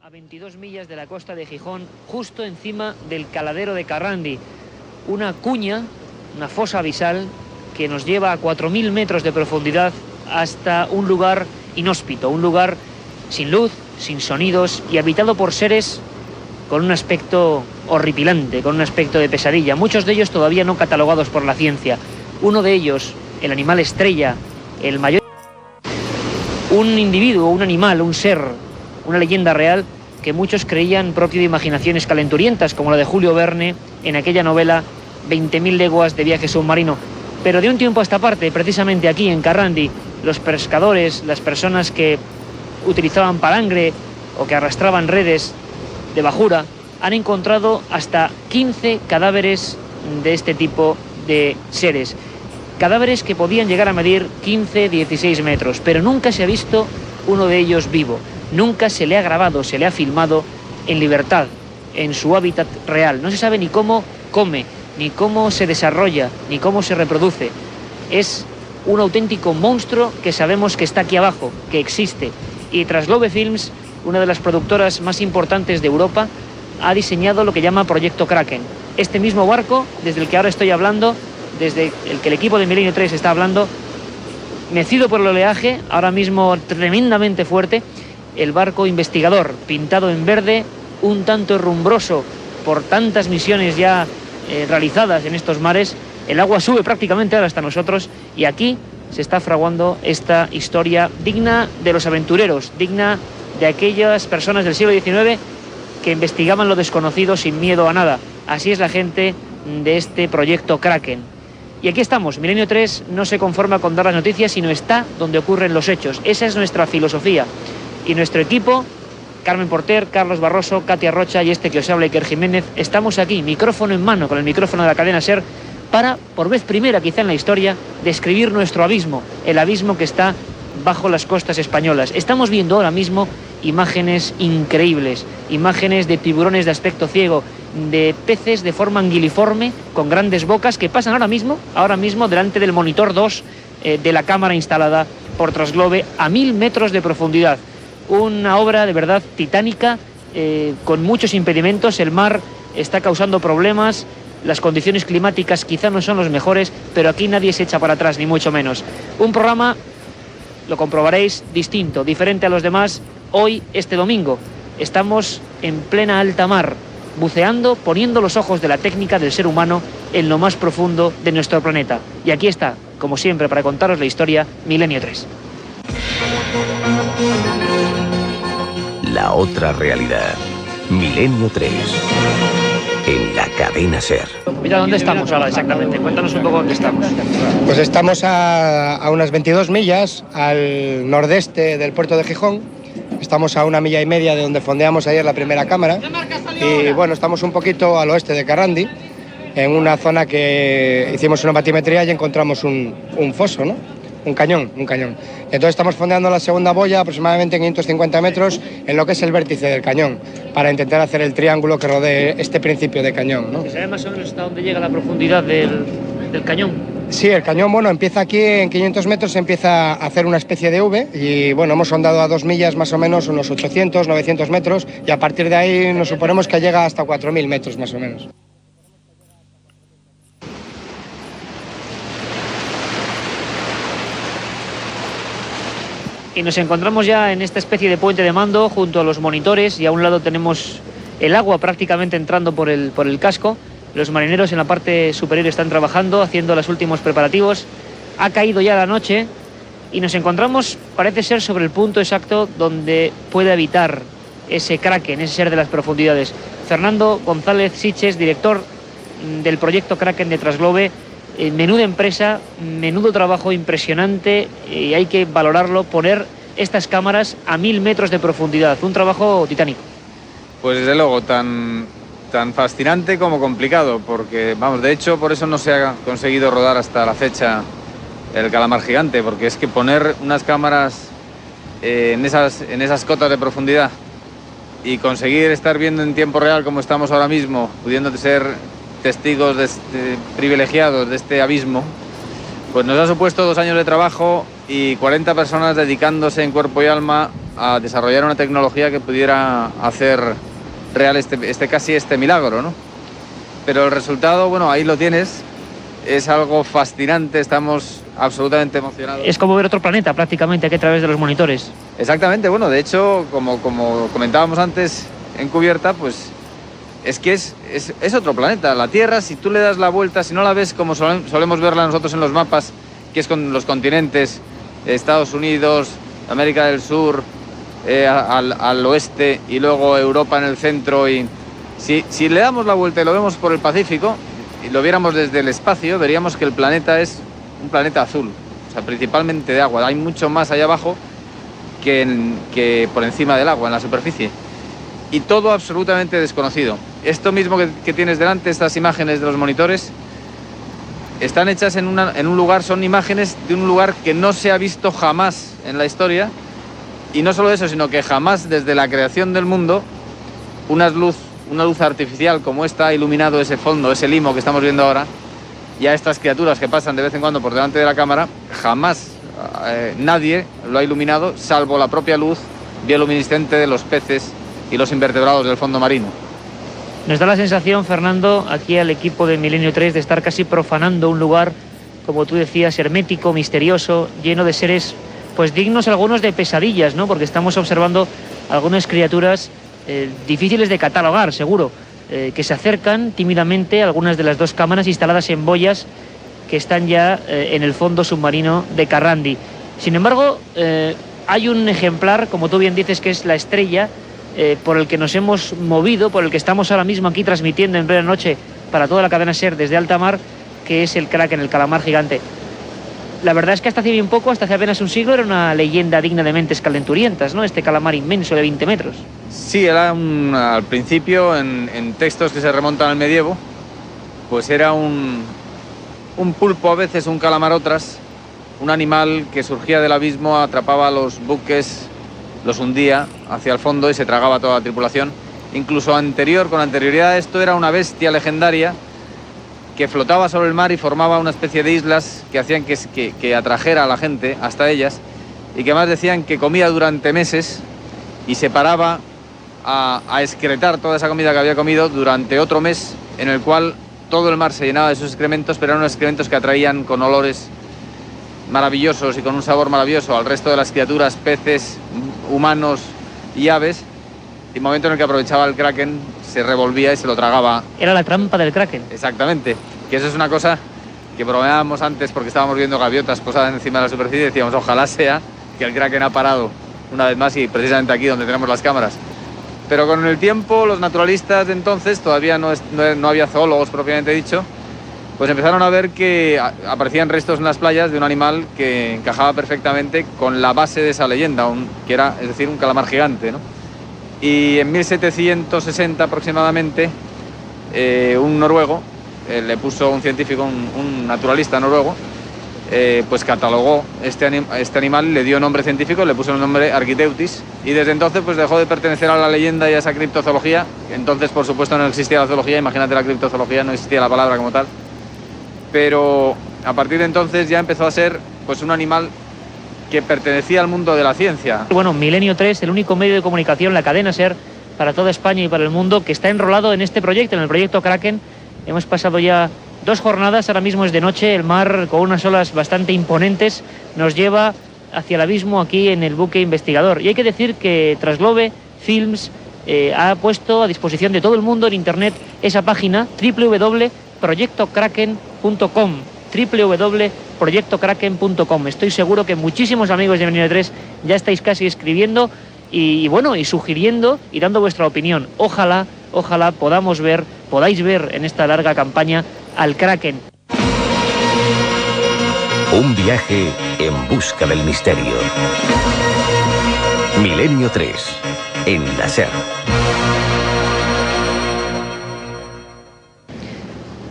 a 22 millas de la costa de Gijón, justo encima del caladero de Carrandi. Una cuña, una fosa abisal que nos lleva a 4.000 metros de profundidad hasta un lugar inhóspito, un lugar sin luz, sin sonidos y habitado por seres con un aspecto horripilante, con un aspecto de pesadilla. Muchos de ellos todavía no catalogados por la ciencia. Uno de ellos, el animal estrella, el mayor... Un individuo, un animal, un ser, una leyenda real que muchos creían propio de imaginaciones calenturientas, como la de Julio Verne en aquella novela 20.000 leguas de viaje submarino. Pero de un tiempo a esta parte, precisamente aquí en Carrandi, los pescadores, las personas que utilizaban palangre o que arrastraban redes de bajura, han encontrado hasta 15 cadáveres de este tipo de seres. Cadáveres que podían llegar a medir 15-16 metros, pero nunca se ha visto uno de ellos vivo. Nunca se le ha grabado, se le ha filmado en libertad, en su hábitat real. No se sabe ni cómo come, ni cómo se desarrolla, ni cómo se reproduce. Es un auténtico monstruo que sabemos que está aquí abajo, que existe. Y Trasglobe Films, una de las productoras más importantes de Europa, ha diseñado lo que llama Proyecto Kraken. Este mismo barco, desde el que ahora estoy hablando, desde el que el equipo de Milenio 3 está hablando, mecido por el oleaje, ahora mismo tremendamente fuerte, el barco investigador, pintado en verde, un tanto herrumbroso por tantas misiones ya realizadas en estos mares. El agua sube prácticamente ahora hasta nosotros y aquí se está fraguando esta historia digna de los aventureros, digna de aquellas personas del siglo XIX que investigaban lo desconocido sin miedo a nada. Así es la gente de este proyecto Kraken. Y aquí estamos. Milenio 3 no se conforma con dar las noticias, sino está donde ocurren los hechos. Esa es nuestra filosofía. Y nuestro equipo, Carmen Porter, Carlos Barroso, Katia Rocha y este que os habla, Iker Jiménez, estamos aquí, micrófono en mano, con el micrófono de la cadena SER, para, por vez primera quizá en la historia, describir nuestro abismo, el abismo que está bajo las costas españolas. Estamos viendo ahora mismo imágenes increíbles, imágenes de tiburones de aspecto ciego, de peces de forma anguiliforme, con grandes bocas, que pasan ahora mismo delante del monitor 2 de la cámara instalada por Trasglobe a 1.000 metros de profundidad. Una obra de verdad titánica, con muchos impedimentos. El mar está causando problemas, las condiciones climáticas quizá no son los mejores, pero aquí nadie se echa para atrás, ni mucho menos. Un programa, lo comprobaréis, distinto, diferente a los demás. Hoy, este domingo, estamos en plena alta mar, buceando, poniendo los ojos de la técnica del ser humano en lo más profundo de nuestro planeta. Y aquí está, como siempre, para contaros la historia, Milenio 3. La otra realidad. Milenio 3. En la cadena SER. Mira, ¿dónde estamos ahora exactamente? Cuéntanos un poco dónde estamos. Pues estamos a unas 22 millas al nordeste del puerto de Gijón. Estamos a 1,5 millas de donde fondeamos ayer la primera cámara. Y bueno, estamos un poquito al oeste de Carrandi, en una zona que hicimos una batimetría y encontramos un foso, ¿no? Un cañón. Entonces estamos fondeando la segunda boya, aproximadamente 550 metros, en lo que es el vértice del cañón, para intentar hacer el triángulo que rodee este principio de cañón, ¿no? ¿Se sabe más o menos hasta dónde llega la profundidad del cañón? Sí, el cañón, bueno, empieza aquí en 500 metros, empieza a hacer una especie de V y, bueno, hemos sondado a 2 millas más o menos, unos 800, 900 metros, y a partir de ahí nos suponemos que llega hasta 4.000 metros más o menos. Y nos encontramos ya en esta especie de puente de mando junto a los monitores, y a un lado tenemos el agua prácticamente entrando por el casco. Los marineros en la parte superior están trabajando, haciendo los últimos preparativos. Ha caído ya la noche y nos encontramos, parece ser, sobre el punto exacto donde puede habitar ese Kraken, ese ser de las profundidades. Fernando González Siches, director del proyecto Kraken de Trasglobe. Menuda empresa, menudo trabajo impresionante, y hay que valorarlo, poner estas cámaras a 1.000 metros de profundidad. Un trabajo titánico. Pues desde luego, tan fascinante como complicado, porque, vamos, de hecho, por eso no se ha conseguido rodar hasta la fecha el calamar gigante, porque es que poner unas cámaras en esas cotas de profundidad y conseguir estar viendo en tiempo real como estamos ahora mismo, pudiendo ser testigos privilegiados de este abismo, pues nos ha supuesto 2 años de trabajo y 40 personas dedicándose en cuerpo y alma a desarrollar una tecnología que pudiera hacer real este milagro, ¿no? Pero el resultado, bueno, ahí lo tienes, es algo fascinante, estamos absolutamente emocionados. Es como ver otro planeta prácticamente aquí a través de los monitores. Exactamente, bueno, de hecho, como comentábamos antes en cubierta, pues es que es otro planeta. La Tierra, si tú le das la vuelta, si no la ves como solemos verla nosotros en los mapas, que es con los continentes, Estados Unidos, América del Sur, al oeste y luego Europa en el centro, y si le damos la vuelta y lo vemos por el Pacífico y lo viéramos desde el espacio, veríamos que el planeta es un planeta azul, o sea, principalmente de agua. Hay mucho más allá abajo que por encima del agua, en la superficie, y todo absolutamente desconocido. Esto mismo que tienes delante, estas imágenes de los monitores, están hechas en un lugar, son imágenes de un lugar que no se ha visto jamás en la historia, y no solo eso, sino que jamás desde la creación del mundo una luz artificial como esta ha iluminado ese fondo, ese limo que estamos viendo ahora, y a estas criaturas que pasan de vez en cuando por delante de la cámara, jamás nadie lo ha iluminado, salvo la propia luz bioluminiscente de los peces y los invertebrados del fondo marino. Nos da la sensación, Fernando, aquí al equipo de Milenio 3, de estar casi profanando un lugar, como tú decías, hermético, misterioso, lleno de seres, pues dignos algunos de pesadillas, ¿no? Porque estamos observando algunas criaturas difíciles de catalogar, seguro, que se acercan tímidamente a algunas de las dos cámaras instaladas en boyas que están ya en el fondo submarino de Carrandi. Sin embargo, hay un ejemplar, como tú bien dices, que es la estrella por el que nos hemos movido, por el que estamos ahora mismo aquí transmitiendo en plena noche para toda la cadena SER desde alta mar, que es el Kraken, el calamar gigante. La verdad es que hasta hace bien poco, hasta hace apenas un siglo, era una leyenda digna de mentes calenturientas, ¿no? Este calamar inmenso de 20 metros. Sí, era al principio, en textos que se remontan al medievo, pues era un pulpo a veces, un calamar otras, un animal que surgía del abismo, atrapaba a los buques, los hundía hacia el fondo y se tragaba a toda la tripulación. Incluso con anterioridad a esto, era una bestia legendaria que flotaba sobre el mar y formaba una especie de islas que hacían que atrajera a la gente hasta ellas, y que además decían que comía durante meses y se paraba a excretar toda esa comida que había comido durante otro mes, en el cual todo el mar se llenaba de sus excrementos, pero eran unos excrementos que atraían con olores maravillosos y con un sabor maravilloso al resto de las criaturas, peces, humanos y aves, y el momento en el que aprovechaba el Kraken se revolvía y se lo tragaba. Era la trampa del Kraken. Exactamente, que eso es una cosa que bromeábamos antes porque estábamos viendo gaviotas posadas encima de la superficie y decíamos, ojalá sea que el Kraken ha parado una vez más, y precisamente aquí donde tenemos las cámaras. Pero con el tiempo los naturalistas de entonces, todavía no había zoólogos propiamente dicho, pues empezaron a ver que aparecían restos en las playas de un animal que encajaba perfectamente con la base de esa leyenda, que era, es decir, un calamar gigante, ¿no? Y en 1760 aproximadamente, un noruego, le puso un científico, un naturalista noruego, pues catalogó este animal, le dio nombre científico, le puso el nombre Architeuthis, y desde entonces pues dejó de pertenecer a la leyenda y a esa criptozoología. Entonces, por supuesto, no existía la zoología, imagínate la criptozoología, no existía la palabra como tal, pero a partir de entonces ya empezó a ser pues un animal que pertenecía al mundo de la ciencia. Bueno, Milenio 3, el único medio de comunicación, la cadena SER, para toda España y para el mundo, que está enrolado en este proyecto, en el proyecto Kraken. Hemos pasado ya 2 jornadas, ahora mismo es de noche, el mar con unas olas bastante imponentes nos lleva hacia el abismo aquí en el buque investigador. Y hay que decir que Trasglobe Films ha puesto a disposición de todo el mundo en internet esa página www.proyectokraken.com, www.proyectokraken.com. Estoy seguro que muchísimos amigos de Milenio 3 ya estáis casi escribiendo y sugiriendo y dando vuestra opinión. Ojalá podáis ver en esta larga campaña al Kraken. Un viaje en busca del misterio. Milenio 3, en la SER.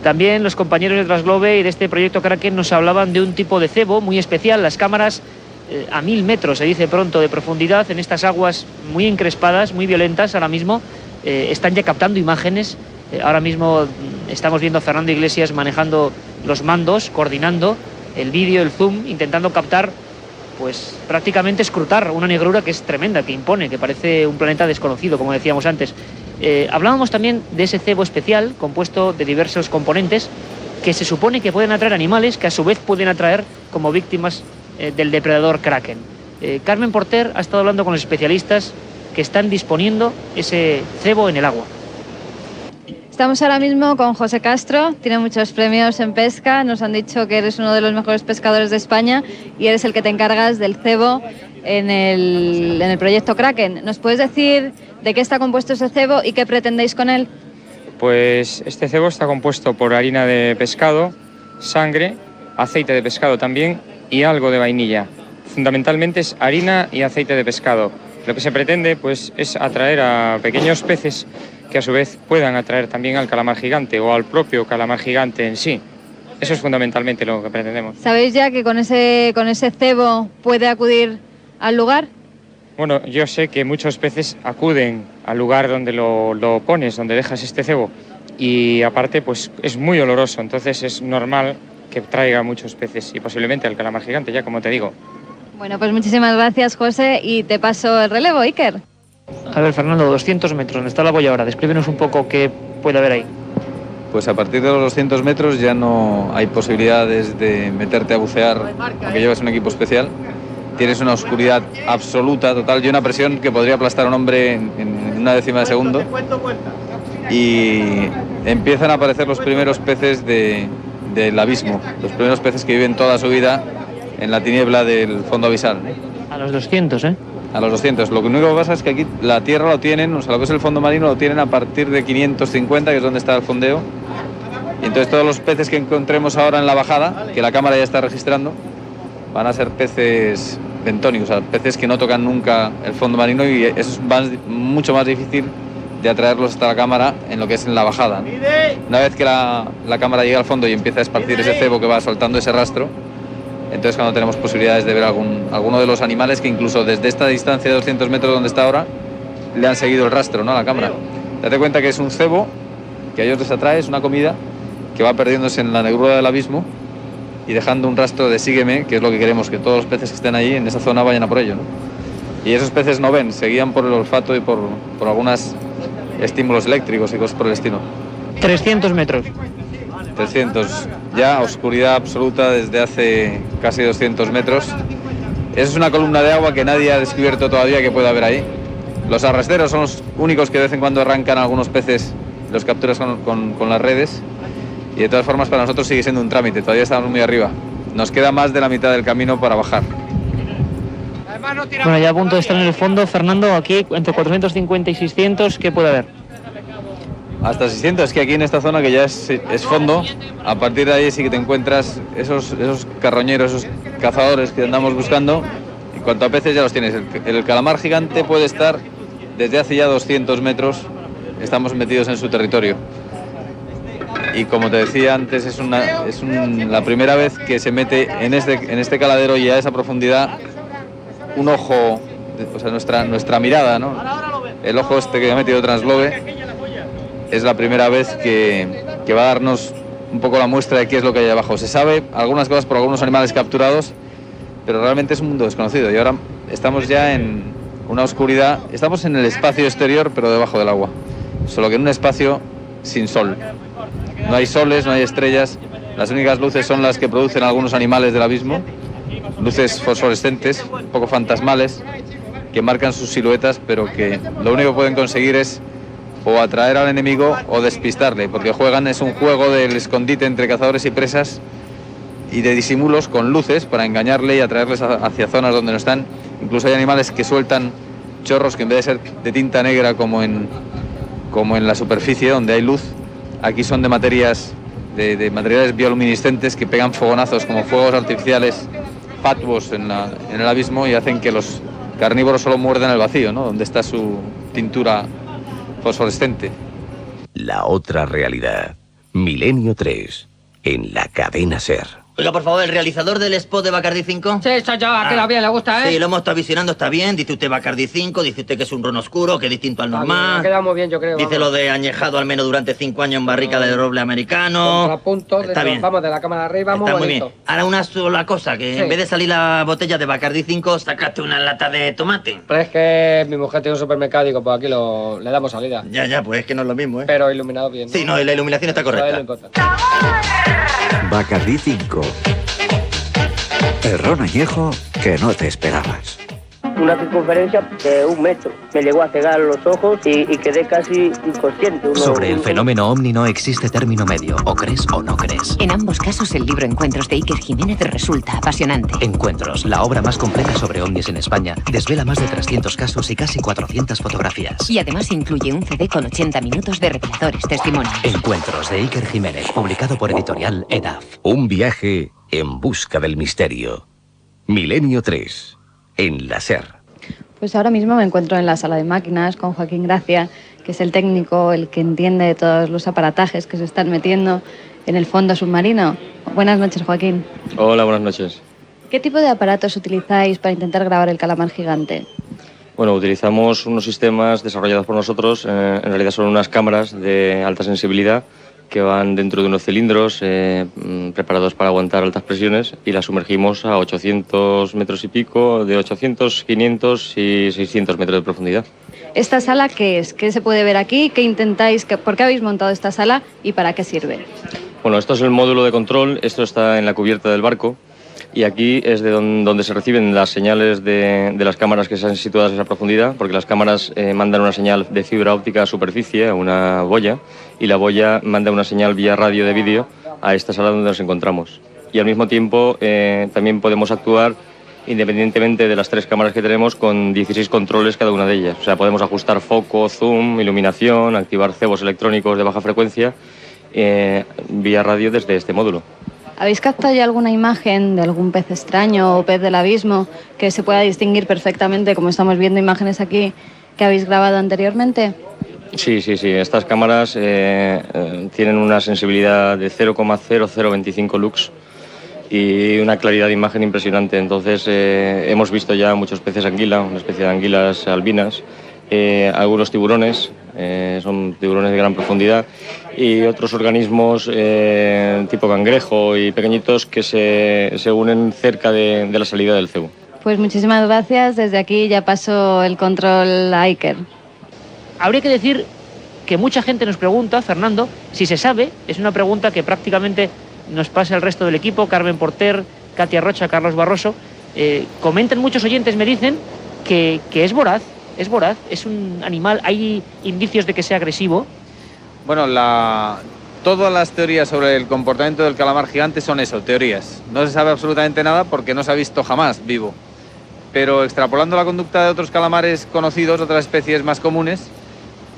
También los compañeros de Trasglobe y de este proyecto Kraken nos hablaban de un tipo de cebo muy especial, las cámaras a 1000 metros, se dice pronto, de profundidad, en estas aguas muy encrespadas, muy violentas ahora mismo. Están ya captando imágenes. Ahora mismo estamos viendo a Fernando Iglesias manejando los mandos, coordinando el vídeo, el zoom, intentando captar pues prácticamente escrutar una negrura que es tremenda, que impone, que parece un planeta desconocido, como decíamos antes. Hablábamos también de ese cebo especial, compuesto de diversos componentes, que se supone que pueden atraer animales que a su vez pueden atraer como víctimas del depredador kraken. Carmen Porter ha estado hablando con los especialistas que están disponiendo ese cebo en el agua. Estamos ahora mismo con José Castro, tiene muchos premios en pesca, nos han dicho que eres uno de los mejores pescadores de España y eres el que te encargas del cebo en el proyecto Kraken. ¿Nos puedes decir de qué está compuesto ese cebo y qué pretendéis con él? Pues este cebo está compuesto por harina de pescado, sangre, aceite de pescado también y algo de vainilla. Fundamentalmente es harina y aceite de pescado. Lo que se pretende pues, es atraer a pequeños peces que a su vez puedan atraer también al calamar gigante o al propio calamar gigante en sí. Eso es fundamentalmente lo que pretendemos. ¿Sabéis ya que con ese cebo puede acudir al lugar? Bueno, yo sé que muchos peces acuden al lugar donde lo pones, donde dejas este cebo, y aparte pues es muy oloroso, entonces es normal que traiga muchos peces y posiblemente al calamar gigante, ya como te digo. Bueno, pues muchísimas gracias, José, y te paso el relevo, Iker. A ver, Fernando, 200 metros, ¿dónde está la boya ahora? Descríbenos un poco qué puede haber ahí. Pues a partir de los 200 metros ya no hay posibilidades de meterte a bucear, aunque llevas un equipo especial. Tienes una oscuridad absoluta, total, y una presión que podría aplastar a un hombre en una décima de segundo. Y empiezan a aparecer los primeros peces del abismo, los primeros peces que viven toda su vida en la tiniebla del fondo abisal. A los 200, ¿eh? A los 200. Lo único que pasa es que aquí la tierra lo tienen, o sea, lo que es el fondo marino lo tienen a partir de 550, que es donde está el fondeo. Y entonces todos los peces que encontremos ahora en la bajada, que la cámara ya está registrando, van a ser peces bentónicos, o sea, peces que no tocan nunca el fondo marino, y eso es mucho más difícil de atraerlos hasta la cámara en lo que es en la bajada, ¿no? Una vez que la cámara llega al fondo y empieza a esparcir ese cebo que va soltando ese rastro, entonces cuando tenemos posibilidades de ver alguno de los animales que incluso desde esta distancia de 200 metros donde está ahora le han seguido el rastro, ¿no?, a la cámara. Date cuenta que es un cebo que a ellos les atrae, es una comida que va perdiéndose en la negrura del abismo y dejando un rastro de sígueme, que es lo que queremos, que todos los peces que estén allí en esa zona vayan a por ello, ¿no? Y esos peces no ven, se guían por el olfato y por algunos estímulos eléctricos y cosas por el estilo. 300 metros. 300, ya oscuridad absoluta desde hace casi 200 metros. Esa es una columna de agua que nadie ha descubierto todavía que pueda haber ahí. Los arrastreros son los únicos que de vez en cuando arrancan algunos peces, los capturas con las redes, y de todas formas para nosotros sigue siendo un trámite, todavía estamos muy arriba. Nos queda más de la mitad del camino para bajar. Bueno, ya a punto de estar en el fondo, Fernando, aquí entre 450 y 600, ¿qué puede haber? Hasta 600, es que aquí en esta zona que ya es fondo, a partir de ahí sí que te encuentras esos carroñeros, esos cazadores que andamos buscando. En cuanto a peces ya los tienes. El calamar gigante puede estar desde hace ya 200 metros, estamos metidos en su territorio. Y como te decía antes, es la primera vez que se mete en este caladero y a esa profundidad un ojo, o sea, nuestra mirada, ¿no? El ojo este que ha metido Translobe es la primera vez que va a darnos un poco la muestra de qué es lo que hay abajo. Se sabe algunas cosas por algunos animales capturados, pero realmente es un mundo desconocido. Y ahora estamos ya en una oscuridad, estamos en el espacio exterior, pero debajo del agua. Solo que en un espacio sin sol. No hay soles, no hay estrellas. Las únicas luces son las que producen algunos animales del abismo. Luces fosforescentes, un poco fantasmales, que marcan sus siluetas, pero que lo único que pueden conseguir es o atraer al enemigo o despistarle, porque es un juego del escondite entre cazadores y presas y de disimulos con luces para engañarle y atraerles hacia zonas donde no están. Incluso hay animales que sueltan chorros que en vez de ser de tinta negra como en la superficie donde hay luz, aquí son de materiales bioluminiscentes que pegan fogonazos como fuegos artificiales fatuos en el abismo y hacen que los carnívoros solo muerdan el vacío, ¿no?, donde está su tintura fosforescente. La otra realidad. Milenio 3, en la cadena SER. Oiga, por favor, ¿el realizador del spot de Bacardi 5? Sí, soy yo, a que lo bien, le gusta, ¿eh? Sí, lo hemos estado visionando, está bien. Dice usted Bacardi 5, dice usted que es un ron oscuro, que es distinto al normal. Ha quedado muy bien, yo creo. Dice lo de añejado al menos durante 5 años en barrica de roble americano. Contrapunto, está bien. Vamos de la cámara arriba, Está muy bien. bonito. Ahora una sola cosa, que Sí. en vez de salir la botella de Bacardi 5, sacaste una lata de tomate. Pero es que mi mujer tiene un supermercado y digo, pues aquí le damos salida. Ya, pues es que no es lo mismo, ¿eh? Pero iluminado bien, ¿no? Sí, no, la iluminación está Eso es lo correcta. importante. Bacardí 5. El ron añejo que no te esperabas. Una circunferencia de 1 metro. Me llegó a cegar los ojos y quedé casi inconsciente. Sobre el fenómeno ovni no existe término medio, o crees o no crees. En ambos casos, el libro Encuentros de Iker Jiménez resulta apasionante. Encuentros, la obra más completa sobre ovnis en España, desvela más de 300 casos y casi 400 fotografías. Y además incluye un CD con 80 minutos de reveladores testimonios. Encuentros de Iker Jiménez, publicado por editorial EDAF. Un viaje en busca del misterio. Milenio 3, en la SER. Pues ahora mismo me encuentro en la sala de máquinas con Joaquín Gracia, que es el técnico, el que entiende de todos los aparatajes que se están metiendo en el fondo submarino. Buenas noches, Joaquín. Hola, buenas noches. ¿Qué tipo de aparatos utilizáis para intentar grabar el calamar gigante? Bueno, utilizamos unos sistemas desarrollados por nosotros, en realidad son unas cámaras de alta sensibilidad que van dentro de unos cilindros preparados para aguantar altas presiones y las sumergimos a 800 metros y pico, de 800, 500 y 600 metros de profundidad. ¿Esta sala qué es? ¿Qué se puede ver aquí? ¿Qué intentáis? ¿Por qué habéis montado esta sala y para qué sirve? Bueno, esto es el módulo de control, esto está en la cubierta del barco y aquí es de donde se reciben las señales de las cámaras que están situadas a esa profundidad, porque las cámaras mandan una señal de fibra óptica a superficie, a una boya, y la boya manda una señal vía radio de vídeo a esta sala donde nos encontramos. Y al mismo tiempo también podemos actuar independientemente de las 3 cámaras que tenemos con 16 controles cada una de ellas. O sea, podemos ajustar foco, zoom, iluminación, activar cebos electrónicos de baja frecuencia vía radio desde este módulo. ¿Habéis captado ya alguna imagen de algún pez extraño o pez del abismo que se pueda distinguir perfectamente, como estamos viendo imágenes aquí que habéis grabado anteriormente? Sí. Estas cámaras tienen una sensibilidad de 0,0025 lux y una claridad de imagen impresionante. Entonces hemos visto ya muchos peces anguila, una especie de anguilas albinas, algunos tiburones, son tiburones de gran profundidad, y otros organismos tipo cangrejo y pequeñitos que se unen cerca de la salida del cebo. Pues muchísimas gracias. Desde aquí ya paso el control a Iker. Habría que decir que mucha gente nos pregunta, Fernando, si se sabe. Es una pregunta que prácticamente nos pasa el resto del equipo, Carmen Porter, Katia Rocha, Carlos Barroso. Comentan muchos oyentes, me dicen, que es voraz, es un animal, hay indicios de que sea agresivo. Bueno, todas las teorías sobre el comportamiento del calamar gigante son eso, teorías. No se sabe absolutamente nada porque no se ha visto jamás vivo. Pero extrapolando la conducta de otros calamares conocidos, otras especies más comunes,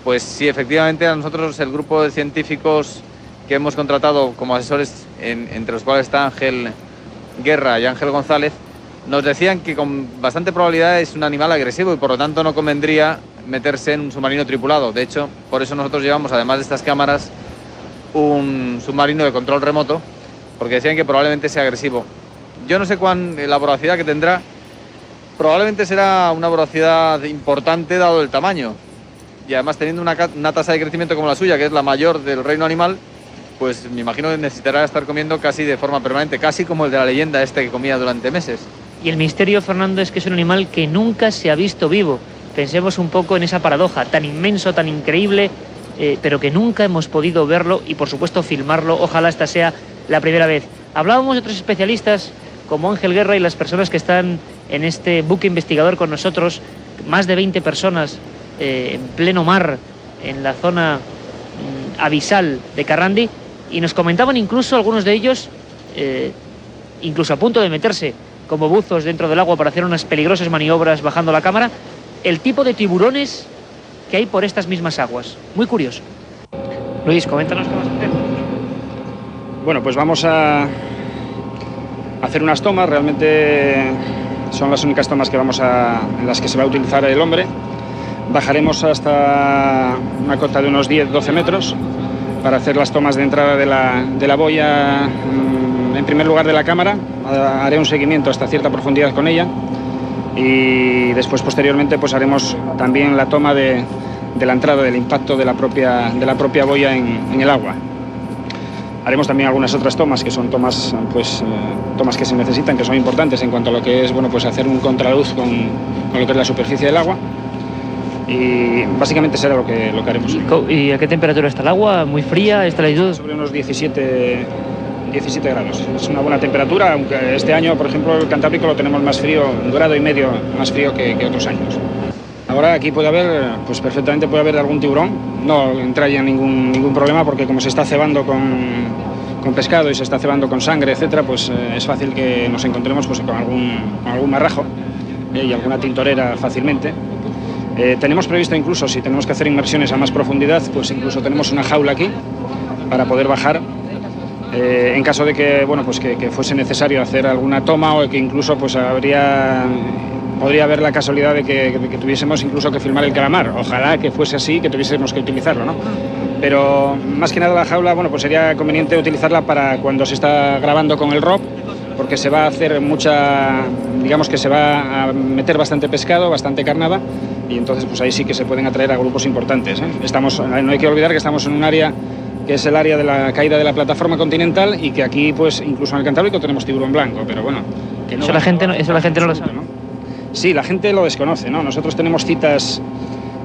pues sí, efectivamente a nosotros el grupo de científicos que hemos contratado como asesores, entre los cuales está Ángel Guerra y Ángel González, nos decían que con bastante probabilidad es un animal agresivo y por lo tanto no convendría meterse en un submarino tripulado. De hecho, por eso nosotros llevamos, además de estas cámaras, un submarino de control remoto, porque decían que probablemente sea agresivo. Yo no sé la voracidad que tendrá, probablemente será una voracidad importante dado el tamaño. Y además teniendo una tasa de crecimiento como la suya, que es la mayor del reino animal, pues me imagino que necesitará estar comiendo casi de forma permanente, casi como el de la leyenda que comía durante meses. Y el misterio, Fernando, es que es un animal que nunca se ha visto vivo. Pensemos un poco en esa paradoja, tan inmenso, tan increíble, pero que nunca hemos podido verlo y, por supuesto, filmarlo. Ojalá esta sea la primera vez. Hablábamos de otros especialistas, como Ángel Guerra y las personas que están en este buque investigador con nosotros, más de 20 personas en pleno mar, en la zona abisal de Carrandi, y nos comentaban incluso algunos de ellos, incluso a punto de meterse como buzos dentro del agua para hacer unas peligrosas maniobras bajando la cámara, el tipo de tiburones que hay por estas mismas aguas. Muy curioso. Luis, coméntanos qué vas a hacer. Bueno, pues vamos a hacer unas tomas, realmente son las únicas tomas en las que se va a utilizar el hombre. Bajaremos hasta una cota de unos 10-12 metros para hacer las tomas de entrada de la boya en primer lugar de la cámara, haré un seguimiento hasta cierta profundidad con ella y después posteriormente pues haremos también la toma de la entrada, del impacto de la propia boya en el agua. Haremos también algunas otras tomas que son tomas que se necesitan, que son importantes en cuanto a lo que es pues hacer un contraluz con lo que es la superficie del agua. Y básicamente será lo que haremos. ¿Y a qué temperatura está el agua? ¿Muy fría? ¿Está la latitud? Sobre unos 17 grados. Es una buena temperatura, aunque este año, por ejemplo, el Cantábrico lo tenemos más frío, 1,5 grados más frío que otros años. Ahora aquí puede haber, pues perfectamente puede haber algún tiburón. No entraría ningún problema porque como se está cebando con pescado y se está cebando con sangre, etcétera, pues es fácil que nos encontremos pues, con algún marrajo y alguna tintorera fácilmente. Tenemos previsto incluso, si tenemos que hacer inmersiones a más profundidad, pues incluso tenemos una jaula aquí para poder bajar en caso de que, que fuese necesario hacer alguna toma o que incluso pues podría haber la casualidad de que tuviésemos incluso que filmar el calamar. Ojalá que fuese así, que tuviésemos que utilizarlo, ¿no? Pero más que nada la jaula, pues sería conveniente utilizarla para cuando se está grabando con el ROP, porque se va a hacer digamos que se va a meter bastante pescado, bastante carnada, y entonces pues ahí sí que se pueden atraer a grupos importantes, ¿eh? No hay que olvidar que estamos en un área que es el área de la caída de la plataforma continental y que aquí pues incluso en el Cantábrico tenemos tiburón blanco, pero bueno, que no, eso la gente no lo sabe, ¿no? Sí, la gente lo desconoce, ¿no? Nosotros tenemos citas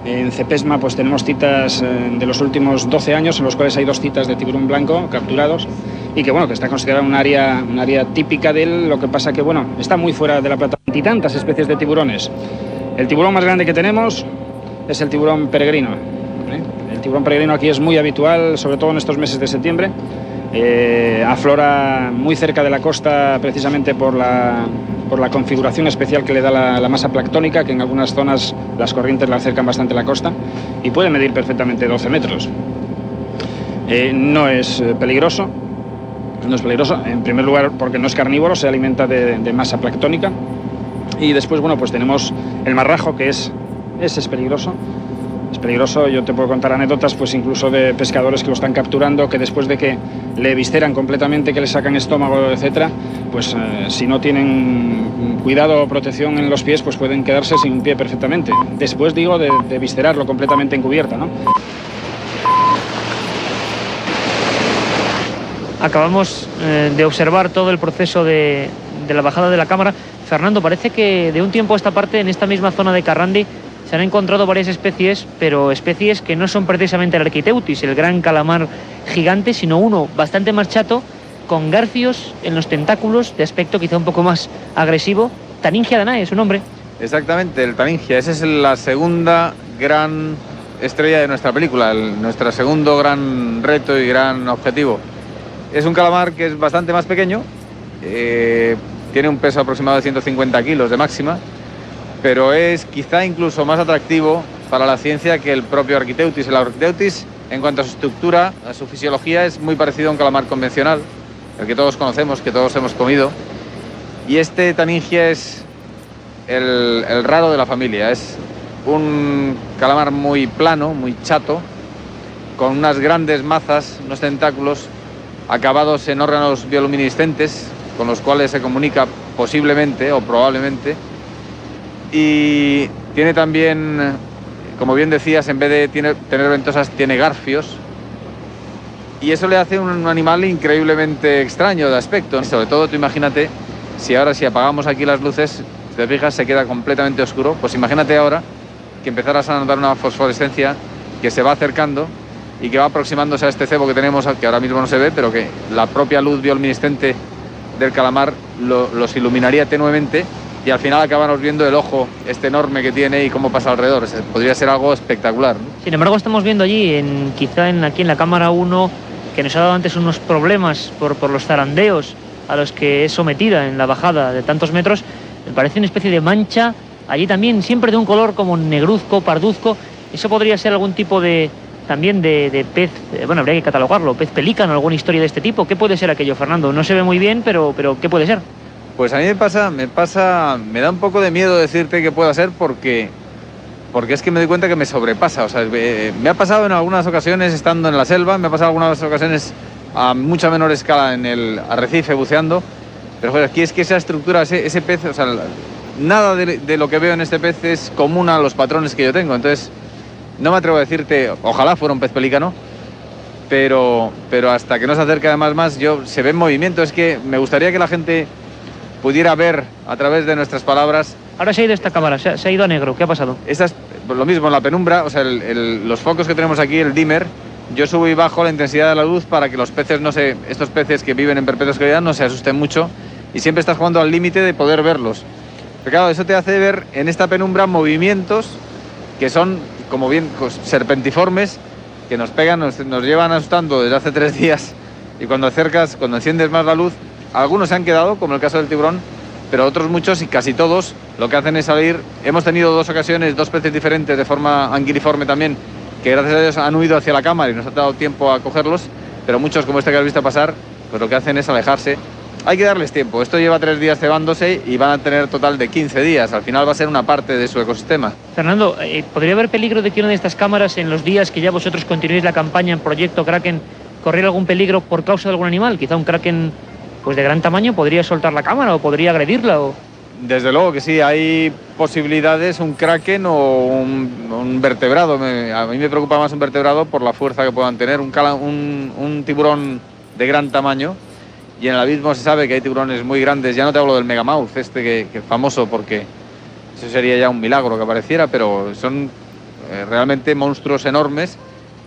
en Cepesma, pues tenemos citas de los últimos 12 años en los cuales hay 2 citas de tiburón blanco capturados y que que está considerada un área típica de él. Lo que pasa que está muy fuera de la plataforma. Y tantas especies de tiburones. El tiburón más grande que tenemos es el tiburón peregrino, ¿eh? El tiburón peregrino aquí es muy habitual, sobre todo en estos meses de septiembre. Aflora muy cerca de la costa precisamente por la configuración especial que le da la masa planctónica, que en algunas zonas las corrientes la acercan bastante a la costa y puede medir perfectamente 12 metros. No es peligroso, en primer lugar porque no es carnívoro, se alimenta de masa planctónica. Y después, pues tenemos el marrajo, que es peligroso. Es peligroso, yo te puedo contar anécdotas, pues incluso de pescadores que lo están capturando, que después de que le visceran completamente, que le sacan estómago, etcétera, pues si no tienen cuidado o protección en los pies, pues pueden quedarse sin un pie perfectamente. Después, digo, de viscerarlo completamente en cubierta, ¿no? Acabamos de observar todo el proceso de la bajada de la cámara. Fernando, parece que de un tiempo a esta parte, en esta misma zona de Carrandi, se han encontrado varias especies, pero especies que no son precisamente el Architeuthis, el gran calamar gigante, sino uno bastante más chato, con garfios en los tentáculos, de aspecto quizá un poco más agresivo. Taningia danae es su nombre. Exactamente, el Taningia. Esa es la segunda gran estrella de nuestra película, nuestro segundo gran reto y gran objetivo. Es un calamar que es bastante más pequeño, tiene un peso aproximado de 150 kilos de máxima, pero es quizá incluso más atractivo para la ciencia que el propio Architeuthis. El Architeuthis, en cuanto a su estructura, a su fisiología, es muy parecido a un calamar convencional, el que todos conocemos, que todos hemos comido, y este Taningia es el raro de la familia. Es un calamar muy plano, muy chato, con unas grandes mazas, unos tentáculos acabados en órganos bioluminiscentes, con los cuales se comunica posiblemente o probablemente. Y tiene también, como bien decías, en vez de tener ventosas, tiene garfios. Y eso le hace un animal increíblemente extraño de aspecto. Sobre todo, tú imagínate, si apagamos aquí las luces, si te fijas, se queda completamente oscuro. Pues imagínate ahora que empezaras a notar una fosforescencia que se va acercando y que va aproximándose a este cebo que tenemos, que ahora mismo no se ve, pero que la propia luz bioluminiscente del calamar los iluminaría tenuemente, y al final acabamos viendo el ojo este enorme que tiene y cómo pasa alrededor. Podría ser algo espectacular, ¿no? Sin embargo, estamos viendo allí, aquí en la cámara 1, que nos ha dado antes unos problemas por los zarandeos a los que es sometida en la bajada de tantos metros. Me parece una especie de mancha allí también, siempre de un color como negruzco, parduzco. Eso podría ser algún tipo de pez, habría que catalogarlo, pez pelícano, alguna historia de este tipo. ¿Qué puede ser aquello, Fernando? No se ve muy bien, pero ¿qué puede ser? Pues a mí me da un poco de miedo decirte qué pueda ser, porque es que me doy cuenta que me sobrepasa. O sea, me ha pasado en algunas ocasiones estando en la selva, me ha pasado en algunas ocasiones a mucha menor escala en el arrecife buceando, pero joder, aquí es que esa estructura, ese pez, o sea, nada de lo que veo en este pez es común a los patrones que yo tengo, entonces no me atrevo a decirte, ojalá fuera un pez pelícano, pero hasta que no se acerque además más, se ve en movimiento. Es que me gustaría que la gente pudiera ver a través de nuestras palabras. Ahora se ha ido esta cámara, se ha ido a negro, ¿qué ha pasado? Lo mismo en la penumbra, o sea, los focos que tenemos aquí, el dimmer, yo subo y bajo la intensidad de la luz para que los peces estos peces que viven en perpetua oscuridad no se asusten mucho, y siempre estás jugando al límite de poder verlos. Pero claro, eso te hace ver en esta penumbra movimientos que son como bien serpentiformes, que nos pegan, nos llevan asustando desde hace 3 días, y cuando enciendes más la luz, algunos se han quedado, como el caso del tiburón, pero otros muchos y casi todos lo que hacen es salir. Hemos tenido 2 ocasiones, 2 peces diferentes de forma anguiliforme también, que gracias a Dios han huido hacia la cámara y nos ha dado tiempo a cogerlos, pero muchos como este que has visto pasar, pues lo que hacen es alejarse. Hay que darles tiempo, esto lleva 3 días cebándose y van a tener total de 15 días, al final va a ser una parte de su ecosistema. Fernando, ¿podría haber peligro de que una de estas cámaras en los días que ya vosotros continuéis la campaña en Proyecto Kraken corriera algún peligro por causa de algún animal? Quizá un kraken pues de gran tamaño podría soltar la cámara o podría agredirla. Desde luego que sí, hay posibilidades, un kraken o un vertebrado. A mí me preocupa más un vertebrado por la fuerza que puedan tener, un tiburón de gran tamaño. Y en el abismo se sabe que hay tiburones muy grandes. Ya no te hablo del megamouth, que es famoso, porque eso sería ya un milagro que apareciera, pero son realmente monstruos enormes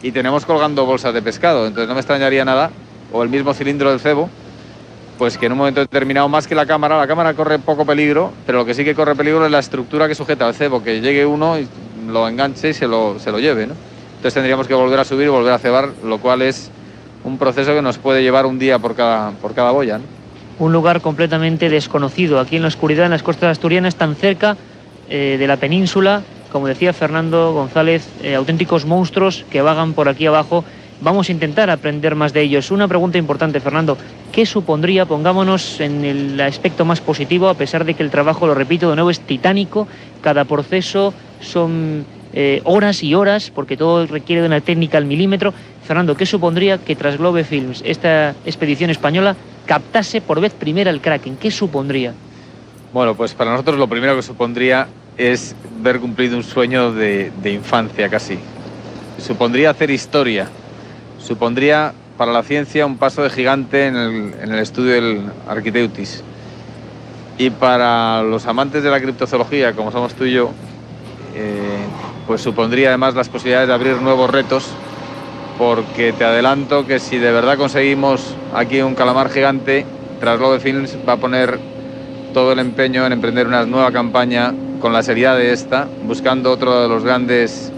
y tenemos colgando bolsas de pescado. Entonces no me extrañaría nada, o el mismo cilindro del cebo, pues que en un momento determinado, más que la cámara corre poco peligro, pero lo que sí que corre peligro es la estructura que sujeta al cebo, que llegue uno y lo enganche y se lo lleve, ¿no? Entonces tendríamos que volver a subir y volver a cebar, lo cual es un proceso que nos puede llevar un día por cada boya, ¿no? Un lugar completamente desconocido, aquí en la oscuridad, en las costas asturianas, tan cerca de la península, como decía Fernando González, auténticos monstruos que vagan por aquí abajo. Vamos a intentar aprender más de ellos. Una pregunta importante, Fernando, ¿qué supondría, pongámonos en el aspecto más positivo, a pesar de que el trabajo, lo repito de nuevo, es titánico, cada proceso son horas y horas, porque todo requiere de una técnica al milímetro? Fernando, ¿qué supondría que tras Globe Films, esta expedición española, captase por vez primera el kraken? ¿Qué supondría? Bueno, pues para nosotros lo primero que supondría es ver cumplido un sueño de infancia casi. Supondría hacer historia. Supondría para la ciencia un paso de gigante en el estudio del Architeuthis. Y para los amantes de la criptozoología, como somos tú y yo, pues supondría además las posibilidades de abrir nuevos retos, porque te adelanto que si de verdad conseguimos aquí un calamar gigante, tras Globe Films va a poner todo el empeño en emprender una nueva campaña con la seriedad de esta, buscando otro de los grandes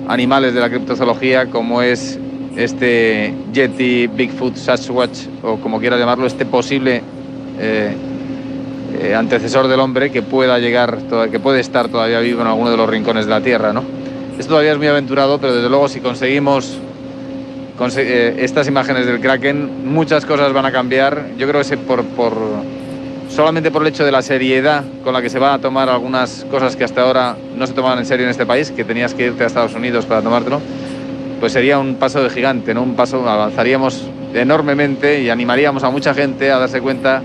animales de la criptozoología, como es este Yeti, Bigfoot, Sasquatch, o como quieras llamarlo, este posible antecesor del hombre que pueda llegar, que puede estar todavía vivo en alguno de los rincones de la Tierra, ¿no? Esto todavía es muy aventurado, pero desde luego si conseguimos estas imágenes del kraken, muchas cosas van a cambiar. Yo creo que solamente por el hecho de la seriedad con la que se van a tomar algunas cosas que hasta ahora no se tomaban en serio en este país, que tenías que irte a Estados Unidos para tomártelo, pues sería un paso de gigante, ¿no? Avanzaríamos enormemente y animaríamos a mucha gente a darse cuenta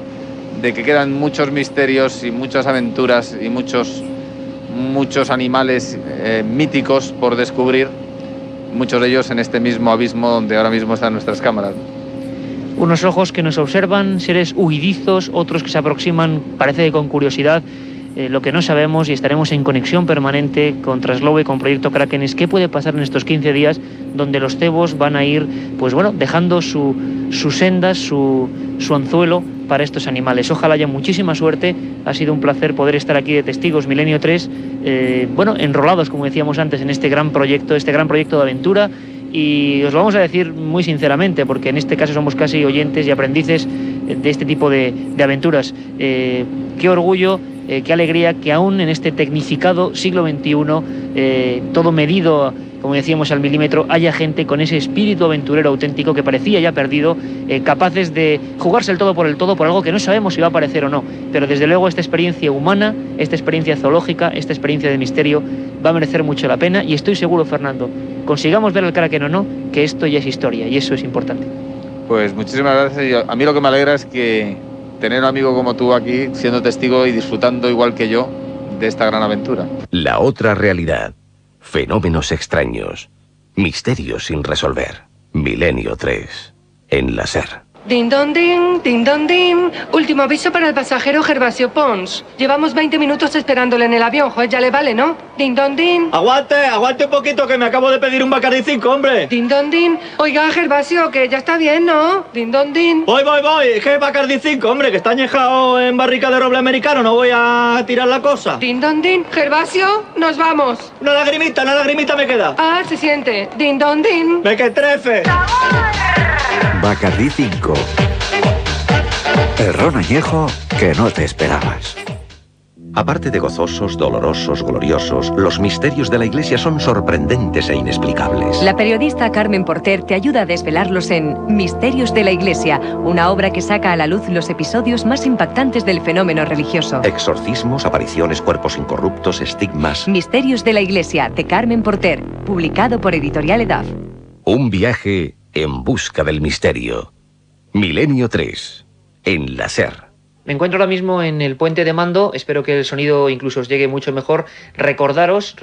de que quedan muchos misterios y muchas aventuras y muchos animales míticos por descubrir, muchos de ellos en este mismo abismo donde ahora mismo están nuestras cámaras. Unos ojos que nos observan, seres huidizos, otros que se aproximan, parece que con curiosidad. Lo que no sabemos, y estaremos en conexión permanente con Trasglobe, con Proyecto Kraken, es qué puede pasar en estos 15 días donde los cebos van a ir, pues bueno, dejando sus sendas, su anzuelo para estos animales. Ojalá haya muchísima suerte. Ha sido un placer poder estar aquí de testigos Milenio 3, enrolados, como decíamos antes, en este gran proyecto de aventura. Y os lo vamos a decir muy sinceramente, porque en este caso somos casi oyentes y aprendices de este tipo de aventuras. Qué orgullo, qué alegría que aún en este tecnificado siglo XXI, todo medido, como decíamos, al milímetro, haya gente con ese espíritu aventurero auténtico que parecía ya perdido, capaces de jugarse el todo por algo que no sabemos si va a aparecer o no. Pero desde luego esta experiencia humana, esta experiencia zoológica, esta experiencia de misterio va a merecer mucho la pena, y estoy seguro, Fernando, consigamos ver el kraken o no, que esto ya es historia, y eso es importante. Pues muchísimas gracias. A mí lo que me alegra es que tener un amigo como tú aquí, siendo testigo y disfrutando igual que yo de esta gran aventura. La otra realidad. Fenómenos extraños. Misterios sin resolver. Milenio 3. En la SER. Din don din, din don din. Último aviso para el pasajero Gervasio Pons. Llevamos 20 minutos esperándole en el avión, juez, ya le vale, ¿no? Din don din. Aguante un poquito que me acabo de pedir un Bacardi 5, hombre. Din don din. Oiga, Gervasio, que ya está bien, ¿no? Din don din. Voy. Es que Bacardi 5, hombre, que está añejado en barrica de roble americano, no voy a tirar la cosa. Din don din. Gervasio, nos vamos. Una lagrimita me queda. Ah, se siente. Din don din. ¡Me que trefe! Bacardi 5. El ron añejo que no te esperabas. Aparte de gozosos, dolorosos, gloriosos, los misterios de la Iglesia son sorprendentes e inexplicables. La periodista Carmen Porter te ayuda a desvelarlos en Misterios de la Iglesia, una obra que saca a la luz los episodios más impactantes del fenómeno religioso. Exorcismos, apariciones, cuerpos incorruptos, estigmas. Misterios de la Iglesia, de Carmen Porter, publicado por Editorial EDAF. Un viaje en busca del misterio. Milenio 3. En la SER. Me encuentro ahora mismo en el puente de mando, espero que el sonido incluso os llegue mucho mejor. Recordaros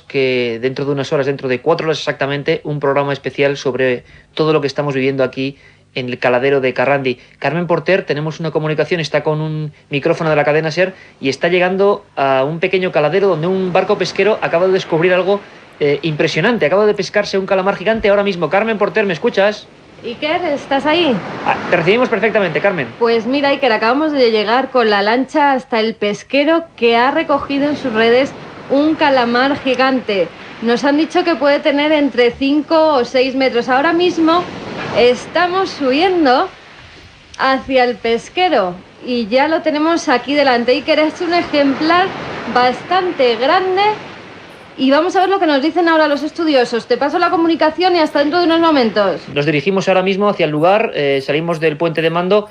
que dentro de unas horas, dentro de 4 horas exactamente, un programa especial sobre todo lo que estamos viviendo aquí en el caladero de Carrandi. Carmen Porter, tenemos una comunicación, está con un micrófono de la cadena SER y está llegando a un pequeño caladero donde un barco pesquero acaba de descubrir algo impresionante. Acaba de pescarse un calamar gigante ahora mismo. Carmen Porter, ¿me escuchas? Iker, ¿estás ahí? Te recibimos perfectamente, Carmen. Pues mira, Iker, acabamos de llegar con la lancha hasta el pesquero que ha recogido en sus redes un calamar gigante. Nos han dicho que puede tener entre 5 o 6 metros. Ahora mismo estamos subiendo hacia el pesquero y ya lo tenemos aquí delante. Iker, es un ejemplar bastante grande y vamos a ver lo que nos dicen ahora los estudiosos. Te paso la comunicación y hasta dentro de unos momentos. Nos dirigimos ahora mismo hacia el lugar, salimos del puente de mando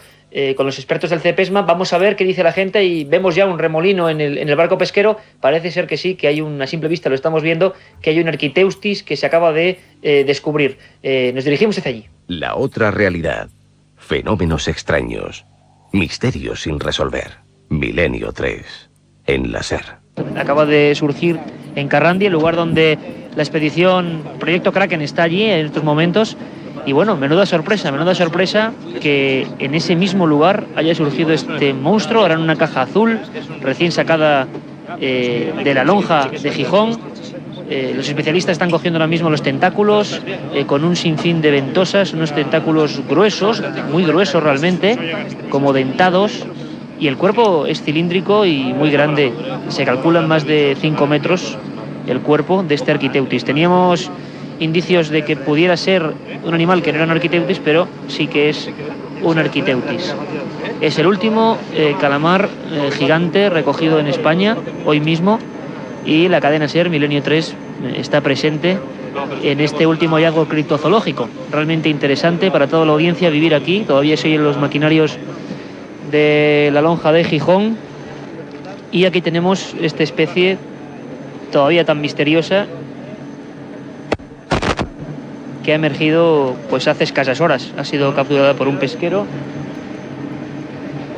con los expertos del CEPESMA. Vamos a ver qué dice la gente y vemos ya un remolino en el barco pesquero. Parece ser que sí, que hay a simple vista, lo estamos viendo, que hay un Architeustis que se acaba de descubrir. Nos dirigimos hacia allí. La otra realidad. Fenómenos extraños. Misterios sin resolver. Milenio 3. En la SER. Acaba de surgir en Carrandi, el lugar donde la expedición Proyecto Kraken está allí en estos momentos. Y bueno, menuda sorpresa que en ese mismo lugar haya surgido este monstruo, ahora en una caja azul, recién sacada de la lonja de Gijón. Los especialistas están cogiendo ahora mismo los tentáculos con un sinfín de ventosas, unos tentáculos gruesos, muy gruesos realmente, como dentados. Y el cuerpo es cilíndrico y muy grande. Se calculan más de 5 metros el cuerpo de este Architeutis. Teníamos indicios de que pudiera ser un animal que no era un Architeutis, pero sí que es un Architeutis. Es el último calamar gigante recogido en España hoy mismo y la cadena SER Milenio 3 está presente en este último hallazgo criptozoológico. Realmente interesante para toda la audiencia vivir aquí. Todavía se oyen los maquinarios de la lonja de Gijón y aquí tenemos esta especie todavía tan misteriosa que ha emergido pues hace escasas horas. Ha sido capturada por un pesquero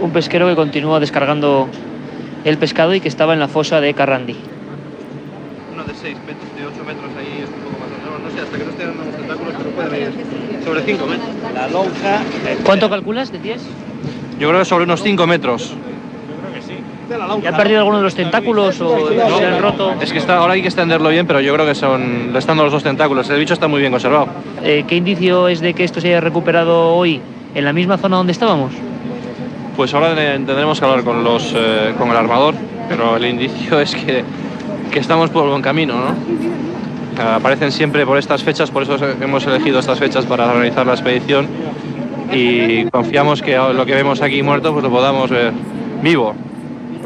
que continúa descargando el pescado y que estaba en la fosa de Carrandi. Uno de 6 metros, de 8 metros ahí es un poco más, no sé, hasta que no estén dando los tentáculos, pero puede venir sobre 5 metros. La lonja... ¿Cuánto calculas? ¿Decías? Yo creo que sobre unos 5 metros. ¿Y ha perdido alguno de los tentáculos o se han roto? Es que ahora hay que extenderlo bien, pero yo creo que le están dando los 2 tentáculos. El bicho está muy bien conservado. ¿Qué indicio es de que esto se haya recuperado hoy en la misma zona donde estábamos? Pues ahora tendremos que hablar con el armador, pero el indicio es que estamos por buen camino, ¿no? Aparecen siempre por estas fechas, por eso hemos elegido estas fechas para realizar la expedición y confiamos que lo que vemos aquí muerto pues lo podamos ver vivo.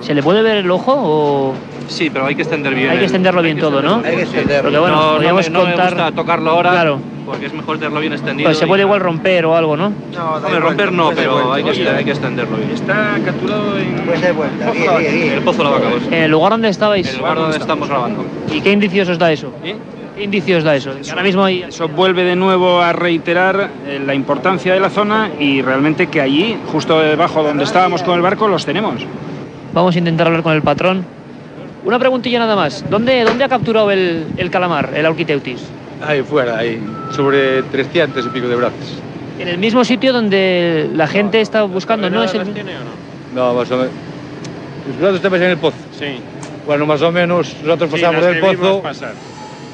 ¿Se le puede ver el ojo o...? Sí, pero hay que extender bien. Hay que extenderlo bien todo, ¿no? Hay que extenderlo. Porque bueno, podríamos no me contar... gusta tocarlo ahora, claro, porque es mejor tenerlo bien extendido. Pues se puede igual romper o algo, ¿no? No, romper no, pero hay que extenderlo bien. Está capturado en el Pozo Lavacados. ¿En el lugar donde estabais? En el lugar donde estamos grabando. ¿Y qué indicios os da eso? ¿Sí? ¿Qué indicios da eso? Ahora mismo hay... Eso vuelve de nuevo a reiterar la importancia de la zona y realmente que allí, justo debajo donde estábamos con el barco, los tenemos. Vamos a intentar hablar con el patrón. Una preguntilla nada más. ¿Dónde ha capturado el calamar, el Aukiteutis? Ahí fuera, ahí, sobre 300 y pico de brazos. ¿En el mismo sitio donde la gente está buscando? ¿No es el...? No, más o menos. Los brazos estabais en el pozo. Sí. Bueno, más o menos, nosotros pasamos del pozo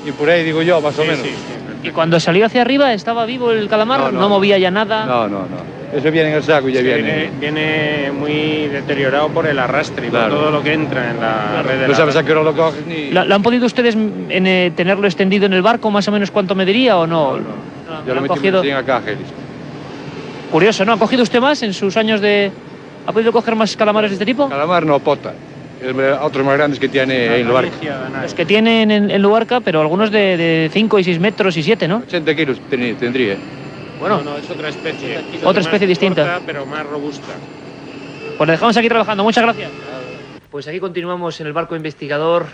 y por ahí digo yo, más o menos. Sí, ¿Y cuando salió hacia arriba estaba vivo el calamar? ¿No movía ya nada? No. Eso viene en el saco y ya viene. Viene muy deteriorado por el arrastre y por todo lo que entra en la red de No sabes a qué hora lo coges ni... ¿Lo han podido ustedes tenerlo extendido en el barco, más o menos cuánto mediría o no? Yo lo metí en la caja y listo. Curioso, ¿no? ¿Ha cogido usted más en sus años de...? ¿Ha podido coger más calamares de este tipo? Calamar no, pota. Otros más grandes que tiene en Luarca. Los que tienen en Luarca, pero algunos de 5 y 6 metros y 7, ¿no? 80 kilos tendría. Bueno, no, es otra especie. Otra especie distinta. Corta, pero más robusta. Pues le dejamos aquí trabajando. Muchas gracias. Pues aquí continuamos en el barco investigador,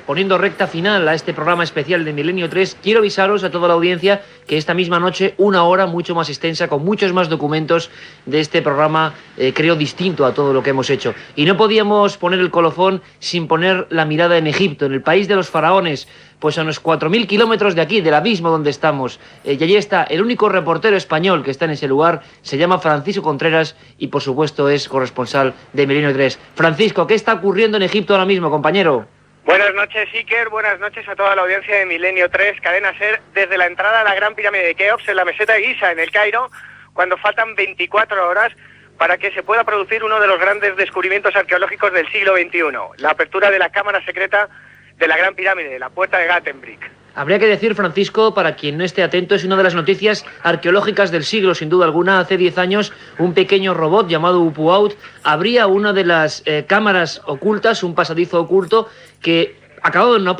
poniendo recta final a este programa especial de Milenio 3. Quiero avisaros a toda la audiencia que esta misma noche, una hora mucho más extensa, con muchos más documentos de este programa, creo distinto a todo lo que hemos hecho. Y no podíamos poner el colofón sin poner la mirada en Egipto, en el país de los faraones, pues a unos 4.000 kilómetros de aquí, del abismo donde estamos. Y allí está el único reportero español que está en ese lugar, se llama Francisco Contreras y por supuesto es corresponsal de Milenio 3. Francisco, ¿qué está ocurriendo en Egipto ahora mismo, compañero? Buenas noches, Iker, buenas noches a toda la audiencia de Milenio 3, Cadena SER, desde la entrada a la Gran Pirámide de Keops en la meseta de Giza, en el Cairo, cuando faltan 24 horas para que se pueda producir uno de los grandes descubrimientos arqueológicos del siglo XXI, la apertura de la cámara secreta de la Gran Pirámide, la puerta de Gatenbrick. Habría que decir, Francisco, para quien no esté atento, es una de las noticias arqueológicas del siglo, sin duda alguna. Hace 10 años, un pequeño robot llamado Upuaut abría una de las cámaras ocultas, un pasadizo oculto, que acababa en una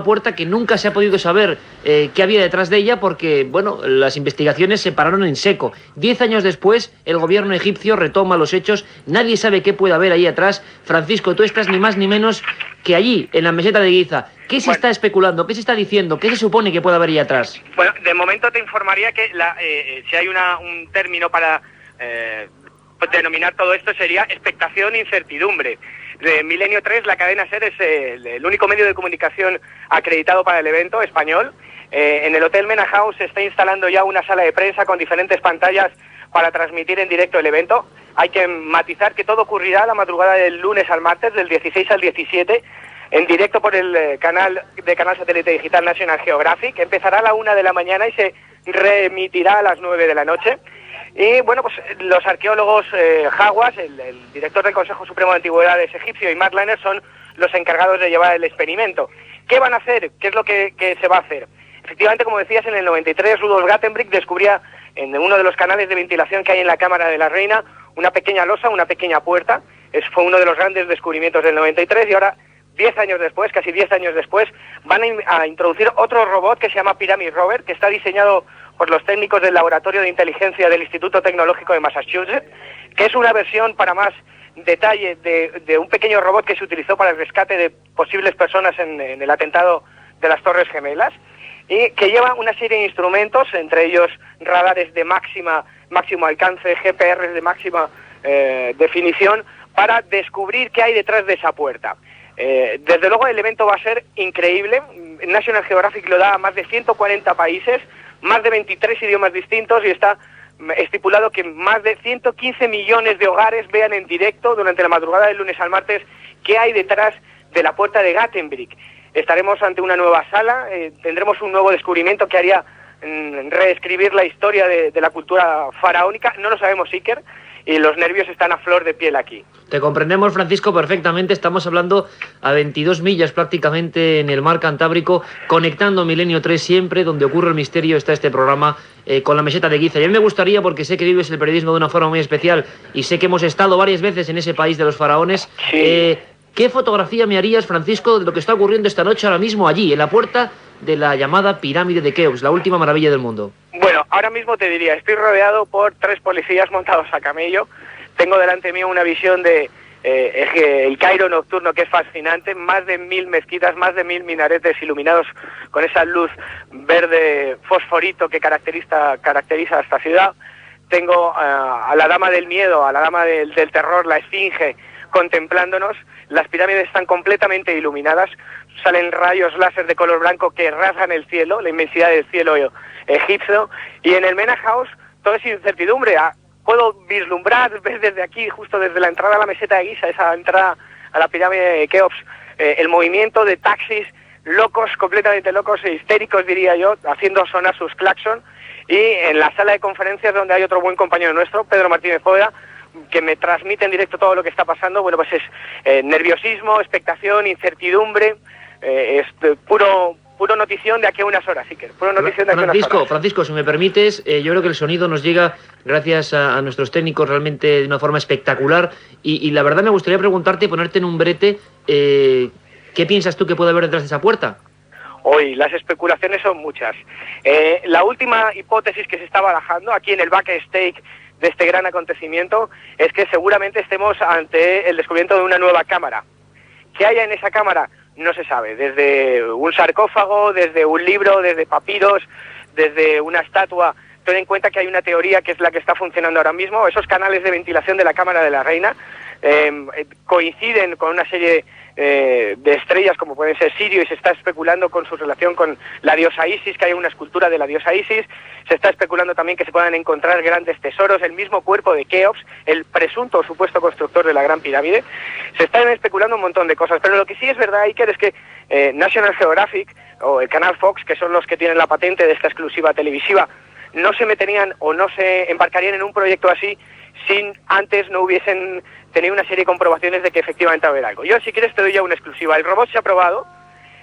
puerta que nunca se ha podido saber qué había detrás de ella porque, bueno, las investigaciones se pararon en seco. 10 años después, el gobierno egipcio retoma los hechos, nadie sabe qué puede haber ahí atrás. Francisco, tú estás ni más ni menos que allí, en la meseta de Giza. ¿Qué se está especulando? ¿Qué se está diciendo? ¿Qué se supone que puede haber ahí atrás? Bueno, de momento te informaría que si hay un término para denominar todo esto sería expectación e incertidumbre. De Milenio 3, la cadena SER es el único medio de comunicación acreditado para el evento español. En el Hotel Mena House se está instalando ya una sala de prensa con diferentes pantallas para transmitir en directo el evento. Hay que matizar que todo ocurrirá la madrugada del lunes al martes, del 16 al 17, en directo por el canal satélite digital National Geographic. Empezará a la 1 de la mañana y se reemitirá a las 9 de la noche. Y bueno, pues los arqueólogos Hawass, el director del Consejo Supremo de Antigüedades egipcio, y Mark Liner son los encargados de llevar el experimento. ¿Qué van a hacer? ¿Qué es lo que se va a hacer? Efectivamente, como decías, en el 93 Rudolf Gatenbrick descubría en uno de los canales de ventilación que hay en la Cámara de la Reina una pequeña losa, una pequeña puerta. Fue uno de los grandes descubrimientos del 93 y ahora, 10 años después, casi 10 años después, van a introducir otro robot que se llama Pyramid Rover, que está diseñado por los técnicos del Laboratorio de Inteligencia del Instituto Tecnológico de Massachusetts, que es una versión para más detalle de un pequeño robot que se utilizó para el rescate de posibles personas en el atentado de las Torres Gemelas, y que lleva una serie de instrumentos, entre ellos radares de máximo alcance, GPRs de máxima definición, para descubrir qué hay detrás de esa puerta. Desde luego el evento va a ser increíble. National Geographic lo da a más de 140 países, más de 23 idiomas distintos, y está estipulado que más de 115 millones de hogares vean en directo durante la madrugada del lunes al martes qué hay detrás de la puerta de Gatenbrick. Estaremos ante una nueva sala, tendremos un nuevo descubrimiento que haría reescribir la historia de la cultura faraónica. No lo sabemos, Iker, y los nervios están a flor de piel aquí. Te comprendemos, Francisco, perfectamente. Estamos hablando a 22 millas prácticamente en el mar Cantábrico, conectando Milenio 3 siempre, donde ocurre el misterio, está este programa con la meseta de Giza. Y a mí me gustaría, porque sé que vives el periodismo de una forma muy especial y sé que hemos estado varias veces en ese país de los faraones, sí. ¿Qué fotografía me harías, Francisco, de lo que está ocurriendo esta noche ahora mismo allí, en la puerta de la llamada Pirámide de Keops, la última maravilla del mundo? Bueno, ahora mismo te diría, estoy rodeado por 3 policías montados a camello. Tengo delante mío una visión de el Cairo nocturno, que es fascinante, más de 1000 mezquitas, más de 1000 minaretes iluminados con esa luz verde fosforito que caracteriza a esta ciudad. Tengo a la Dama del Miedo, a la Dama del Terror, la Esfinge, contemplándonos. Las pirámides están completamente iluminadas, salen rayos láser de color blanco que rasgan el cielo, la inmensidad del cielo egipcio, y en el Mena House todo es incertidumbre. Puedo vislumbrar, ver desde aquí, justo desde la entrada a la meseta de Giza, esa entrada a la pirámide de Keops, el movimiento de taxis locos, completamente locos e histéricos, diría yo, haciendo sonar sus claxon, y en la sala de conferencias, donde hay otro buen compañero nuestro, Pedro Martínez Poveda, que me transmite en directo todo lo que está pasando. Bueno, pues es nerviosismo, expectación, incertidumbre, es puro notición de aquí a unas horas, sí que puro notición de aquí a unas horas. Francisco, si me permites, yo creo que el sonido nos llega gracias a nuestros técnicos realmente de una forma espectacular, y la verdad me gustaría preguntarte, ponerte en un brete, ¿qué piensas tú que puede haber detrás de esa puerta? Hoy las especulaciones son muchas. La última hipótesis que se está barajando aquí en el backstage de este gran acontecimiento es que seguramente estemos ante el descubrimiento de una nueva cámara. ¿Qué haya en esa cámara? No se sabe, desde un sarcófago, desde un libro, desde papiros, desde una estatua. Ten en cuenta que hay una teoría que es la que está funcionando ahora mismo. Esos canales de ventilación de la Cámara de la Reina coinciden con una serie de estrellas como pueden ser Sirio, y se está especulando con su relación con la diosa Isis, que hay una escultura de la diosa Isis. Se está especulando también que se puedan encontrar grandes tesoros, el mismo cuerpo de Keops, el presunto o supuesto constructor de la Gran Pirámide. Se están especulando un montón de cosas, pero lo que sí es verdad, Iker, es que National Geographic o el canal Fox, que son los que tienen la patente de esta exclusiva televisiva, no se meterían o no se embarcarían en un proyecto así sin antes no hubiesen tenido una serie de comprobaciones de que efectivamente va a haber algo. Yo, si quieres, te doy ya una exclusiva. El robot se ha probado,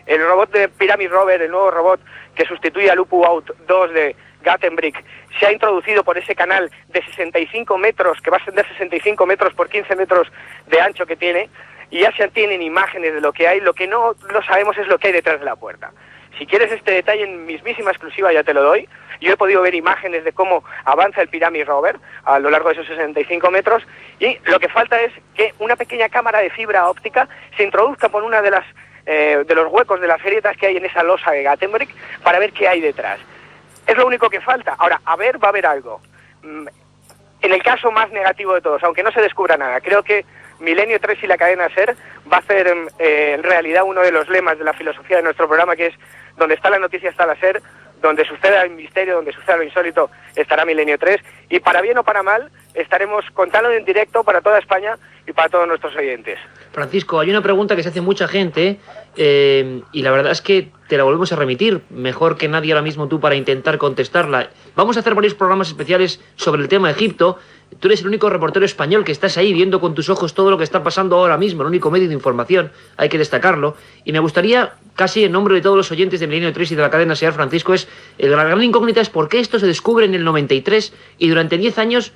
el robot de Pyramid Rover, el nuevo robot que sustituye al Lupu-Out 2 de Gattenbrick, se ha introducido por ese canal de 65 metros, que va a ascender 65 metros por 15 metros de ancho que tiene, y ya se tienen imágenes de lo que hay. Lo que no lo sabemos es lo que hay detrás de la puerta. Si quieres este detalle en mismísima exclusiva, ya te lo doy. Yo he podido ver imágenes de cómo avanza el Pyramid Rover a lo largo de esos 65 metros, y lo que falta es que una pequeña cámara de fibra óptica se introduzca por una de los huecos de las grietas que hay en esa losa de Gattenbrick para ver qué hay detrás. Es lo único que falta. Ahora, va a haber algo. En el caso más negativo de todos, aunque no se descubra nada, creo que Milenio 3 y la cadena SER va a hacer en realidad uno de los lemas de la filosofía de nuestro programa, que es: donde está la noticia está la SER, donde suceda el misterio, donde suceda lo insólito, estará Milenio 3, y para bien o para mal estaremos contando en directo para toda España y para todos nuestros oyentes. Francisco, hay una pregunta que se hace mucha gente, y la verdad es que te la volvemos a remitir, mejor que nadie ahora mismo tú para intentar contestarla. Vamos a hacer varios programas especiales sobre el tema de Egipto. Tú eres el único reportero español que estás ahí viendo con tus ojos todo lo que está pasando ahora mismo, el único medio de información, hay que destacarlo. Y me gustaría, casi en nombre de todos los oyentes de Milenio 3 y de la cadena SER, Francisco, la gran incógnita es por qué esto se descubre en el 93 y durante 10 años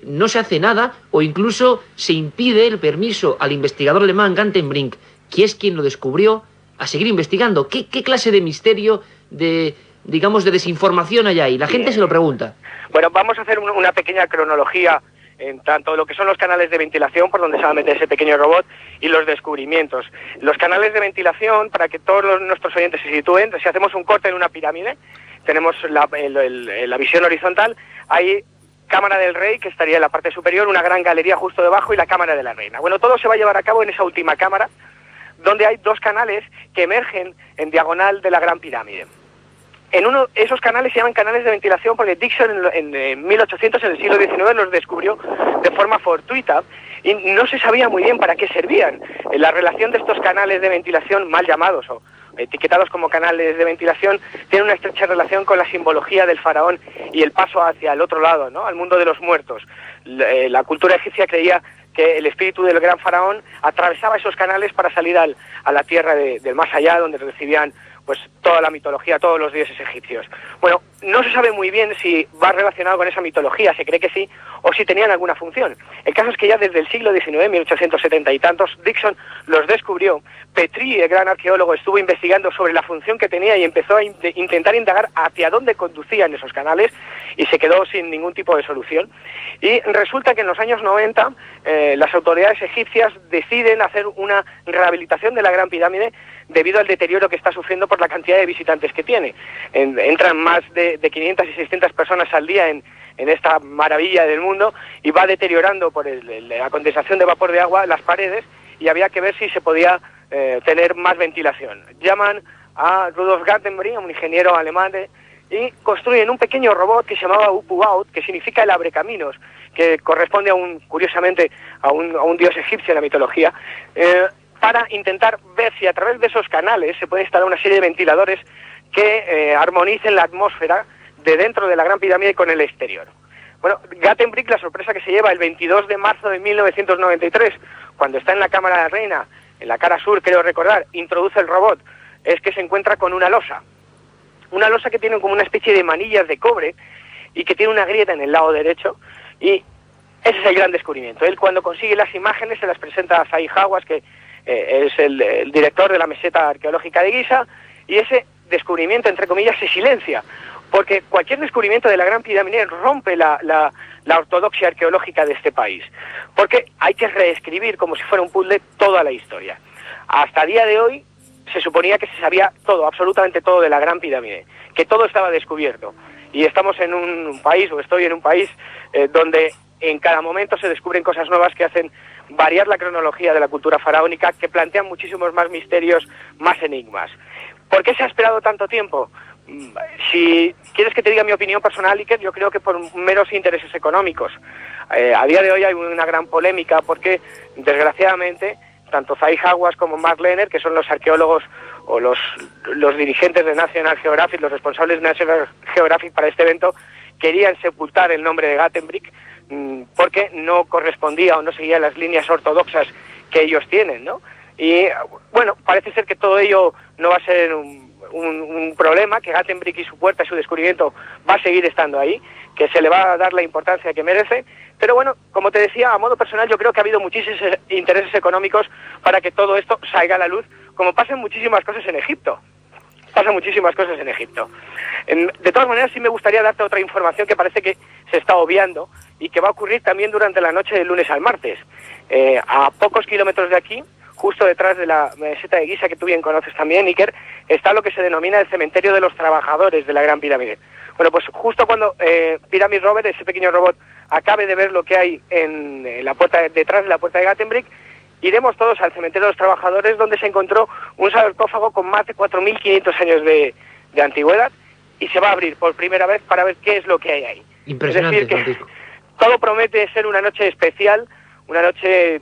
no se hace nada, o incluso se impide el permiso al investigador alemán Gantenbrink, que es quien lo descubrió, a seguir investigando. ¿Qué clase de misterio, de desinformación hay ahí? La gente se lo pregunta. Bueno, vamos a hacer una pequeña cronología en tanto lo que son los canales de ventilación por donde se va a meter ese pequeño robot y los descubrimientos. Los canales de ventilación, para que todos nuestros oyentes se sitúen, si hacemos un corte en una pirámide, tenemos la visión horizontal, hay Cámara del Rey, que estaría en la parte superior, una gran galería justo debajo, y la Cámara de la Reina. Bueno, todo se va a llevar a cabo en esa última cámara, donde hay dos canales que emergen en diagonal de la Gran Pirámide. Esos canales se llaman canales de ventilación porque Dixon en 1800, en el siglo XIX, los descubrió de forma fortuita y no se sabía muy bien para qué servían. La relación de estos canales de ventilación, mal llamados o etiquetados como canales de ventilación, tiene una estrecha relación con la simbología del faraón y el paso hacia el otro lado, ¿no?, al mundo de los muertos. La cultura egipcia creía que el espíritu del gran faraón atravesaba esos canales para salir a la tierra del más allá, donde recibían pues toda la mitología, todos los dioses egipcios. Bueno, no se sabe muy bien si va relacionado con esa mitología, se cree que sí, o si tenían alguna función. El caso es que ya desde el siglo XIX, 1870 y tantos, Dixon los descubrió. Petrie, el gran arqueólogo, estuvo investigando sobre la función que tenía y empezó a intentar indagar hacia dónde conducían esos canales y se quedó sin ningún tipo de solución. Y resulta que en los años 90 las autoridades egipcias deciden hacer una rehabilitación de la Gran Pirámide debido al deterioro que está sufriendo por la cantidad de visitantes que tiene. Entran más de 500 y 600 personas al día en esta maravilla del mundo y va deteriorando por la condensación de vapor de agua las paredes y había que ver si se podía tener más ventilación. Llaman a Rudolf Gartenbrink, un ingeniero alemán, y construyen un pequeño robot que se llamaba Upuaut, que significa el abrecaminos, que corresponde curiosamente a un dios egipcio en la mitología, para intentar ver si a través de esos canales se puede instalar una serie de ventiladores que armonicen la atmósfera de dentro de la Gran Pirámide con el exterior. Bueno, Gartenbrink, la sorpresa que se lleva el 22 de marzo de 1993, cuando está en la Cámara de la Reina, en la cara sur, creo recordar, introduce el robot, es que se encuentra con una losa que tiene como una especie de manillas de cobre y que tiene una grieta en el lado derecho, y ese es el gran descubrimiento. Él, cuando consigue las imágenes, se las presenta a Zahi Hawass, que es el director de la meseta arqueológica de Giza, y ese descubrimiento, entre comillas, se silencia, porque cualquier descubrimiento de la Gran Pirámide rompe la ortodoxia arqueológica de este país, porque hay que reescribir como si fuera un puzzle toda la historia. Hasta día de hoy se suponía que se sabía todo, absolutamente todo de la Gran Pirámide, que todo estaba descubierto, y estamos en un país, o estoy en un país, donde en cada momento se descubren cosas nuevas que hacen variar la cronología de la cultura faraónica, que plantean muchísimos más misterios, más enigmas. ¿Por qué se ha esperado tanto tiempo? Si quieres que te diga mi opinión personal, Iker, yo creo que por meros intereses económicos. A día de hoy hay una gran polémica porque, desgraciadamente, tanto Zahi Hawass como Mark Lehner, que son los arqueólogos o los dirigentes de National Geographic, los responsables de National Geographic para este evento, querían sepultar el nombre de Gartenbrink porque no correspondía o no seguía las líneas ortodoxas que ellos tienen, ¿no? Y bueno, parece ser que todo ello no va a ser un problema, que Gartenbrink y su puerta y su descubrimiento va a seguir estando ahí, que se le va a dar la importancia que merece, pero bueno, como te decía, a modo personal yo creo que ha habido muchísimos intereses económicos para que todo esto salga a la luz, como pasan muchísimas cosas en Egipto. Pasan muchísimas cosas en Egipto. De todas maneras, sí me gustaría darte otra información que parece que se está obviando y que va a ocurrir también durante la noche del lunes al martes. A pocos kilómetros de aquí, justo detrás de la meseta de Giza, que tú bien conoces también, Iker, está lo que se denomina el cementerio de los trabajadores de la Gran Pirámide. Bueno, pues justo cuando Pyramid Rover, ese pequeño robot, acabe de ver lo que hay en la puerta, detrás de la puerta de Gartenbrink, iremos todos al cementerio de los trabajadores, donde se encontró un sarcófago con más de 4.500 años de antigüedad, y se va a abrir por primera vez para ver qué es lo que hay ahí. Impresionante, es decir, que Francisco. todo promete ser una noche especial, una noche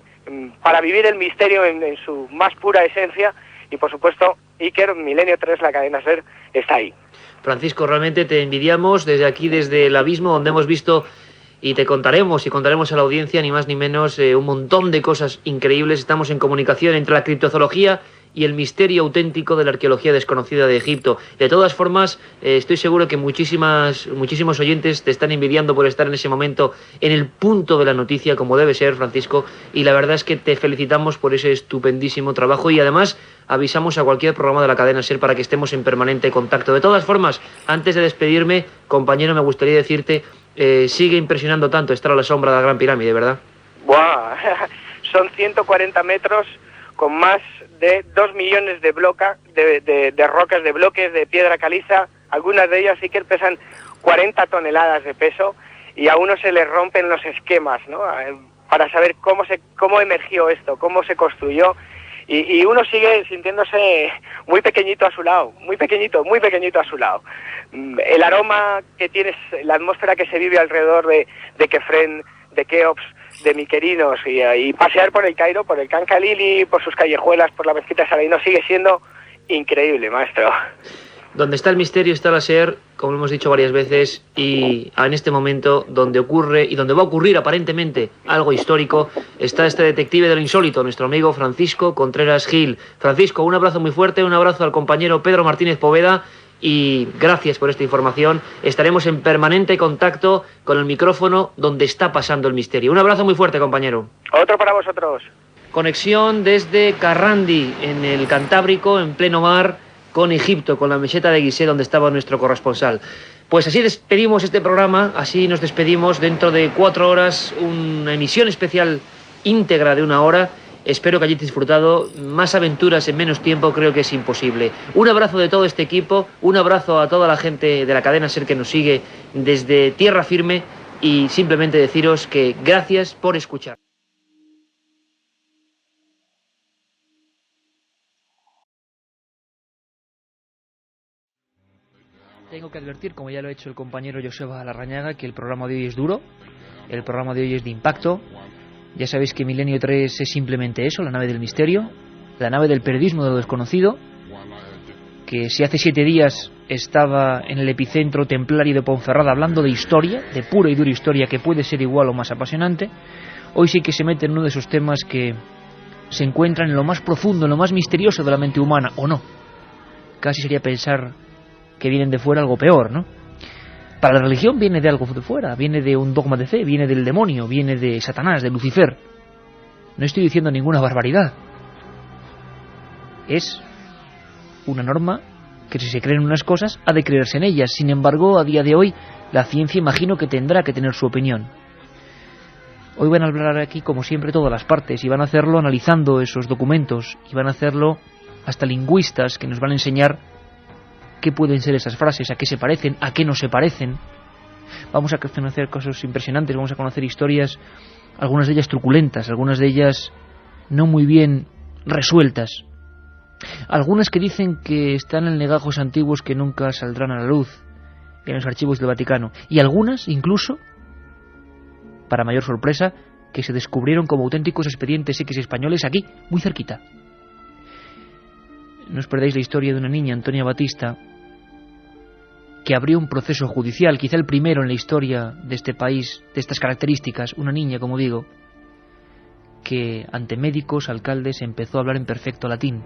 para vivir el misterio en su más pura esencia, y por supuesto, Iker, Milenio 3, la cadena SER, está ahí. Francisco, realmente te envidiamos desde aquí, desde el abismo, donde hemos visto, y te contaremos a la audiencia, ni más ni menos, un montón de cosas increíbles. Estamos en comunicación entre la criptozoología y el misterio auténtico de la arqueología desconocida de Egipto. De todas formas, estoy seguro que muchísimos oyentes te están envidiando por estar en ese momento en el punto de la noticia, como debe ser, Francisco, y la verdad es que te felicitamos por ese estupendísimo trabajo, y además avisamos a cualquier programa de la cadena SER para que estemos en permanente contacto. De todas formas, antes de despedirme, compañero, me gustaría decirte, sigue impresionando tanto estar a la sombra de la Gran Pirámide, ¿verdad? ¡Buah! Son 140 metros con más de 2 millones de rocas, de bloques de piedra caliza. Algunas de ellas sí que pesan 40 toneladas de peso, y a uno se le rompen los esquemas, ¿no? Para saber cómo emergió esto, cómo se construyó, y uno sigue sintiéndose muy pequeñito a su lado, muy pequeñito a su lado. El aroma que tienes, la atmósfera que se vive alrededor de Kefren, de Keops, de Miquerinos, y pasear por el Cairo, por el Khan Khalili, por sus callejuelas, por la mezquita de Saladino, sigue siendo increíble, maestro. Donde está el misterio está la SER, como hemos dicho varias veces, y en este momento donde ocurre y donde va a ocurrir aparentemente algo histórico, está este detective de lo insólito, nuestro amigo Francisco Contreras Gil. Francisco, un abrazo muy fuerte, un abrazo al compañero Pedro Martínez Poveda y gracias por esta información. Estaremos en permanente contacto con el micrófono donde está pasando el misterio. Un abrazo muy fuerte, compañero. Otro para vosotros. Conexión desde Carrandi, en el Cantábrico, en pleno mar, con Egipto, con la meseta de Gizeh, donde estaba nuestro corresponsal. Pues así despedimos este programa, así nos despedimos. Dentro de 4 horas, una emisión especial íntegra de 1 hora. Espero que hayáis disfrutado. Más aventuras en menos tiempo creo que es imposible. Un abrazo de todo este equipo, un abrazo a toda la gente de la cadena SER que nos sigue desde tierra firme y simplemente deciros que gracias por escuchar. Tengo que advertir, como ya lo ha hecho el compañero Joseba Larrañaga, que el programa de hoy es duro, el programa de hoy es de impacto. Ya sabéis que Milenio 3 es simplemente eso, la nave del misterio, la nave del periodismo de lo desconocido, que si hace 7 días estaba en el epicentro templario de Ponferrada hablando de historia, de pura y dura historia que puede ser igual o más apasionante, hoy sí que se mete en uno de esos temas que se encuentran en lo más profundo, en lo más misterioso de la mente humana, o no. Casi sería pensar que vienen de fuera algo peor, ¿no? Para la religión viene de algo de fuera, viene de un dogma de fe, viene del demonio, viene de Satanás, de Lucifer. No estoy diciendo ninguna barbaridad. Es una norma que si se creen unas cosas, ha de creerse en ellas. Sin embargo, a día de hoy, la ciencia imagino que tendrá que tener su opinión. Hoy van a hablar aquí, como siempre, todas las partes, y van a hacerlo analizando esos documentos, y van a hacerlo hasta lingüistas que nos van a enseñar qué pueden ser esas frases, a qué se parecen, a qué no se parecen. Vamos a conocer cosas impresionantes, vamos a conocer historias, algunas de ellas truculentas, algunas de ellas no muy bien resueltas. Algunas que dicen que están en legajos antiguos que nunca saldrán a la luz en los archivos del Vaticano. Y algunas, incluso, para mayor sorpresa, que se descubrieron como auténticos expedientes X españoles aquí, muy cerquita. No os perdáis la historia de una niña, Antonia Batista, que abrió un proceso judicial, quizá el primero en la historia de este país, de estas características, una niña, como digo, que ante médicos, alcaldes, empezó a hablar en perfecto latín.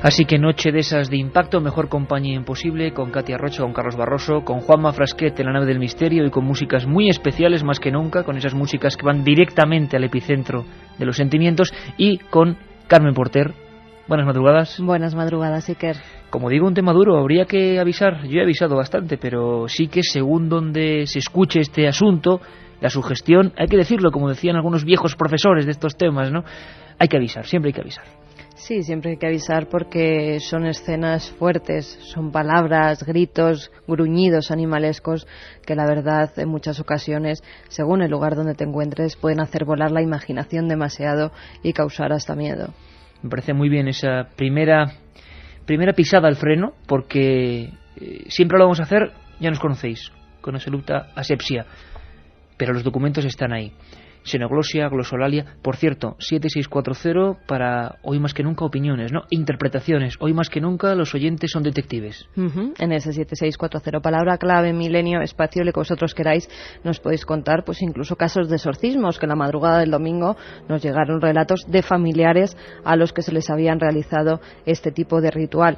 Así que noche de esas de impacto, mejor compañía imposible, con Katia Rocha, con Carlos Barroso, con Juanma Frasquet en la nave del misterio y con músicas muy especiales más que nunca, con esas músicas que van directamente al epicentro de los sentimientos, y con Carmen Porter. Buenas madrugadas. Buenas madrugadas, Iker. Como digo, un tema duro, habría que avisar, yo he avisado bastante, pero sí que según donde se escuche este asunto, la sugestión, hay que decirlo, como decían algunos viejos profesores de estos temas, ¿no? Hay que avisar, siempre hay que avisar. Sí, siempre hay que avisar porque son escenas fuertes, son palabras, gritos, gruñidos animalescos que la verdad en muchas ocasiones, según el lugar donde te encuentres, pueden hacer volar la imaginación demasiado y causar hasta miedo. Me parece muy bien esa primera pisada al freno, porque siempre lo vamos a hacer, ya nos conocéis, con absoluta asepsia, pero los documentos están ahí. Xenoglosia, glosolalia, por cierto, 7640 para hoy más que nunca opiniones, ¿no? Interpretaciones, hoy más que nunca los oyentes son detectives. En ese 7640, palabra clave, milenio, espacio, lo que vosotros queráis, nos podéis contar, pues incluso casos de exorcismos, que en la madrugada del domingo nos llegaron relatos de familiares a los que se les habían realizado este tipo de ritual.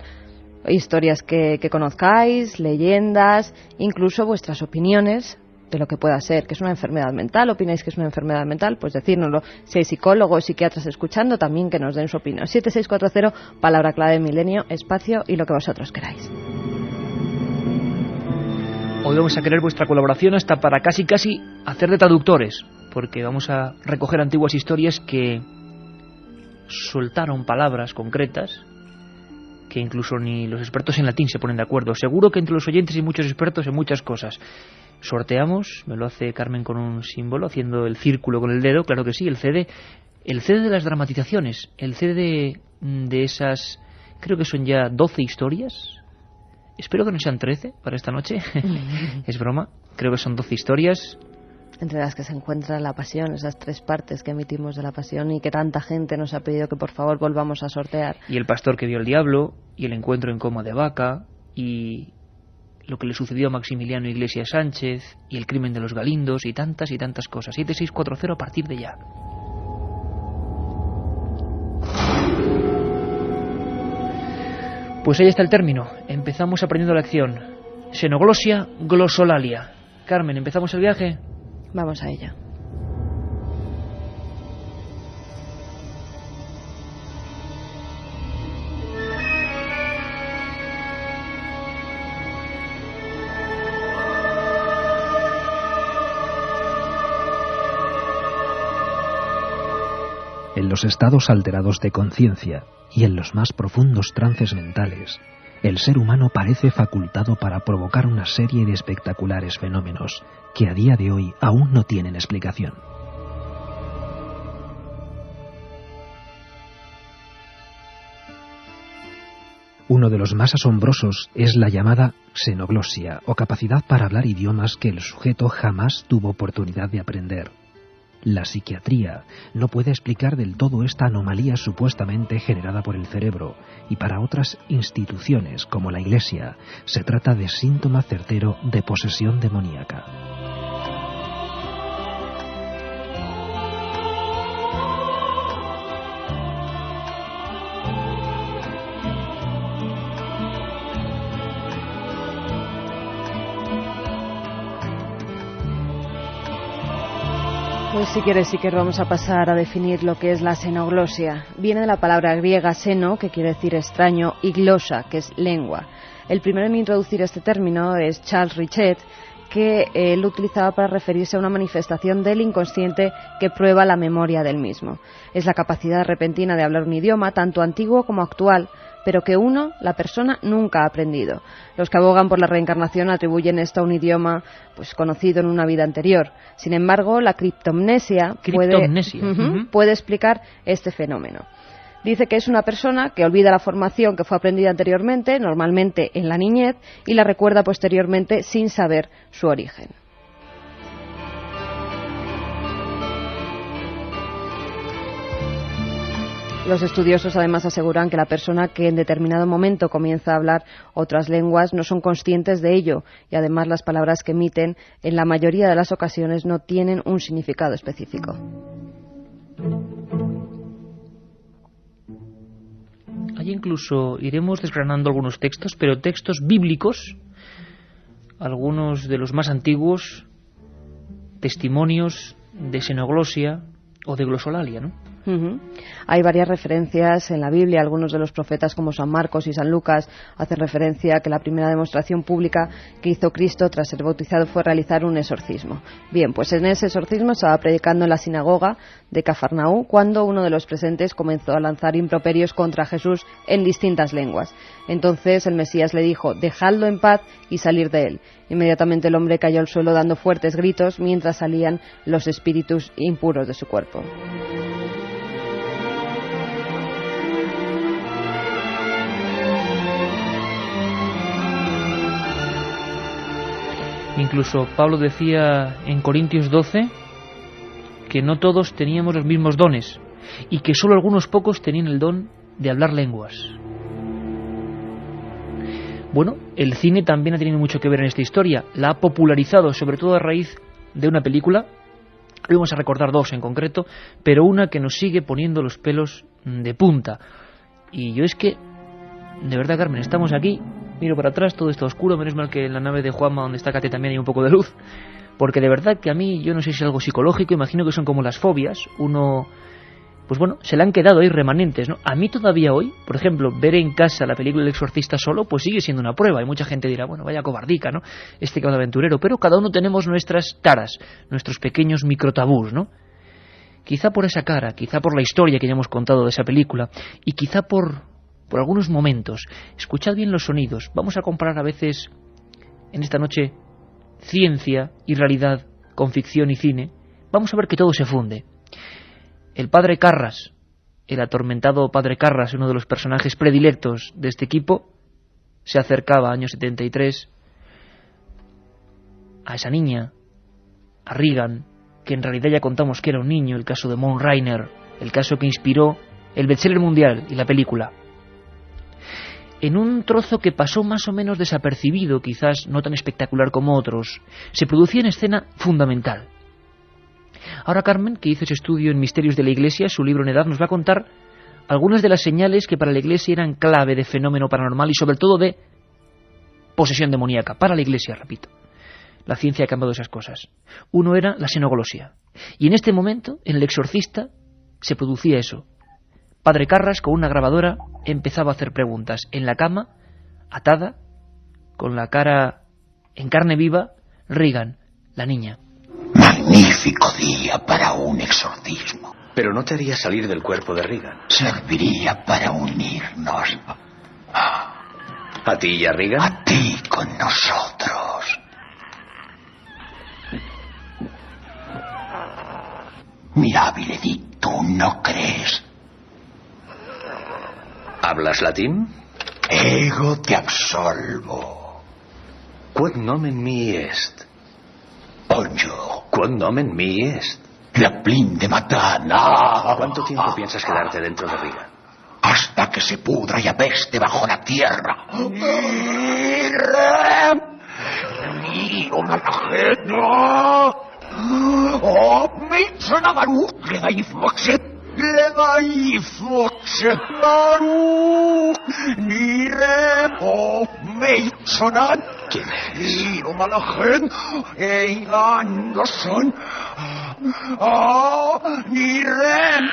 Historias que conozcáis, leyendas, incluso vuestras opiniones de lo que pueda ser, que es una enfermedad mental. ¿Opináis que es una enfermedad mental? Pues decírnoslo. Si hay psicólogos, psiquiatras escuchando, también que nos den su opinión. 7640, palabra clave, milenio, espacio y lo que vosotros queráis. Hoy vamos a querer vuestra colaboración hasta para casi hacer de traductores, porque vamos a recoger antiguas historias que soltaron palabras concretas que incluso ni los expertos en latín se ponen de acuerdo. Seguro que entre los oyentes hay muchos expertos en muchas cosas. Sorteamos, me lo hace Carmen con un símbolo, haciendo el círculo con el dedo, claro que sí, el CD de las dramatizaciones, el CD de esas, creo que son ya 12 historias, espero que no sean 13 para esta noche, es broma, creo que son 12 historias, entre las que se encuentra la Pasión, esas 3 partes que emitimos de la Pasión y que tanta gente nos ha pedido que por favor volvamos a sortear. Y el pastor que vio el diablo, y el encuentro en coma de vaca, y lo que le sucedió a Maximiliano Iglesias Sánchez, y el crimen de los Galindos, y tantas cosas. 7640 a partir de ya. Pues ahí está el término. Empezamos aprendiendo la lección. Xenoglosia, glosolalia. Carmen, ¿empezamos el viaje? Vamos a ella. En los estados alterados de conciencia y en los más profundos trances mentales, el ser humano parece facultado para provocar una serie de espectaculares fenómenos que a día de hoy aún no tienen explicación. Uno de los más asombrosos es la llamada xenoglosia, o capacidad para hablar idiomas que el sujeto jamás tuvo oportunidad de aprender. La psiquiatría no puede explicar del todo esta anomalía supuestamente generada por el cerebro, y para otras instituciones, como la Iglesia, se trata de síntoma certero de posesión demoníaca. Pues si quieres, vamos a pasar a definir lo que es la xenoglosia. Viene de la palabra griega xeno, que quiere decir extraño, y glosa, que es lengua. El primero en introducir este término es Charles Richet, que lo utilizaba para referirse a una manifestación del inconsciente que prueba la memoria del mismo. Es la capacidad repentina de hablar un idioma, tanto antiguo como actual, pero que la persona, nunca ha aprendido. Los que abogan por la reencarnación atribuyen esto a un idioma conocido en una vida anterior. Sin embargo, la criptomnesia puede explicar este fenómeno. Dice que es una persona que olvida la formación que fue aprendida anteriormente, normalmente en la niñez, y la recuerda posteriormente sin saber su origen. Los estudiosos además aseguran que la persona que en determinado momento comienza a hablar otras lenguas no son conscientes de ello, y además las palabras que emiten en la mayoría de las ocasiones no tienen un significado específico. Ahí incluso iremos desgranando algunos textos, pero textos bíblicos, algunos de los más antiguos, testimonios de xenoglosia o de glosolalia, ¿no? Hay varias referencias en la Biblia. Algunos de los profetas, como San Marcos y San Lucas, hacen referencia a que la primera demostración pública que hizo Cristo tras ser bautizado fue realizar un exorcismo. Bien, pues en ese exorcismo estaba predicando en la sinagoga de Cafarnaú cuando uno de los presentes comenzó a lanzar improperios contra Jesús en distintas lenguas. Entonces el Mesías le dijo: dejadlo en paz y salir de él. Inmediatamente el hombre cayó al suelo dando fuertes gritos mientras salían los espíritus impuros de su cuerpo. Incluso Pablo decía en Corintios 12 que no todos teníamos los mismos dones y que solo algunos pocos tenían el don de hablar lenguas. Bueno, el cine también ha tenido mucho que ver en esta historia. La ha popularizado, sobre todo a raíz de una película. Hoy vamos a recordar 2 en concreto, pero una que nos sigue poniendo los pelos de punta. Y yo es que, de verdad, Carmen, estamos aquí, miro para atrás, todo está oscuro, menos mal que en la nave de Juanma, donde está Cate, también hay un poco de luz, porque de verdad que a mí, yo no sé si es algo psicológico, imagino que son como las fobias, uno, pues bueno, se le han quedado ahí remanentes, ¿no? A mí todavía hoy, por ejemplo, ver en casa la película El Exorcista solo, pues sigue siendo una prueba, y mucha gente dirá, bueno, vaya cobardica, ¿no? Este que va de aventurero, pero cada uno tenemos nuestras taras, nuestros pequeños microtabús, ¿no? Quizá por esa cara, quizá por la historia que ya hemos contado de esa película, y quizá por algunos momentos. Escuchad bien los sonidos. Vamos a comparar a veces, en esta noche, ciencia y realidad con ficción y cine. Vamos a ver que todo se funde. El padre Carras, el atormentado padre Carras, uno de los personajes predilectos de este equipo, se acercaba, año 73, a esa niña, a Reagan, que en realidad ya contamos que era un niño, el caso de Mount Rainier, el caso que inspiró el bestseller mundial y la película. En un trozo que pasó más o menos desapercibido, quizás no tan espectacular como otros, se producía una escena fundamental. Ahora Carmen, que hizo ese estudio en Misterios de la Iglesia, su libro en edad, nos va a contar algunas de las señales que para la Iglesia eran clave de fenómeno paranormal y sobre todo de posesión demoníaca. Para la Iglesia, repito. La ciencia ha cambiado esas cosas. Uno era la xenoglosia. Y en este momento, en El Exorcista, se producía eso. Padre Carras, con una grabadora, empezaba a hacer preguntas. En la cama, atada, con la cara en carne viva, Reagan, la niña. Magnífico día para un exorcismo. Pero no te haría salir del cuerpo de Reagan. Serviría para unirnos. ¿A ti y a Reagan? A ti con nosotros. Mirabile dictu, ¿no crees? ¿Hablas latín? Ego te absolvo. Quod nomen mi est. Oyo. Quod nomen mi est. Graplín de matana. ¿Cuánto tiempo piensas quedarte dentro de Reagan? Hasta que se pudra y apeste bajo la tierra. Oh, me suena Baruch, le da Foxe, Baruch, ni remo, me sonan. ¿Quién es? Y no malajen, Anderson. Oh, ni remo.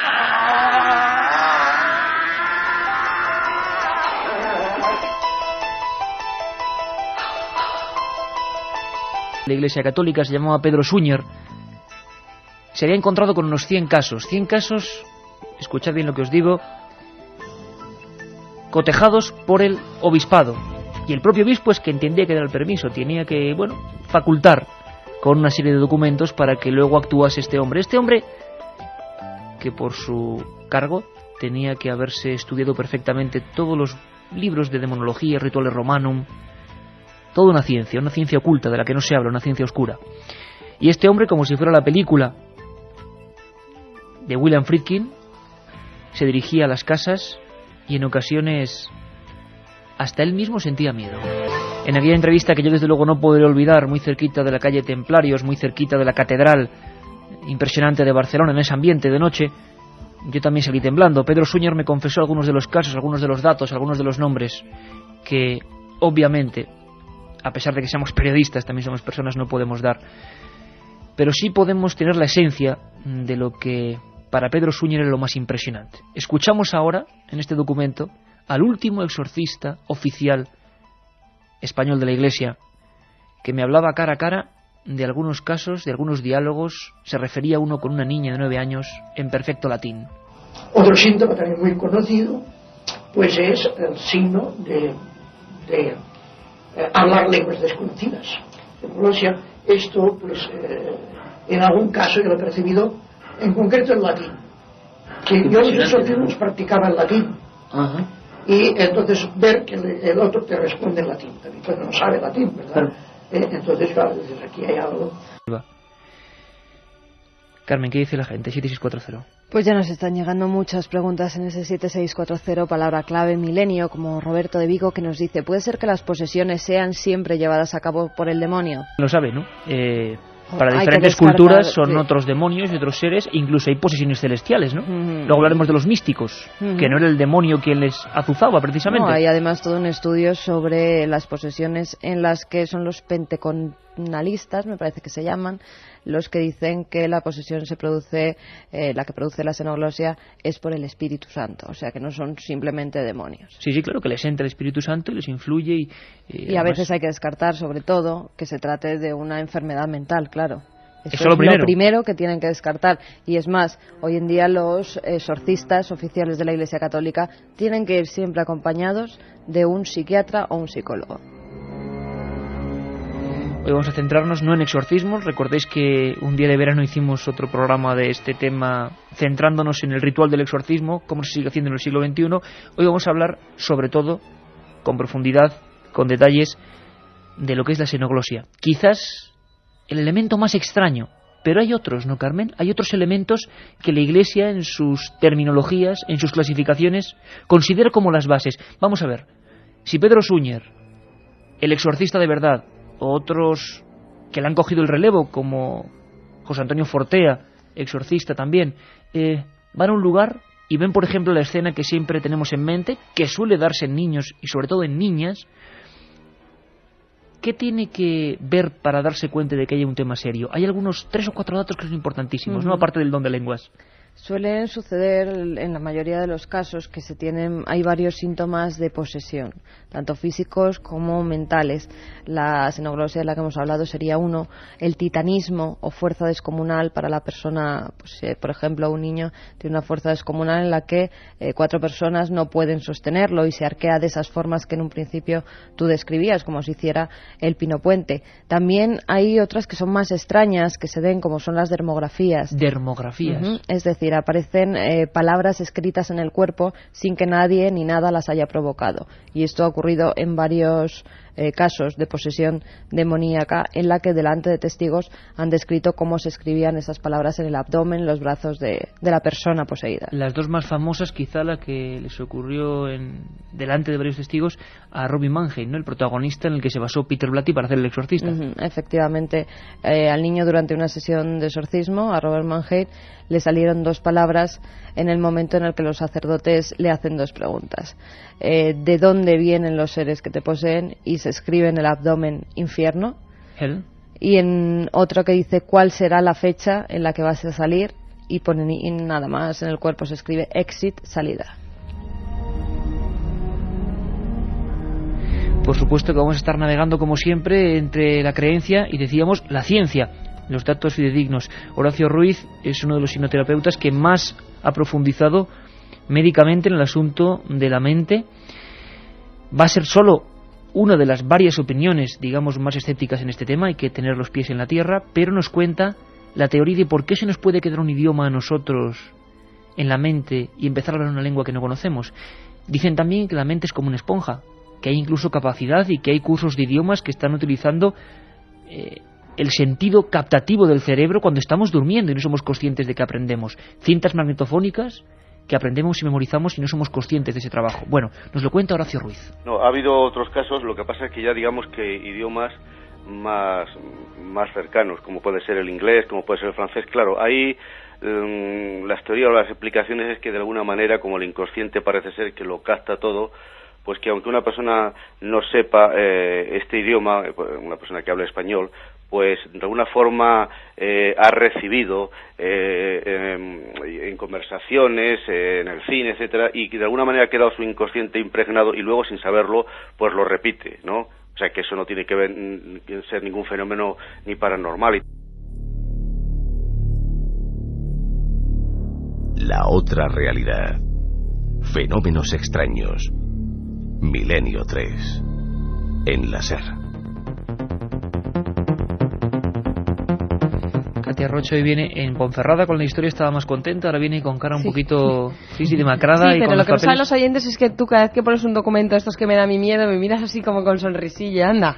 La Iglesia Católica se llamaba Pedro Suñer. Se había encontrado con unos 100 casos. 100 casos, escuchad bien lo que os digo, cotejados por el obispado. Y el propio obispo es que entendía que era el permiso. Tenía que, facultar con una serie de documentos para que luego actuase este hombre. Este hombre, que por su cargo tenía que haberse estudiado perfectamente todos los libros de demonología, rituales romanum, toda una ciencia oculta de la que no se habla, una ciencia oscura. Y este hombre, como si fuera la película de William Friedkin, se dirigía a las casas y en ocasiones hasta él mismo sentía miedo. En aquella entrevista que yo desde luego no podré olvidar, muy cerquita de la calle Templarios, muy cerquita de la catedral impresionante de Barcelona, en ese ambiente de noche, yo también salí temblando. Pedro Suñer me confesó algunos de los casos, algunos de los datos, algunos de los nombres que obviamente, a pesar de que seamos periodistas, también somos personas, no podemos dar. Pero sí podemos tener la esencia de lo que para Pedro Suñer era lo más impresionante. Escuchamos ahora, en este documento, al último exorcista oficial español de la Iglesia, que me hablaba cara a cara de algunos casos, de algunos diálogos. Se refería uno con una niña de 9 años en perfecto latín. Otro síntoma también muy conocido, pues es el signo de hablar lenguas desconocidas. O sea, esto, pues, en algún caso yo lo he percibido, en concreto en latín, que yo los exorcismos practicaba en latín. Ajá. Y entonces ver que el otro te responde en latín, también, cuando no sabe latín, ¿verdad? Claro. Entonces, claro, dices, aquí hay algo. Carmen, ¿qué dice la gente? 7640. Pues ya nos están llegando muchas preguntas en ese 7640, palabra clave milenio, como Roberto de Vigo, que nos dice: ¿puede ser que las posesiones sean siempre llevadas a cabo por el demonio? Lo sabe, ¿no? Para diferentes culturas son otros demonios y otros seres, incluso hay posesiones celestiales, ¿no? Luego hablaremos de los místicos, que no era el demonio quien les azuzaba precisamente. No, hay además todo un estudio sobre las posesiones en las que son los pentecostinalistas, me parece que se llaman, los que dicen que la posesión se produce, la que produce la xenoglosia es por el Espíritu Santo, o sea que no son simplemente demonios. Sí, claro, que les entra el Espíritu Santo y les influye y además, a veces hay que descartar, sobre todo, que se trate de una enfermedad mental, claro. Eso es lo primero que tienen que descartar. Y es más, hoy en día los exorcistas oficiales de la Iglesia Católica tienen que ir siempre acompañados de un psiquiatra o un psicólogo. Hoy vamos a centrarnos no en exorcismos. Recordéis que un día de verano hicimos otro programa de este tema centrándonos en el ritual del exorcismo, cómo se sigue haciendo en el siglo XXI. Hoy vamos a hablar, sobre todo, con profundidad, con detalles, de lo que es la xenoglosia. Quizás el elemento más extraño Pero hay otros, ¿no, Carmen? Hay otros elementos que la Iglesia, en sus terminologías, en sus clasificaciones, considera como las bases. Vamos a ver, si Pedro Súñer, el exorcista de verdad, o otros que le han cogido el relevo, como José Antonio Fortea, exorcista también, van a un lugar y ven, por ejemplo, la escena que siempre tenemos en mente, que suele darse en niños y sobre todo en niñas. ¿Qué tiene que ver para darse cuenta de que hay un tema serio? Hay algunos 3 o 4 datos que son importantísimos, ¿no? Aparte del don de lenguas. Suelen suceder en la mayoría de los casos que hay varios síntomas de posesión, tanto físicos como mentales. La xenoglosia de la que hemos hablado sería uno, el titanismo o fuerza descomunal para la persona, pues, por ejemplo, un niño tiene una fuerza descomunal en la que 4 personas no pueden sostenerlo y se arquea de esas formas que en un principio tú describías, como si hiciera el Pino Puente. También hay otras que son más extrañas, que se den, como son las dermografías. Dermografías. Es decir, aparecen palabras escritas en el cuerpo sin que nadie ni nada las haya provocado. Y esto ha ocurrido en varios casos de posesión demoníaca, en la que delante de testigos han descrito cómo se escribían esas palabras en el abdomen, los brazos de la persona poseída. Las dos más famosas, quizá la que les ocurrió delante de varios testigos a Robbie Mannheim, ¿no? El protagonista en el que se basó Peter Blatty para hacer El exorcista. Efectivamente, al niño durante una sesión de exorcismo, a Robert Mannheim, le salieron 2 palabras en el momento en el que los sacerdotes le hacen 2 preguntas. ¿De dónde vienen los seres que te poseen? Y se escribe en el abdomen infierno. Hell. Y en otro que dice cuál será la fecha en la que vas a salir, y ponen y nada más en el cuerpo se escribe exit, salida. Por supuesto que vamos a estar navegando como siempre entre la creencia y, decíamos, la ciencia, los datos fidedignos. Horacio Ruiz es uno de los hipnoterapeutas que más ha profundizado médicamente en el asunto de la mente. Va a ser solo una de las varias opiniones, digamos, más escépticas en este tema, hay que tener los pies en la tierra, pero nos cuenta la teoría de por qué se nos puede quedar un idioma a nosotros en la mente y empezar a hablar una lengua que no conocemos. Dicen también que la mente es como una esponja, que hay incluso capacidad y que hay cursos de idiomas que están utilizando el sentido captativo del cerebro cuando estamos durmiendo y no somos conscientes de que aprendemos. Cintas magnetofónicas que aprendemos y memorizamos y no somos conscientes de ese trabajo. Bueno, nos lo cuenta Horacio Ruiz. No, ha habido otros casos, lo que pasa es que ya digamos que idiomas más cercanos, como puede ser el inglés, como puede ser el francés, claro, ahí las teorías o las explicaciones es que de alguna manera, como el inconsciente parece ser que lo capta todo, pues que aunque una persona no sepa este idioma, una persona que habla español, pues de alguna forma ha recibido en conversaciones, en el cine, etcétera, y que de alguna manera ha quedado su inconsciente impregnado y luego sin saberlo pues lo repite, ¿no? O sea que eso no tiene que ser ningún fenómeno ni paranormal. La otra realidad. Fenómenos extraños. Milenio 3. En la SER. Katia Rocha hoy viene en Ponferrada con la historia, estaba más contenta, ahora viene con cara un poquito demacrada. Sí, y pero con lo que no papeles... saben los oyentes es que tú cada vez que pones un documento estos que me da mi miedo, me miras así como con sonrisilla, anda.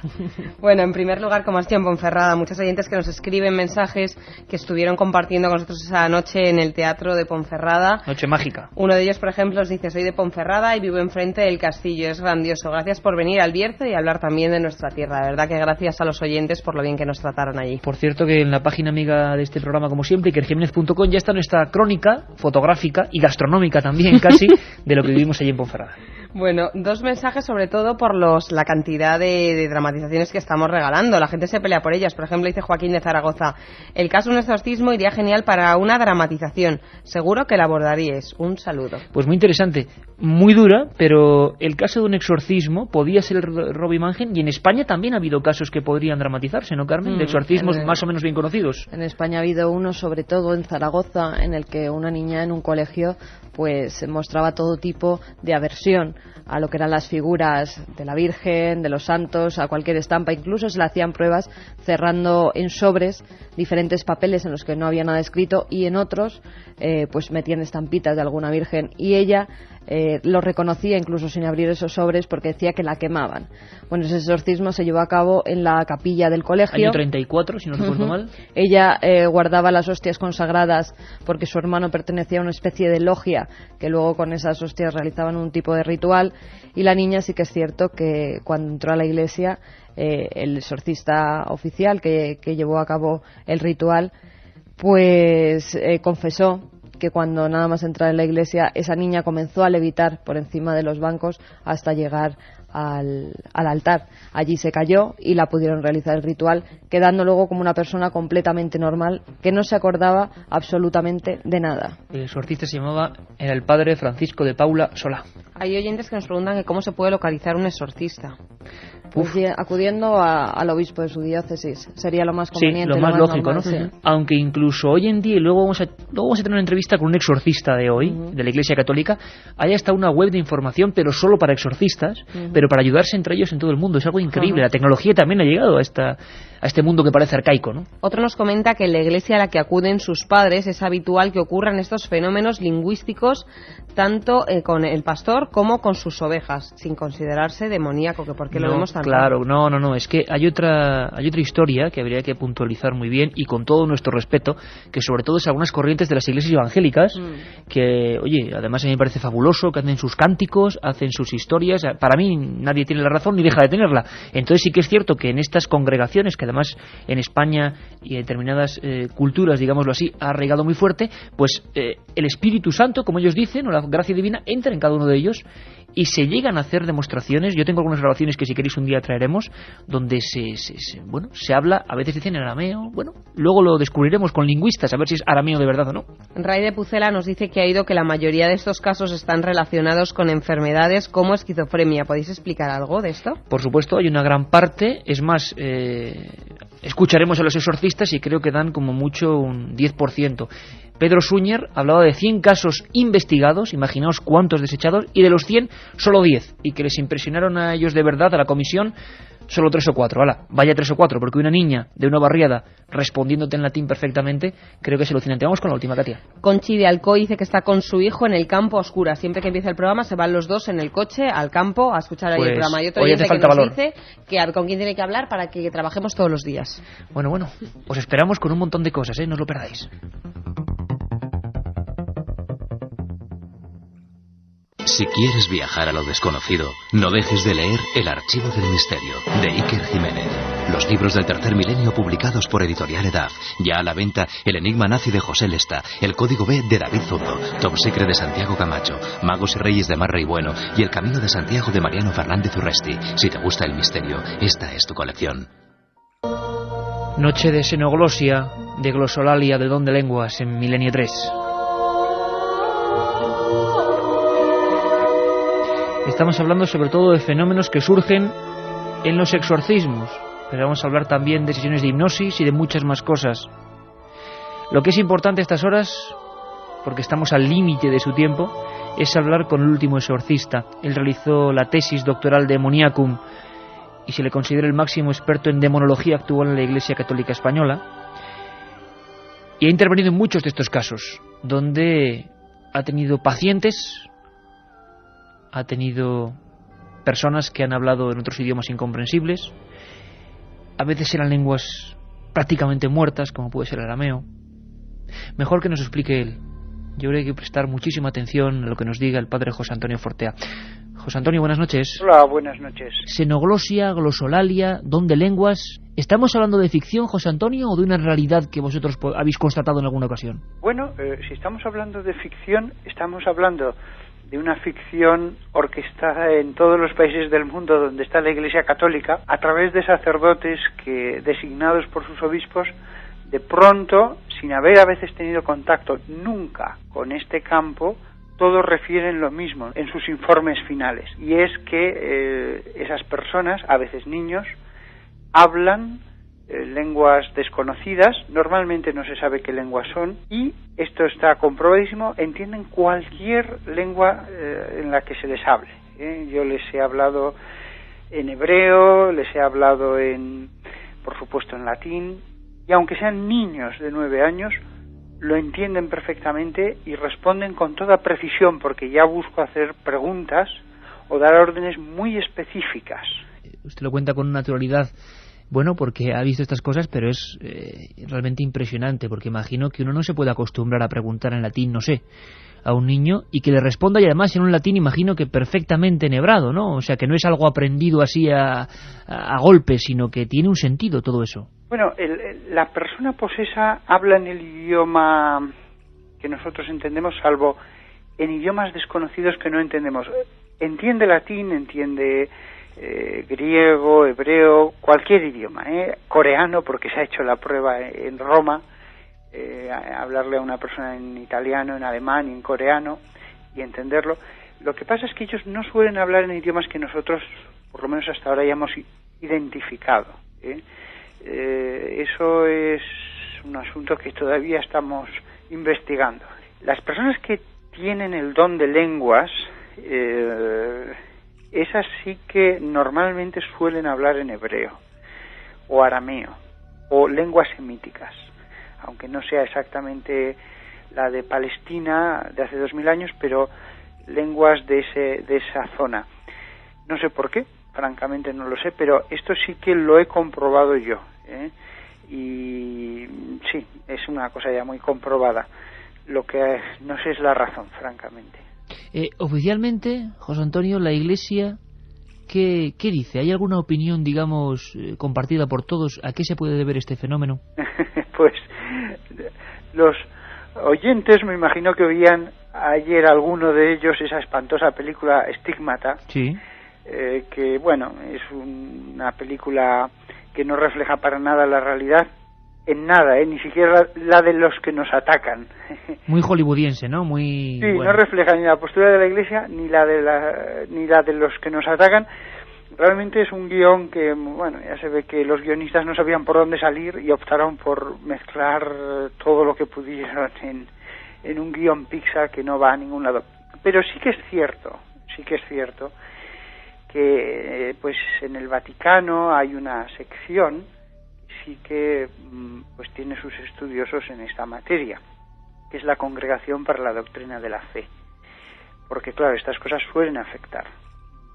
Bueno, en primer lugar, como has dicho, en Ponferrada, muchos oyentes que nos escriben mensajes que estuvieron compartiendo con nosotros esa noche en el teatro de Ponferrada. Noche mágica. Uno de ellos, por ejemplo, nos dice: soy de Ponferrada y vivo enfrente del castillo, es grandioso. Gracias por venir al Bierzo y hablar también de nuestra tierra. De verdad que gracias a los oyentes por lo bien que nos trataron allí. Por cierto, que en la página amiga de este programa, como siempre, ikerjimenez.com, ya está nuestra crónica fotográfica y gastronómica también casi de lo que vivimos allí en Ponferrada. Bueno, 2 mensajes sobre todo por la cantidad de dramatizaciones que estamos regalando. La gente se pelea por ellas. Por ejemplo, dice Joaquín de Zaragoza: el caso de un exorcismo iría genial para una dramatización. Seguro que la abordaríais. Un saludo. Pues muy interesante, muy dura, pero el caso de un exorcismo podía ser el Robbie Mannheim, y en España también ha habido casos que podrían dramatizarse, ¿no, Carmen? De exorcismos más o menos bien conocidos. En España ha habido uno, sobre todo en Zaragoza, en el que una niña en un colegio pues mostraba todo tipo de aversión a lo que eran las figuras de la Virgen, de los santos, a cualquier estampa. Incluso se le hacían pruebas cerrando en sobres diferentes papeles en los que no había nada escrito, y en otros pues metían estampitas de alguna Virgen, y ella lo reconocía incluso sin abrir esos sobres porque decía que la quemaban. Bueno, ese exorcismo se llevó a cabo en la capilla del colegio. Año 34, si no recuerdo mal. Ella guardaba las hostias consagradas porque su hermano pertenecía a una especie de logia que luego con esas hostias realizaban un tipo de ritual, y la niña sí que es cierto que cuando entró a la iglesia, el exorcista oficial que llevó a cabo el ritual, pues confesó que cuando nada más entrar en la iglesia, esa niña comenzó a levitar por encima de los bancos hasta llegar al altar. Allí se cayó y la pudieron realizar el ritual, quedando luego como una persona completamente normal que no se acordaba absolutamente de nada. El exorcista era el padre Francisco de Paula Solá. Hay oyentes que nos preguntan que cómo se puede localizar un exorcista. Pues acudiendo al obispo de su diócesis sería lo más conveniente. Sí, lo más lógico, normal, ¿no? Sí. Aunque incluso hoy en día, y luego vamos a tener una entrevista con un exorcista de hoy, de la Iglesia Católica, hay hasta una web de información, pero solo para exorcistas, pero para ayudarse entre ellos en todo el mundo. Es algo increíble. La tecnología también ha llegado a este mundo que parece arcaico, ¿no? Otro nos comenta que en la iglesia a la que acuden sus padres es habitual que ocurran estos fenómenos lingüísticos tanto con el pastor como con sus ovejas, sin considerarse demoníaco, que por qué lo vemos tan claro, no, es que hay otra historia que habría que puntualizar muy bien, y con todo nuestro respeto, que sobre todo es algunas corrientes de las iglesias evangélicas, que, oye, además a mí me parece fabuloso que hacen sus cánticos, hacen sus historias. Para mí nadie tiene la razón ni deja de tenerla. Entonces sí que es cierto que en estas congregaciones, que además en España y en determinadas culturas, digámoslo así, ha arraigado muy fuerte, pues el Espíritu Santo, como ellos dicen, o la gracia divina, entra en cada uno de ellos y se llegan a hacer demostraciones. Yo tengo algunas grabaciones que si queréis un día traeremos, donde se habla, a veces dicen en arameo, luego lo descubriremos con lingüistas, a ver si es arameo de verdad o no. Ray de Pucela nos dice que ha oído que la mayoría de estos casos están relacionados con enfermedades como esquizofrenia. ¿Podéis explicar algo de esto? Por supuesto, hay una gran parte, es más, escucharemos a los exorcistas y creo que dan como mucho un 10%. Pedro Suñer hablaba de 100 casos investigados, imaginaos cuántos desechados, y de los 100, solo 10, y que les impresionaron a ellos de verdad, a la comisión, solo 3 o 4. Vaya 3 o 4, porque una niña de una barriada respondiéndote en latín perfectamente, creo que es alucinante. Vamos con la última, Katia. Conchi de Alcoy dice que está con su hijo en el campo a oscuras. Siempre que empieza el programa se van los dos en el coche al campo a escuchar ahí el programa. Y otro oyente que nos dice que a ver con quién tiene que hablar para que trabajemos todos los días. Bueno, os esperamos con un montón de cosas, no os lo perdáis. Si quieres viajar a lo desconocido, no dejes de leer El Archivo del Misterio, de Iker Jiménez. Los libros del tercer milenio publicados por Editorial Edad. Ya a la venta El Enigma Nazi de José Lesta, El Código B de David Zurdo, Top Secret de Santiago Camacho, Magos y Reyes de Marra y Bueno y El Camino de Santiago de Mariano Fernández Urresti. Si te gusta el misterio, esta es tu colección. Noche de xenoglosia, de glosolalia, de don de lenguas en Milenio 3. Estamos hablando sobre todo de fenómenos que surgen en los exorcismos, pero vamos a hablar también de sesiones de hipnosis y de muchas más cosas. Lo que es importante a estas horas, porque estamos al límite de su tiempo, es hablar con el último exorcista. Él realizó la tesis doctoral de Demoniacum y se le considera el máximo experto en demonología actual en la Iglesia Católica Española, y ha intervenido en muchos de estos casos, donde ha tenido pacientes, ha tenido personas que han hablado en otros idiomas incomprensibles, a veces eran lenguas prácticamente muertas, como puede ser el arameo. Mejor que nos explique él. Yo creo que hay que prestar muchísima atención a lo que nos diga el padre José Antonio Fortea. José Antonio, buenas noches. Hola, buenas noches. Xenoglosia, glosolalia, don de lenguas. ¿Estamos hablando de ficción, José Antonio, o de una realidad que vosotros habéis constatado en alguna ocasión? Bueno, si estamos hablando de ficción, estamos hablando de una ficción orquestada en todos los países del mundo donde está la Iglesia Católica, a través de sacerdotes que, designados por sus obispos, de pronto, sin haber a veces tenido contacto nunca con este campo, todos refieren lo mismo en sus informes finales, y es que esas personas, a veces niños, hablan lenguas desconocidas, normalmente no se sabe qué lenguas son, y esto está comprobadísimo, entienden cualquier lengua en la que se les hable. Yo les he hablado en hebreo, les he hablado por supuesto en latín, y aunque sean niños de 9 años, lo entienden perfectamente y responden con toda precisión, porque ya busco hacer preguntas o dar órdenes muy específicas. Usted lo cuenta con naturalidad, bueno, porque ha visto estas cosas, pero es realmente impresionante, porque imagino que uno no se puede acostumbrar a preguntar en latín, no sé, a un niño y que le responda, y además en un latín imagino que perfectamente enhebrado, ¿no? O sea, que no es algo aprendido así a golpe, sino que tiene un sentido todo eso. Bueno, la persona posesa habla en el idioma que nosotros entendemos, salvo en idiomas desconocidos que no entendemos. Entiende latín, entiende griego, hebreo, cualquier idioma, coreano, porque se ha hecho la prueba en Roma, hablarle a una persona en italiano, en alemán y en coreano y entenderlo. Lo que pasa es que ellos no suelen hablar en idiomas que nosotros, por lo menos hasta ahora, ya hemos identificado. Eso es un asunto que todavía estamos investigando. Las personas que tienen el don de lenguas, esas sí que normalmente suelen hablar en hebreo o arameo o lenguas semíticas, aunque no sea exactamente la de Palestina de hace 2000 años, pero lenguas de esa zona. No sé por qué, francamente no lo sé, pero esto sí que lo he comprobado yo, y sí, es una cosa ya muy comprobada. Lo que no sé es la razón, francamente. Oficialmente, José Antonio, la Iglesia, ¿qué dice? ¿Hay alguna opinión, digamos, compartida por todos? ¿A qué se puede deber este fenómeno? Pues los oyentes me imagino que oían ayer alguno de ellos esa espantosa película Stigmata, sí. Que bueno, es una película que no refleja para nada la realidad, en nada, ni siquiera la de los que nos atacan. Muy hollywoodiense, ¿no? Muy. Sí, bueno. No refleja ni la postura de la Iglesia ni la de los que nos atacan. Realmente es un guión que, bueno, ya se ve que los guionistas no sabían por dónde salir y optaron por mezclar todo lo que pudieron en un guión Pixar que no va a ningún lado. Pero sí que es cierto que pues en el Vaticano hay una sección sí que pues tiene sus estudiosos en esta materia, que es la Congregación para la Doctrina de la Fe, porque claro, estas cosas suelen afectar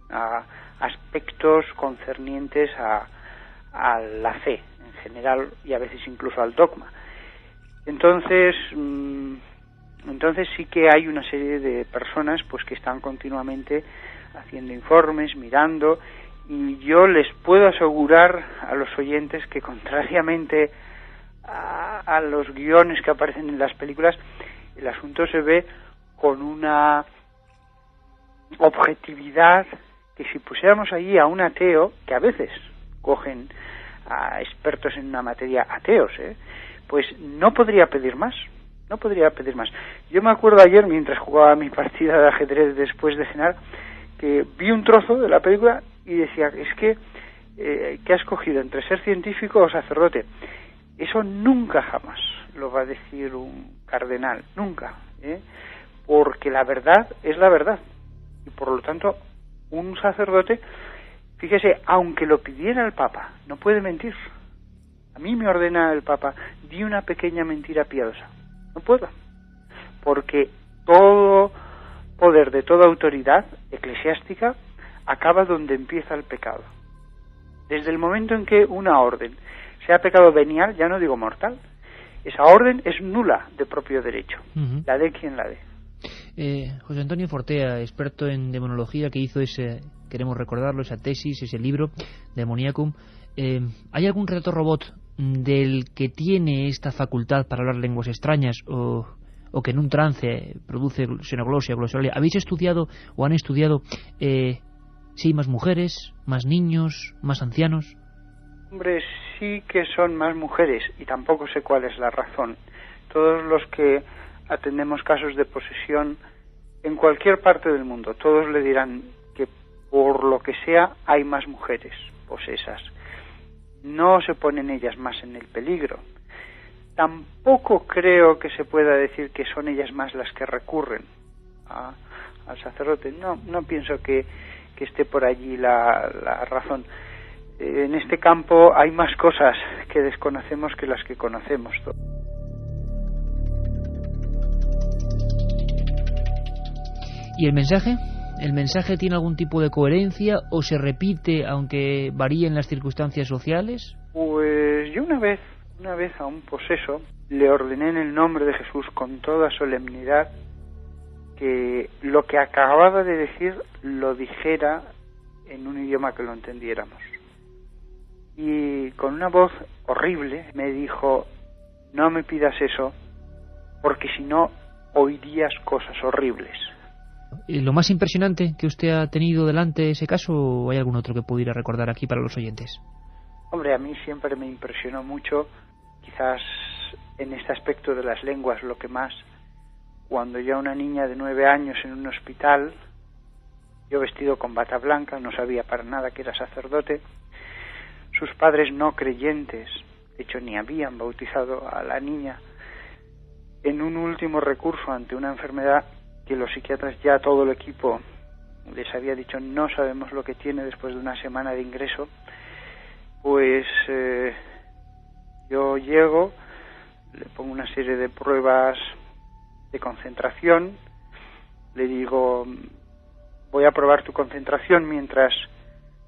a aspectos concernientes a la fe en general y a veces incluso al dogma. Entonces sí que hay una serie de personas pues que están continuamente haciendo informes, mirando, y yo les puedo asegurar a los oyentes que contrariamente a los guiones que aparecen en las películas, el asunto se ve con una objetividad que si pusiéramos allí a un ateo, que a veces cogen a expertos en una materia ateos, pues no podría pedir más. Yo me acuerdo ayer, mientras jugaba mi partida de ajedrez después de cenar, que vi un trozo de la película y decía, es que ¿qué has cogido entre ser científico o sacerdote? Eso nunca jamás lo va a decir un cardenal, nunca, porque la verdad es la verdad, y por lo tanto un sacerdote, fíjese, aunque lo pidiera el Papa, no puede mentir. A mí me ordena el Papa, di una pequeña mentira piadosa. No puedo, porque todo poder de toda autoridad eclesiástica acaba donde empieza el pecado. Desde el momento en que una orden sea pecado venial, ya no digo mortal, esa orden es nula de propio derecho. La dé quien la dé. José Antonio Fortea, experto en demonología, que hizo queremos recordarlo, esa tesis, ese libro, Demoniacum. ¿Hay algún retrato robot del que tiene esta facultad para hablar lenguas extrañas o que en un trance produce xenoglosia, glosolalia? ¿Habéis estudiado o han estudiado sí, más mujeres, más niños, más ancianos? Hombre, sí que son más mujeres y tampoco sé cuál es la razón. Todos los que atendemos casos de posesión en cualquier parte del mundo, todos le dirán que por lo que sea hay más mujeres posesas. No se ponen ellas más en el peligro. Tampoco creo que se pueda decir que son ellas más las que recurren al sacerdote. No pienso que esté por allí la razón. En este campo hay más cosas que desconocemos que las que conocemos. ¿Y el mensaje? ¿El mensaje tiene algún tipo de coherencia o se repite aunque varíen las circunstancias sociales? Pues yo una vez a un poseso le ordené en el nombre de Jesús con toda solemnidad que lo que acababa de decir lo dijera en un idioma que lo entendiéramos. Y con una voz horrible me dijo: no me pidas eso, porque si no oirías cosas horribles. ¿Lo más impresionante que usted ha tenido delante de ese caso, o hay algún otro que pudiera recordar aquí para los oyentes? Hombre, a mí siempre me impresionó mucho, quizás en este aspecto de las lenguas, lo que más, cuando ya una niña de 9 años en un hospital, yo vestido con bata blanca, no sabía para nada que era sacerdote, sus padres no creyentes, de hecho ni habían bautizado a la niña, en un último recurso ante una enfermedad que los psiquiatras, ya todo el equipo les había dicho no sabemos lo que tiene después de una semana de ingreso, pues yo llego, le pongo una serie de pruebas de concentración, le digo: voy a probar tu concentración mientras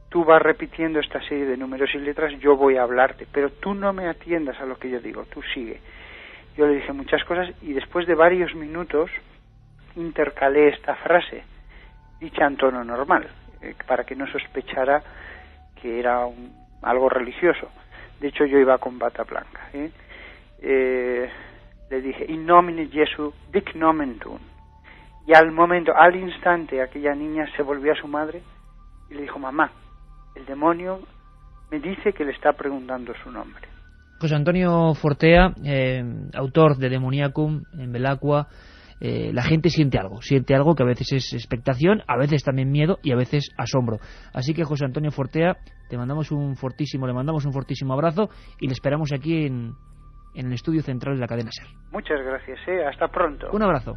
tú vas repitiendo esta serie de números y letras, yo voy a hablarte, pero tú no me atiendas a lo que yo digo, tú sigue. Yo le dije muchas cosas y después de varios minutos intercalé esta frase, dicha en tono normal, para que no sospechara que era algo religioso. De hecho, yo iba con bata blanca. Le dije: in nomine Jesu, dic nomen tuum. Y al instante, aquella niña se volvió a su madre y le dijo: mamá, el demonio me dice que le está preguntando su nombre. José Antonio Fortea, autor de Demoniacum en Belacqua. La gente siente algo que a veces es expectación, a veces también miedo y a veces asombro. Así que, José Antonio Fortea, le mandamos un fortísimo abrazo y le esperamos aquí en el estudio central de la cadena SER. Muchas gracias, hasta pronto. Un abrazo.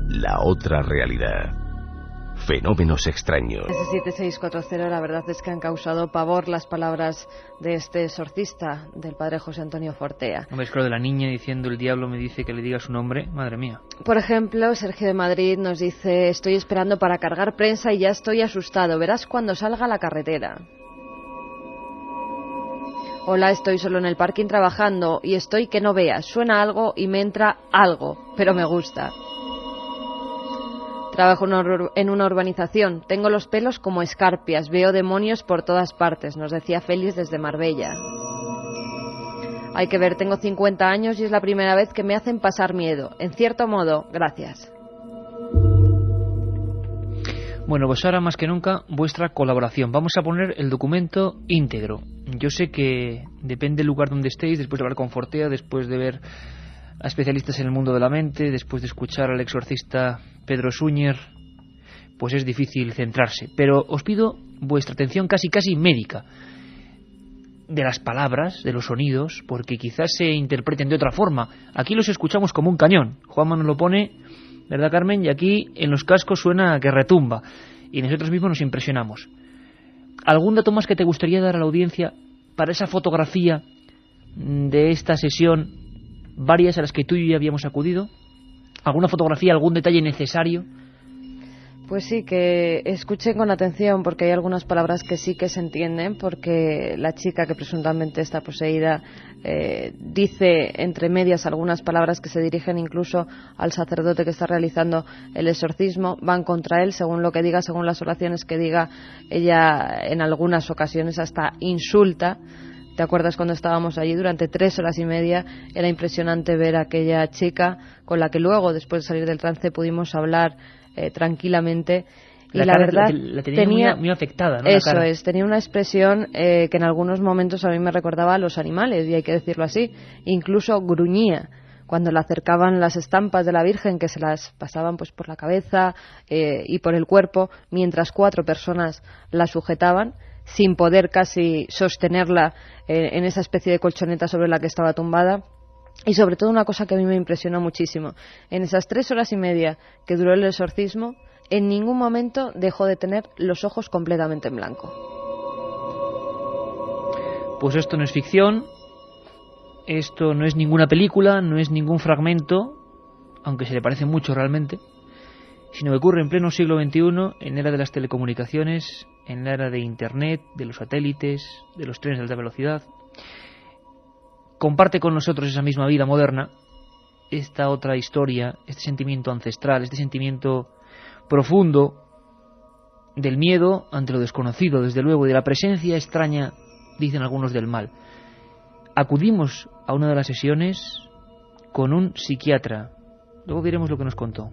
La otra realidad. Fenómenos extraños. Ese 7640, la verdad es que han causado pavor las palabras de este exorcista, del padre José Antonio Fortea. Hombre, es que lo de la niña diciendo el diablo me dice que le diga su nombre, madre mía. Por ejemplo, Sergio de Madrid nos dice: estoy esperando para cargar prensa y ya estoy asustado, verás cuando salga a la carretera. Hola, estoy solo en el parking trabajando y estoy que no veas, suena algo y me entra algo, pero me gusta. Trabajo en una urbanización, tengo los pelos como escarpias, veo demonios por todas partes, nos decía Félix desde Marbella. Hay que ver, tengo 50 años y es la primera vez que me hacen pasar miedo. En cierto modo, gracias. Bueno, pues ahora más que nunca vuestra colaboración. Vamos a poner el documento íntegro. Yo sé que depende del lugar donde estéis, después de hablar con Fortea, después de ver a especialistas en el mundo de la mente, después de escuchar al exorcista Pedro Suñer, pues es difícil centrarse. Pero os pido vuestra atención casi médica de las palabras, de los sonidos, porque quizás se interpreten de otra forma. Aquí los escuchamos como un cañón. Juanma nos lo pone, ¿verdad, Carmen? Y aquí en los cascos suena que retumba. Y nosotros mismos nos impresionamos. ¿Algún dato más que te gustaría dar a la audiencia para esa fotografía de esta sesión, varias a las que tú y yo ya habíamos acudido? ¿Alguna fotografía, algún detalle necesario? Pues sí, que escuchen con atención, porque hay algunas palabras que sí que se entienden, porque la chica que presuntamente está poseída dice entre medias algunas palabras que se dirigen incluso al sacerdote que está realizando el exorcismo, van contra él, según lo que diga, según las oraciones que diga. Ella en algunas ocasiones hasta insulta. ¿Te acuerdas cuando estábamos allí durante 3 horas y media? Era impresionante ver a aquella chica con la que luego, después de salir del trance, pudimos hablar tranquilamente. Y la verdad la tenía muy afectada, ¿no? Eso es, tenía una expresión que en algunos momentos a mí me recordaba a los animales, y hay que decirlo así. Incluso gruñía cuando le acercaban las estampas de la Virgen, que se las pasaban pues por la cabeza y por el cuerpo, mientras 4 personas la sujetaban, sin poder casi sostenerla en esa especie de colchoneta sobre la que estaba tumbada. Y sobre todo una cosa que a mí me impresionó muchísimo: en esas 3 horas y media que duró el exorcismo, en ningún momento dejó de tener los ojos completamente en blanco. Pues esto no es ficción, esto no es ninguna película, no es ningún fragmento, aunque se le parece mucho realmente. sino que ocurre en pleno siglo XXI, en la era de las telecomunicaciones, en la era de Internet, de los satélites, de los trenes de alta velocidad. Comparte con nosotros esa misma vida moderna, esta otra historia, este sentimiento ancestral, este sentimiento profundo del miedo ante lo desconocido, desde luego, y de la presencia extraña, dicen algunos, del mal. Acudimos a una de las sesiones con un psiquiatra. Luego diremos lo que nos contó.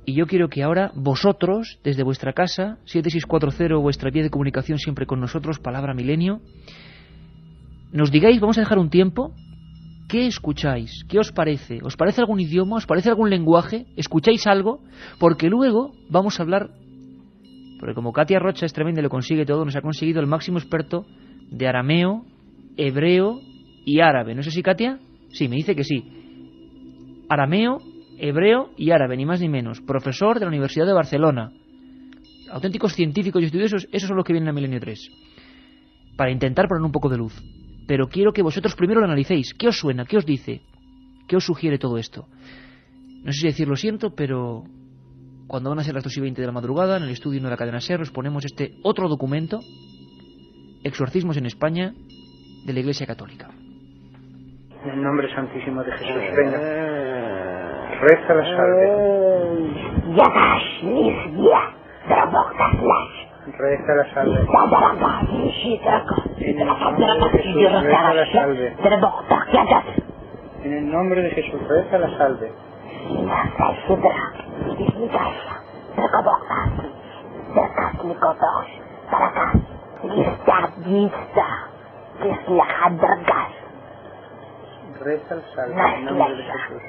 Y yo quiero que ahora vosotros, desde vuestra casa, 7640, vuestra vía de comunicación siempre con nosotros, Palabra Milenio, nos digáis, vamos a dejar un tiempo, ¿qué escucháis? ¿Qué os parece? ¿Os parece algún idioma? ¿Os parece algún lenguaje? ¿Escucháis algo? Porque luego vamos a hablar, porque como Katia Rocha es tremenda y lo consigue todo, nos ha conseguido el máximo experto de arameo, hebreo y árabe. ¿No sé si Katia? Sí, me dice que sí. Arameo, hebreo y árabe, ni más ni menos. Profesor de la Universidad de Barcelona. Auténticos científicos y estudiosos, esos son los que vienen a Milenio 3. Para intentar poner un poco de luz. Pero quiero que vosotros primero lo analicéis. ¿Qué os suena? ¿Qué os dice? ¿Qué os sugiere todo esto? No sé si decir lo siento, pero cuando van a ser las 2:20 de la madrugada, en el estudio 1 de la cadena SER, os ponemos este otro documento, Exorcismos en España, de la Iglesia Católica. En el nombre santísimo de Jesús, venga. Reza la salve. Reza la salve. En el nombre de Jesús, reza la salve. En el nombre de Jesús, reza la salve. En el nombre de Jesús.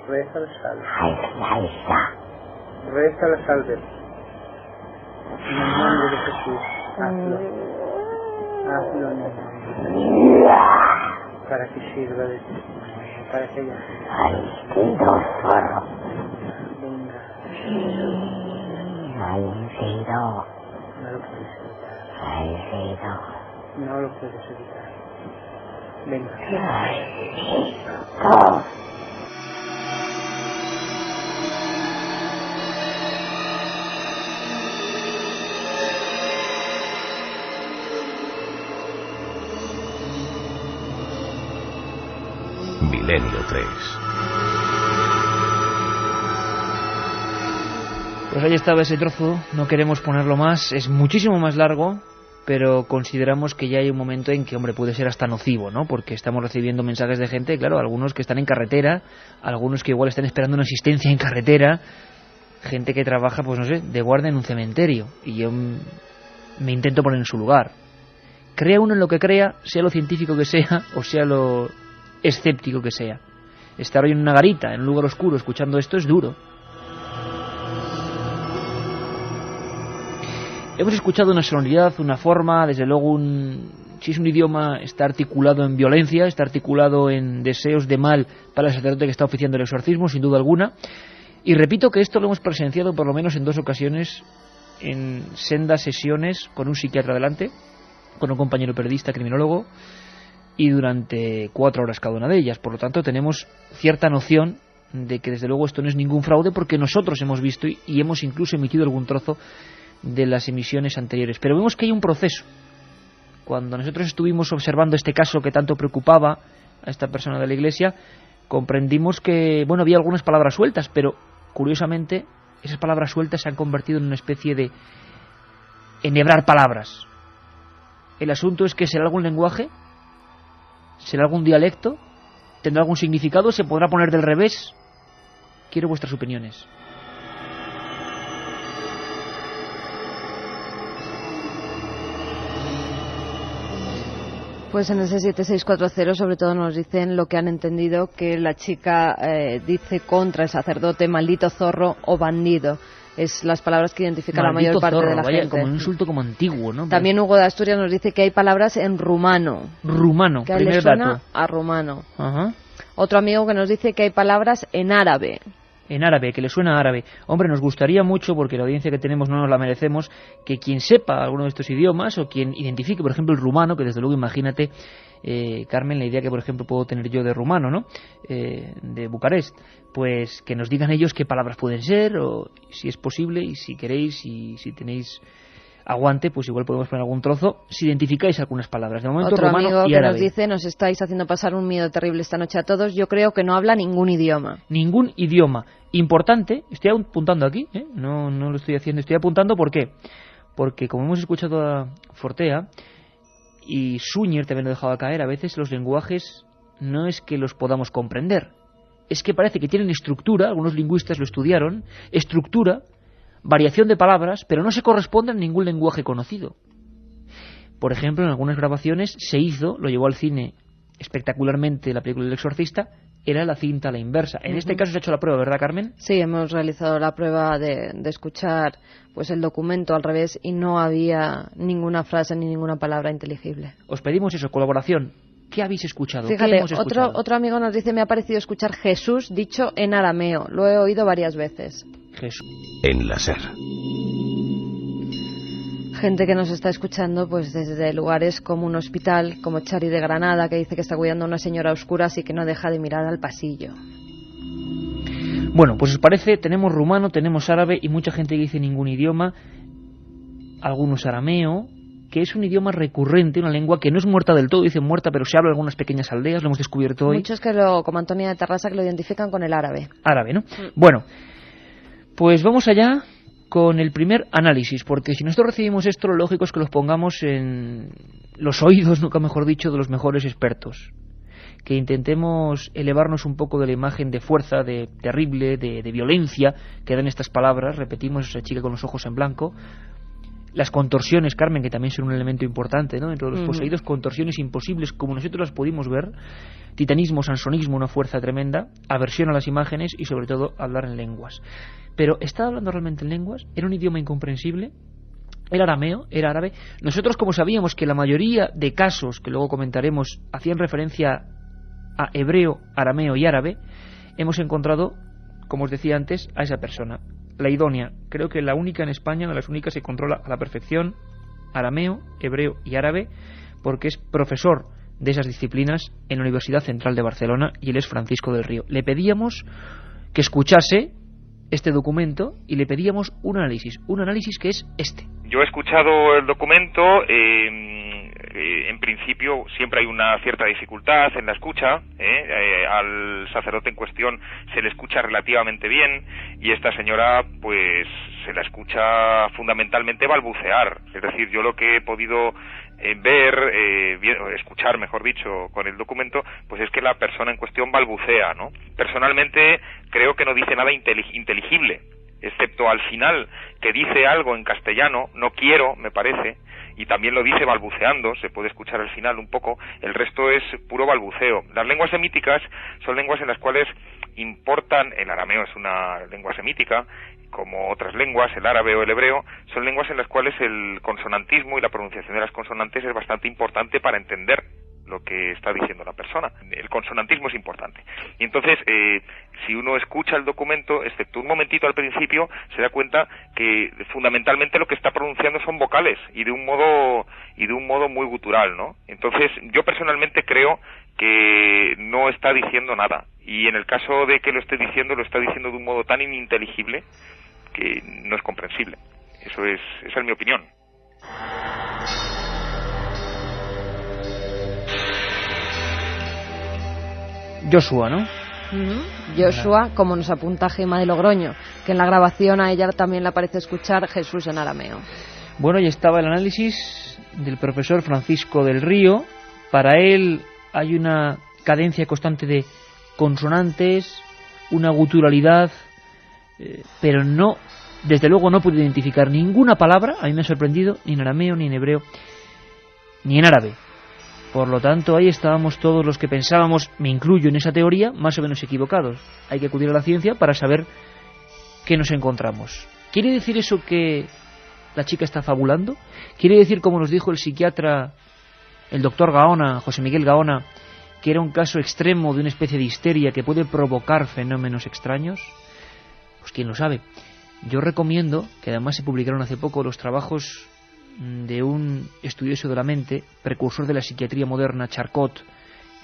Reza la salve. Reza la salve. En el nombre de Jesús. Hazlo. Hazlo en el nombre. Para que sirva de testimonio. Para que ella. Venga. No lo puedes evitar. No lo puedes evitar. Venga. Milenio 3. Pues ahí estaba ese trozo, no queremos ponerlo más, es muchísimo más largo, pero consideramos que ya hay un momento en que, hombre, puede ser hasta nocivo, ¿no? Porque estamos recibiendo mensajes de gente, claro, algunos que están en carretera, algunos que igual están esperando una asistencia en carretera, gente que trabaja, pues no sé, de guardia en un cementerio, y yo me intento poner en su lugar. Crea uno en lo que crea, sea lo científico que sea, o sea lo escéptico que sea. Estar hoy en una garita, en un lugar oscuro, escuchando esto es duro. Hemos escuchado una sonoridad, una forma, desde luego si es un idioma, está articulado en violencia, está articulado en deseos de mal para el sacerdote que está oficiando el exorcismo, sin duda alguna. Y repito que esto lo hemos presenciado por lo menos en 2 ocasiones, en sendas sesiones, con un psiquiatra delante, con un compañero periodista, criminólogo, y durante 4 horas cada una de ellas. Por lo tanto, tenemos cierta noción de que desde luego esto no es ningún fraude, porque nosotros hemos visto y hemos incluso emitido algún trozo de las emisiones anteriores. Pero vemos que hay un proceso. Cuando nosotros estuvimos observando este caso que tanto preocupaba a esta persona de la Iglesia, comprendimos que, bueno, había algunas palabras sueltas, pero curiosamente esas palabras sueltas se han convertido en una especie de enhebrar palabras. El asunto es que será algún lenguaje, será algún dialecto, tendrá algún significado, se podrá poner del revés. Quiero vuestras opiniones. Pues en ese 7640 sobre todo nos dicen lo que han entendido, que la chica dice contra el sacerdote maldito zorro o bandido. Es las palabras que identifican la mayor parte de la gente. Como un insulto como antiguo, ¿no? También Hugo de Asturias nos dice que hay palabras en rumano. Rumano, que primer dato. A rumano. Ajá. Otro amigo que nos dice que hay palabras en árabe. en árabe, que le suena árabe. Hombre, nos gustaría mucho, porque la audiencia que tenemos no nos la merecemos, que quien sepa alguno de estos idiomas o quien identifique, por ejemplo, el rumano, que desde luego imagínate, Carmen, la idea que por ejemplo puedo tener yo de rumano, ¿no? De Bucarest, pues que nos digan ellos qué palabras pueden ser, o si es posible, y si queréis, y si tenéis aguante, pues igual podemos poner algún trozo si identificáis algunas palabras. De momento, otro rumano amigo y que árabe. nos dice: nos estáis haciendo pasar un miedo terrible esta noche a todos. Yo creo que no habla ningún idioma. Ningún idioma. Importante, estoy apuntando aquí, no lo estoy haciendo, estoy apuntando. ¿Por qué? Porque como hemos escuchado a Fortea, y Suñer también lo ha dejado caer, a veces los lenguajes no es que los podamos comprender, es que parece que tienen estructura, algunos lingüistas lo estudiaron, estructura, variación de palabras, pero no se corresponden a ningún lenguaje conocido. Por ejemplo, en algunas grabaciones se hizo, lo llevó al cine espectacularmente la película El Exorcista, era la cinta a la inversa. En este caso se ha hecho la prueba, ¿verdad, Carmen? Sí, hemos realizado la prueba de escuchar pues el documento al revés y no había ninguna frase ni ninguna palabra inteligible. Os pedimos eso, colaboración. ¿Qué habéis escuchado? Fíjate, ¿Qué hemos escuchado? otro amigo nos dice: me ha parecido escuchar Jesús dicho en arameo. Lo he oído varias veces. Jesús. En la SER. Gente que nos está escuchando pues desde lugares como un hospital, como Chari de Granada, que dice que está cuidando a una señora a oscuras y que no deja de mirar al pasillo. Bueno, pues os parece, tenemos rumano, tenemos árabe y mucha gente que dice ningún idioma, algunos arameo, que es un idioma recurrente, una lengua que no es muerta del todo, dicen muerta, pero se habla en algunas pequeñas aldeas, lo hemos descubierto hoy. Muchos como Antonia de Terrassa, que lo identifican con el árabe. Árabe, ¿no? Bueno, pues vamos allá con el primer análisis, porque si nosotros recibimos esto, lo lógico es que los pongamos en los oídos, nunca mejor dicho, de los mejores expertos. Que intentemos elevarnos un poco de la imagen de fuerza, de terrible, de violencia que dan estas palabras. Repetimos, esa chica con los ojos en blanco. Las contorsiones, Carmen, que también son un elemento importante, ¿no? Dentro de los poseídos, contorsiones imposibles como nosotros las pudimos ver, titanismo, sansonismo, una fuerza tremenda, aversión a las imágenes y sobre todo hablar en lenguas. Pero ¿estaba hablando realmente en lenguas? ¿Era un idioma incomprensible? ¿Era arameo? ¿Era árabe? Nosotros, como sabíamos que la mayoría de casos, que luego comentaremos, hacían referencia a hebreo, arameo y árabe, hemos encontrado, como os decía antes, a esa persona. La idónea, creo que la única en España, de las únicas que controla a la perfección arameo, hebreo y árabe, porque es profesor de esas disciplinas en la Universidad Central de Barcelona y él es Francisco del Río. Le pedíamos que escuchase este documento y le pedíamos un análisis que es este. Yo he escuchado el documento, en principio siempre hay una cierta dificultad en la escucha, al sacerdote en cuestión se le escucha relativamente bien y esta señora pues se la escucha fundamentalmente balbucear, es decir, yo lo que he podido escuchar mejor dicho con el documento, pues es que la persona en cuestión balbucea, ¿no? Personalmente creo que no dice nada inteligible, excepto al final que dice algo en castellano, no quiero, me parece, y también lo dice balbuceando, se puede escuchar al final un poco, el resto es puro balbuceo. Las lenguas semíticas son lenguas en las cuales importan, el arameo es una lengua semítica, como otras lenguas, el árabe o el hebreo, son lenguas en las cuales el consonantismo y la pronunciación de las consonantes es bastante importante para entender lo que está diciendo la persona. El consonantismo es importante. Y entonces, si uno escucha el documento, excepto un momentito al principio, se da cuenta que fundamentalmente lo que está pronunciando son vocales y de un modo muy gutural, ¿no? Entonces, yo personalmente creo que no está diciendo nada. Y en el caso de que lo está diciendo de un modo tan ininteligible que no es comprensible. Esa es mi opinión. Joshua, ¿no? Joshua, como nos apunta Gema de Logroño, que en la grabación a ella también le parece escuchar Jesús en arameo. Bueno, y estaba el análisis del profesor Francisco del Río. Para él hay una cadencia constante de consonantes, una guturalidad, pero no, desde luego no pude identificar ninguna palabra, a mí me ha sorprendido, ni en arameo, ni en hebreo, ni en árabe. Por lo tanto, ahí estábamos todos los que pensábamos, me incluyo en esa teoría, más o menos equivocados. Hay que acudir a la ciencia para saber qué nos encontramos. ¿Quiere decir eso que la chica está fabulando? ¿Quiere decir, como nos dijo el psiquiatra, el doctor Gaona, José Miguel Gaona, que era un caso extremo de una especie de histeria que puede provocar fenómenos extraños? Pues quién lo sabe. Yo recomiendo, que además se publicaron hace poco, los trabajos de un estudioso de la mente, precursor de la psiquiatría moderna, Charcot,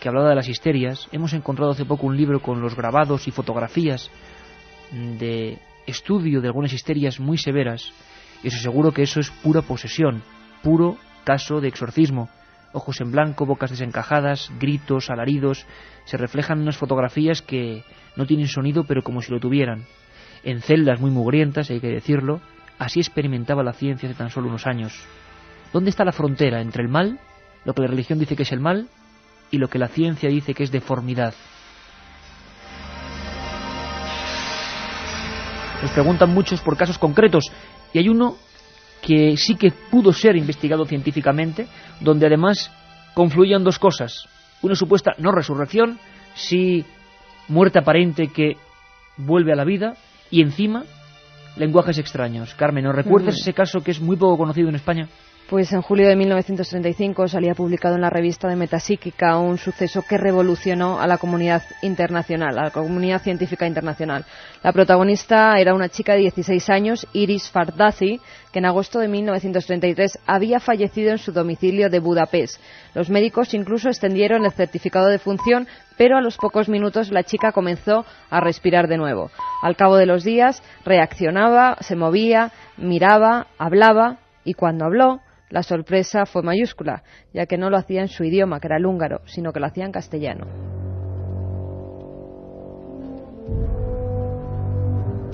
que hablaba de las histerias. Hemos encontrado hace poco un libro con los grabados y fotografías de estudio de algunas histerias muy severas, y os aseguro que eso es pura posesión, puro caso de exorcismo. Ojos en blanco, bocas desencajadas, gritos, alaridos, se reflejan en unas fotografías que no tienen sonido, pero como si lo tuvieran. En celdas muy mugrientas, hay que decirlo. Así experimentaba la ciencia hace tan solo unos años. ¿Dónde está la frontera entre el mal, lo que la religión dice que es el mal, y lo que la ciencia dice que es deformidad? Nos preguntan muchos por casos concretos, y hay uno que sí que pudo ser investigado científicamente, donde además confluían dos cosas. Una supuesta no resurrección, sí muerte aparente que vuelve a la vida, y encima lenguajes extraños. Carmen, ¿nos recuerdas ese caso que es muy poco conocido en España? Pues en julio de 1935 salía publicado en la revista de Metapsíquica un suceso que revolucionó a la comunidad internacional, a la comunidad científica internacional. La protagonista era una chica de 16 años, Iris Fardazi, que en agosto de 1933 había fallecido en su domicilio de Budapest. Los médicos incluso extendieron el certificado de función, pero a los pocos minutos la chica comenzó a respirar de nuevo. Al cabo de los días reaccionaba, se movía, miraba, hablaba, y cuando habló, la sorpresa fue mayúscula, ya que no lo hacía en su idioma, que era el húngaro, sino que lo hacía en castellano.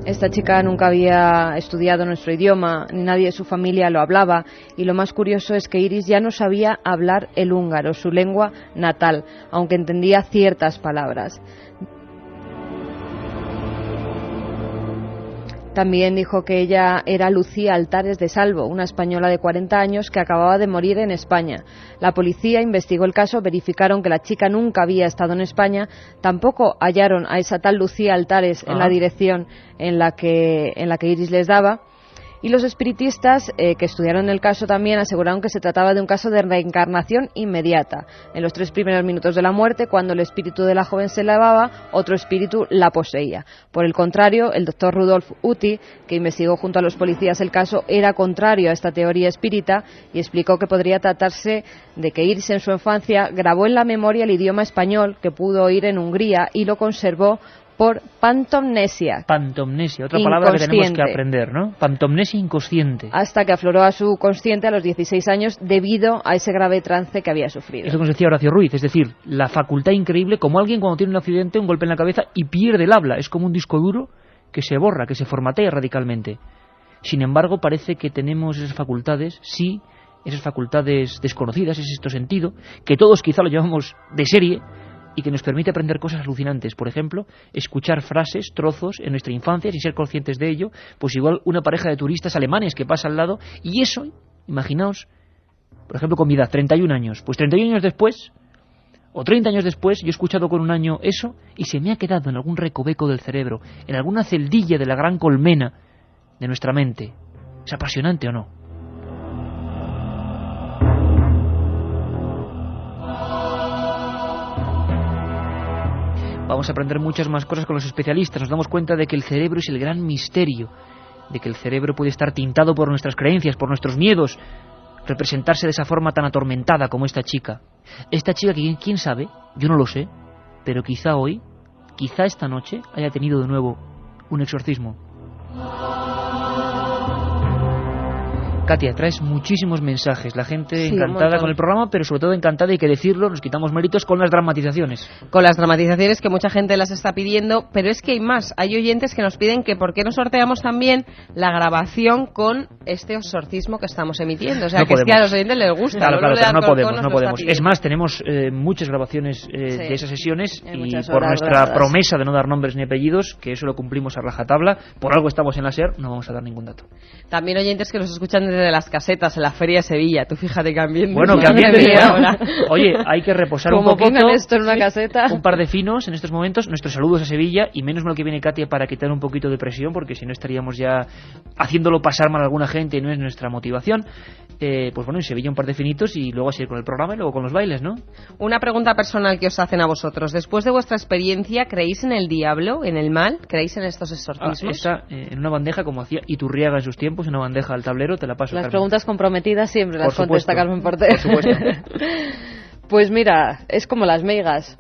Esta chica nunca había estudiado nuestro idioma, ni nadie de su familia lo hablaba, y lo más curioso es que Iris ya no sabía hablar el húngaro, su lengua natal, aunque entendía ciertas palabras. También dijo que ella era Lucía Altares de Salvo, una española de 40 años que acababa de morir en España. La policía investigó el caso, verificaron que la chica nunca había estado en España, tampoco hallaron a esa tal Lucía Altares en la dirección en la que Iris les daba. Y los espiritistas que estudiaron el caso también aseguraron que se trataba de un caso de reencarnación inmediata. En los 3 primeros minutos de la muerte, cuando el espíritu de la joven se elevaba, otro espíritu la poseía. Por el contrario, el doctor Rudolf Uti, que investigó junto a los policías el caso, era contrario a esta teoría espírita y explicó que podría tratarse de que Iris en su infancia grabó en la memoria el idioma español que pudo oír en Hungría y lo conservó por pantomnesia. Pantomnesia, otra palabra que tenemos que aprender, ¿no? Pantomnesia inconsciente. Hasta que afloró a su consciente a los 16 años debido a ese grave trance que había sufrido. Eso que nos decía Horacio Ruiz, es decir, la facultad increíble, como alguien cuando tiene un accidente, un golpe en la cabeza y pierde el habla. Es como un disco duro que se borra, que se formatea radicalmente. Sin embargo, parece que tenemos esas facultades, sí, esas facultades desconocidas, es este sentido, que todos quizá lo llevamos de serie, y que nos permite aprender cosas alucinantes. Por ejemplo, escuchar frases, trozos en nuestra infancia sin ser conscientes de ello. Pues igual una pareja de turistas alemanes que pasa al lado, y eso, imaginaos, por ejemplo con mi edad, 31 años, pues 31 años después o 30 años después yo he escuchado con un año eso y se me ha quedado en algún recoveco del cerebro, en alguna celdilla de la gran colmena de nuestra mente. ¿Es apasionante o no? Vamos a aprender muchas más cosas con los especialistas. Nos damos cuenta de que el cerebro es el gran misterio, de que el cerebro puede estar tintado por nuestras creencias, por nuestros miedos, representarse de esa forma tan atormentada como esta chica. Esta chica que, quién sabe, yo no lo sé, pero quizá hoy, quizá esta noche, haya tenido de nuevo un exorcismo. Katia, traes muchísimos mensajes, la gente encantada con el programa, pero sobre todo encantada, hay que decirlo, nos quitamos méritos con las dramatizaciones. Con las dramatizaciones que mucha gente las está pidiendo, pero es que hay más, hay oyentes que nos piden que por qué no sorteamos también la grabación con este exorcismo que estamos emitiendo, o sea, no que podemos. Es que a los oyentes les gusta. Claro, pero no podemos. Es más, tenemos muchas grabaciones de esas sesiones y por nuestra grabadas. Promesa de no dar nombres ni apellidos, que eso lo cumplimos a rajatabla, por algo estamos en la SER, no vamos a dar ningún dato. También oyentes que nos escuchan desde de las casetas en la Feria de Sevilla. Tú fíjate que ambiente. Bueno, que ambiente. Oye, hay que reposar un poquito. Como pongan esto en una caseta. Un par de finos en estos momentos. Nuestros saludos a Sevilla y menos mal que viene Katia para quitar un poquito de presión, porque si no estaríamos ya haciéndolo pasar mal a alguna gente y no es nuestra motivación. Pues bueno, en Sevilla un par de finitos y luego a seguir con el programa y luego con los bailes, ¿no? Una pregunta personal que os hacen a vosotros. Después de vuestra experiencia, ¿creéis en el diablo, en el mal? ¿Creéis en estos exorcismos? Esta, en una bandeja, como hacía Iturriaga en sus tiempos, una bandeja al tablero, te la paso. Las Carmen. preguntas comprometidas siempre las contesta Carmen Porter. Por supuesto. Pues mira, es como las meigas.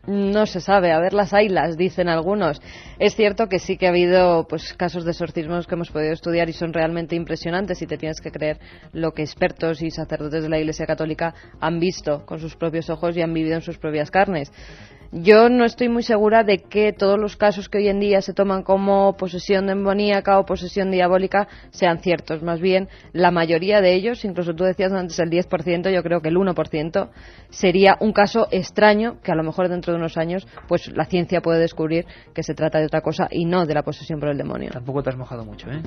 No se sabe, a ver las haylas, dicen algunos. Es cierto que sí que ha habido pues casos de exorcismos que hemos podido estudiar y son realmente impresionantes y te tienes que creer lo que expertos y sacerdotes de la Iglesia Católica han visto con sus propios ojos y han vivido en sus propias carnes. Yo no estoy muy segura de que todos los casos que hoy en día se toman como posesión demoníaca o posesión diabólica sean ciertos. Más bien, la mayoría de ellos, incluso tú decías antes el 10%, yo creo que el 1% sería un caso extraño que a lo mejor dentro de unos años pues la ciencia puede descubrir que se trata de otra cosa y no de la posesión por el demonio. Tampoco te has mojado mucho, ¿eh?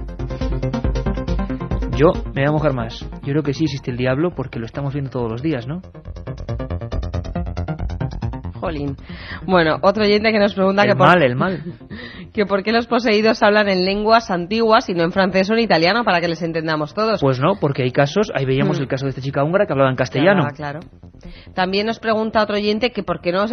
Yo me voy a mojar más. Yo creo que sí existe el diablo porque lo estamos viendo todos los días, ¿no? Jolín. Bueno, otro oyente que nos pregunta el mal. Que por qué los poseídos hablan en lenguas antiguas y no en francés o en italiano para que les entendamos todos. Pues no, porque hay casos, ahí veíamos el caso de esta chica húngara que hablaba en castellano. Claro. También nos pregunta otro oyente que por qué no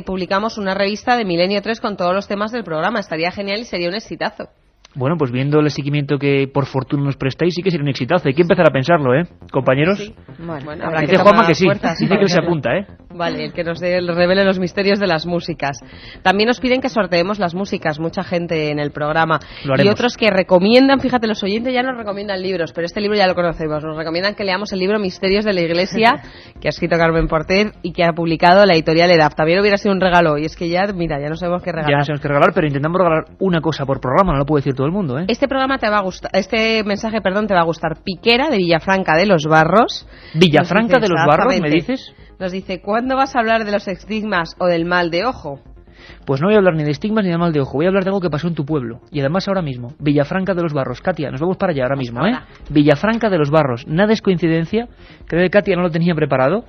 publicamos una revista de Milenio 3 con todos los temas del programa. Estaría genial y sería un exitazo. Bueno, pues viendo el seguimiento que por fortuna nos prestáis, sí que sería un exitazo. Hay que empezar a pensarlo, ¿eh? Compañeros. Sí. Bueno, habrá dice que Juanma que sí. Fuerzas, dice que él se apunta, ¿eh? Vale, el que nos revele los misterios de las músicas. También nos piden que sorteemos las músicas, mucha gente en el programa. Lo haremos. Y otros que recomiendan, fíjate, los oyentes ya nos recomiendan libros, pero este libro ya lo conocemos. Nos recomiendan que leamos el libro Misterios de la Iglesia, que ha escrito Carmen Porter y que ha publicado la editorial EDAF. También hubiera sido un regalo, y es que ya, mira, ya no sabemos qué regalar. Ya no sabemos qué regalar, pero intentamos regalar una cosa por programa, no lo puede decir todo el mundo, ¿eh? Este programa te va a gustar, te va a gustar. Piquera, de Villafranca de los Barros. Villafranca de los Barros, ¿me dices? Nos dice, ¿cuándo vas a hablar de los estigmas o del mal de ojo? Pues no voy a hablar ni de estigmas ni de mal de ojo, voy a hablar de algo que pasó en tu pueblo. Y además ahora mismo, Villafranca de los Barros. Katia, nos vamos para allá ahora mismo, ¿eh? Villafranca de los Barros. Nada es coincidencia, creo que Katia no lo tenía preparado,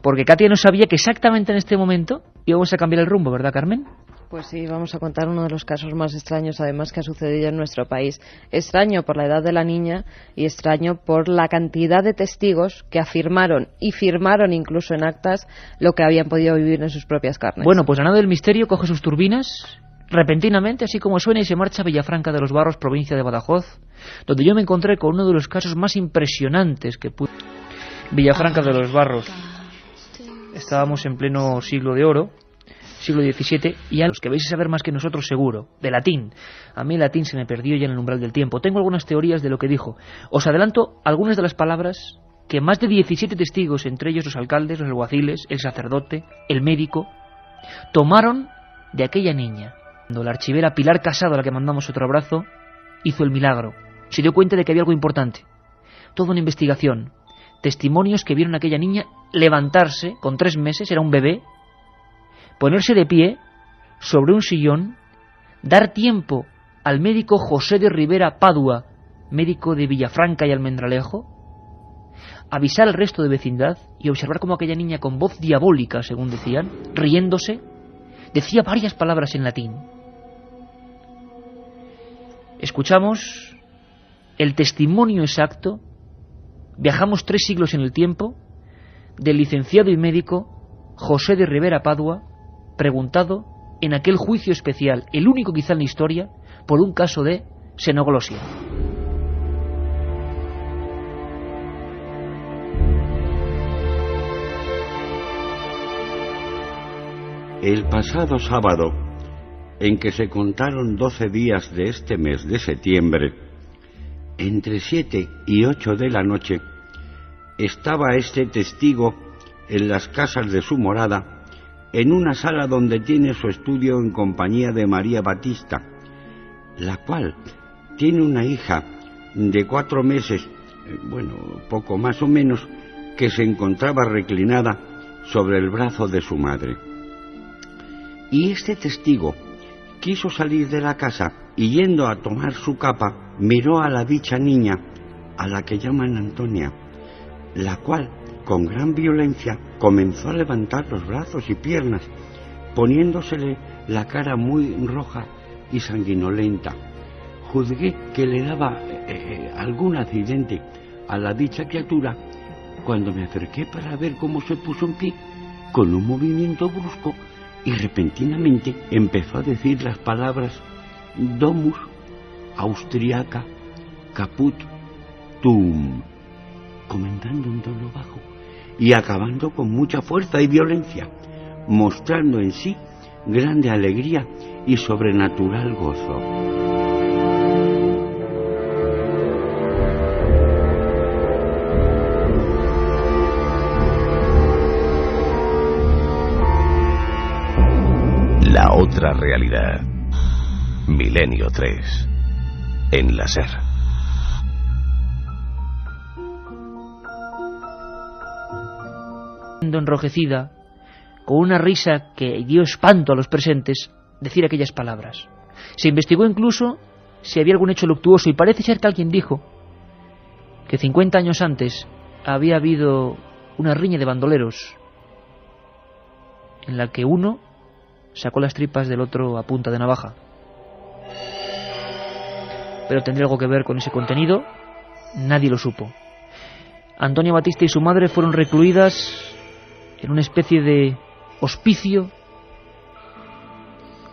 porque Katia no sabía que exactamente en este momento íbamos a cambiar el rumbo, ¿verdad, Carmen? Pues sí, vamos a contar uno de los casos más extraños, además, que ha sucedido en nuestro país. Extraño por la edad de la niña y extraño por la cantidad de testigos que afirmaron y firmaron incluso en actas lo que habían podido vivir en sus propias carnes. Bueno, pues la nave del misterio coge sus turbinas repentinamente, así como suena, y se marcha a Villafranca de los Barros, provincia de Badajoz, donde yo me encontré con uno de los casos más impresionantes que pude. Villafranca de los Barros. Estábamos en pleno siglo de oro, siglo XVII, y a los que vais a saber más que nosotros seguro, de latín. A mí el latín se me perdió ya en el umbral del tiempo. Tengo algunas teorías de lo que dijo. Os adelanto algunas de las palabras que más de 17 testigos, entre ellos los alcaldes, los alguaciles, el sacerdote, el médico, tomaron de aquella niña. Cuando la archivera Pilar Casado, a la que mandamos otro abrazo, hizo el milagro. Se dio cuenta de que había algo importante. Toda una investigación. Testimonios que vieron a aquella niña levantarse con 3 meses, era un bebé, ponerse de pie sobre un sillón, dar tiempo al médico José de Rivera Padua, médico de Villafranca y Almendralejo, avisar al resto de vecindad y observar cómo aquella niña, con voz diabólica, según decían, riéndose, decía varias palabras en latín. Escuchamos el testimonio exacto, viajamos 3 siglos en el tiempo, del licenciado y médico José de Rivera Padua, preguntado en aquel juicio especial, el único quizá en la historia, por un caso de xenoglosia. El pasado sábado, en que se contaron 12 días de este mes de septiembre, entre 7 y 8 de la noche, estaba este testigo en las casas de su morada, en una sala donde tiene su estudio en compañía de María Batista, la cual tiene una hija de 4 meses, bueno, poco más o menos, que se encontraba reclinada sobre el brazo de su madre. Y este testigo quiso salir de la casa y, yendo a tomar su capa, miró a la dicha niña a la que llaman Antonia, la cual, con gran violencia, comenzó a levantar los brazos y piernas, poniéndosele la cara muy roja y sanguinolenta. Juzgué que le daba algún accidente a la dicha criatura cuando me acerqué para ver cómo se puso en pie, con un movimiento brusco, y repentinamente empezó a decir las palabras Domus Austriaca Caput Tuum, comentando en tono bajo y acabando con mucha fuerza y violencia, mostrando en sí grande alegría y sobrenatural gozo. La otra realidad. Milenio 3. En la SER. Enrojecida, con una risa que dio espanto a los presentes, decir aquellas palabras. Se investigó incluso si había algún hecho luctuoso, y parece ser que alguien dijo que 50 años antes había habido una riña de bandoleros en la que uno sacó las tripas del otro a punta de navaja. Pero tendría algo que ver con ese contenido, nadie lo supo. Antonia Batista y su madre fueron recluidas en una especie de hospicio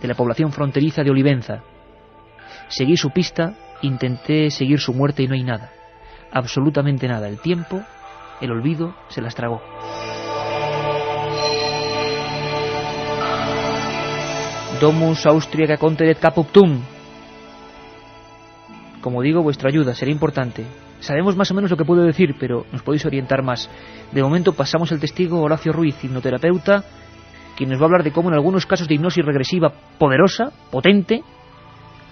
de la población fronteriza de Olivenza. Seguí su pista, intenté seguir su muerte y no hay nada, absolutamente nada. El tiempo, el olvido, se las tragó. Domus Austriaca Conteret Caput Tuum. Como digo, vuestra ayuda será importante. Sabemos más o menos lo que puedo decir, pero nos podéis orientar más. De momento pasamos al testigo Horacio Ruiz, hipnoterapeuta, quien nos va a hablar de cómo en algunos casos de hipnosis regresiva poderosa, potente,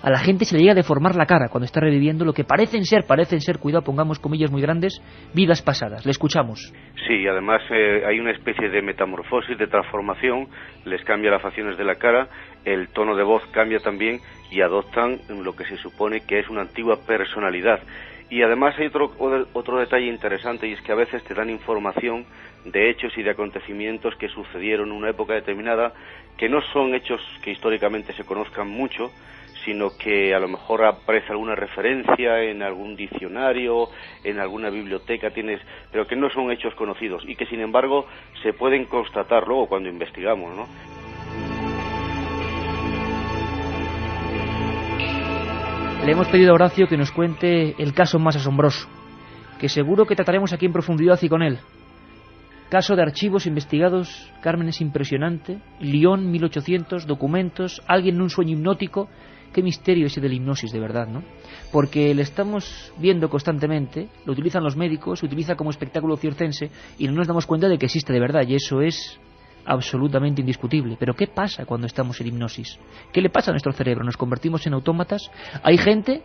a la gente se le llega a deformar la cara cuando está reviviendo lo que parecen ser, cuidado, pongamos comillas muy grandes, vidas pasadas. Le escuchamos. Sí, además hay una especie de metamorfosis, de transformación, les cambia las facciones de la cara, el tono de voz cambia también y adoptan lo que se supone que es una antigua personalidad. Y además hay otro detalle interesante, y es que a veces te dan información de hechos y de acontecimientos que sucedieron en una época determinada, que no son hechos que históricamente se conozcan mucho, sino que a lo mejor aparece alguna referencia en algún diccionario, en alguna biblioteca, pero que no son hechos conocidos y que sin embargo se pueden constatar luego cuando investigamos, ¿no? Le hemos pedido a Horacio que nos cuente el caso más asombroso, que seguro que trataremos aquí en profundidad y con él. Caso de archivos investigados, Carmen, es impresionante. Lyon, 1800, documentos, alguien en un sueño hipnótico. Qué misterio ese de la hipnosis, de verdad, ¿no? Porque le estamos viendo constantemente, lo utilizan los médicos, se utiliza como espectáculo circense y no nos damos cuenta de que existe de verdad, y eso es absolutamente indiscutible. Pero ¿qué pasa cuando estamos en hipnosis? ¿Qué le pasa a nuestro cerebro? ¿Nos convertimos en autómatas? Hay gente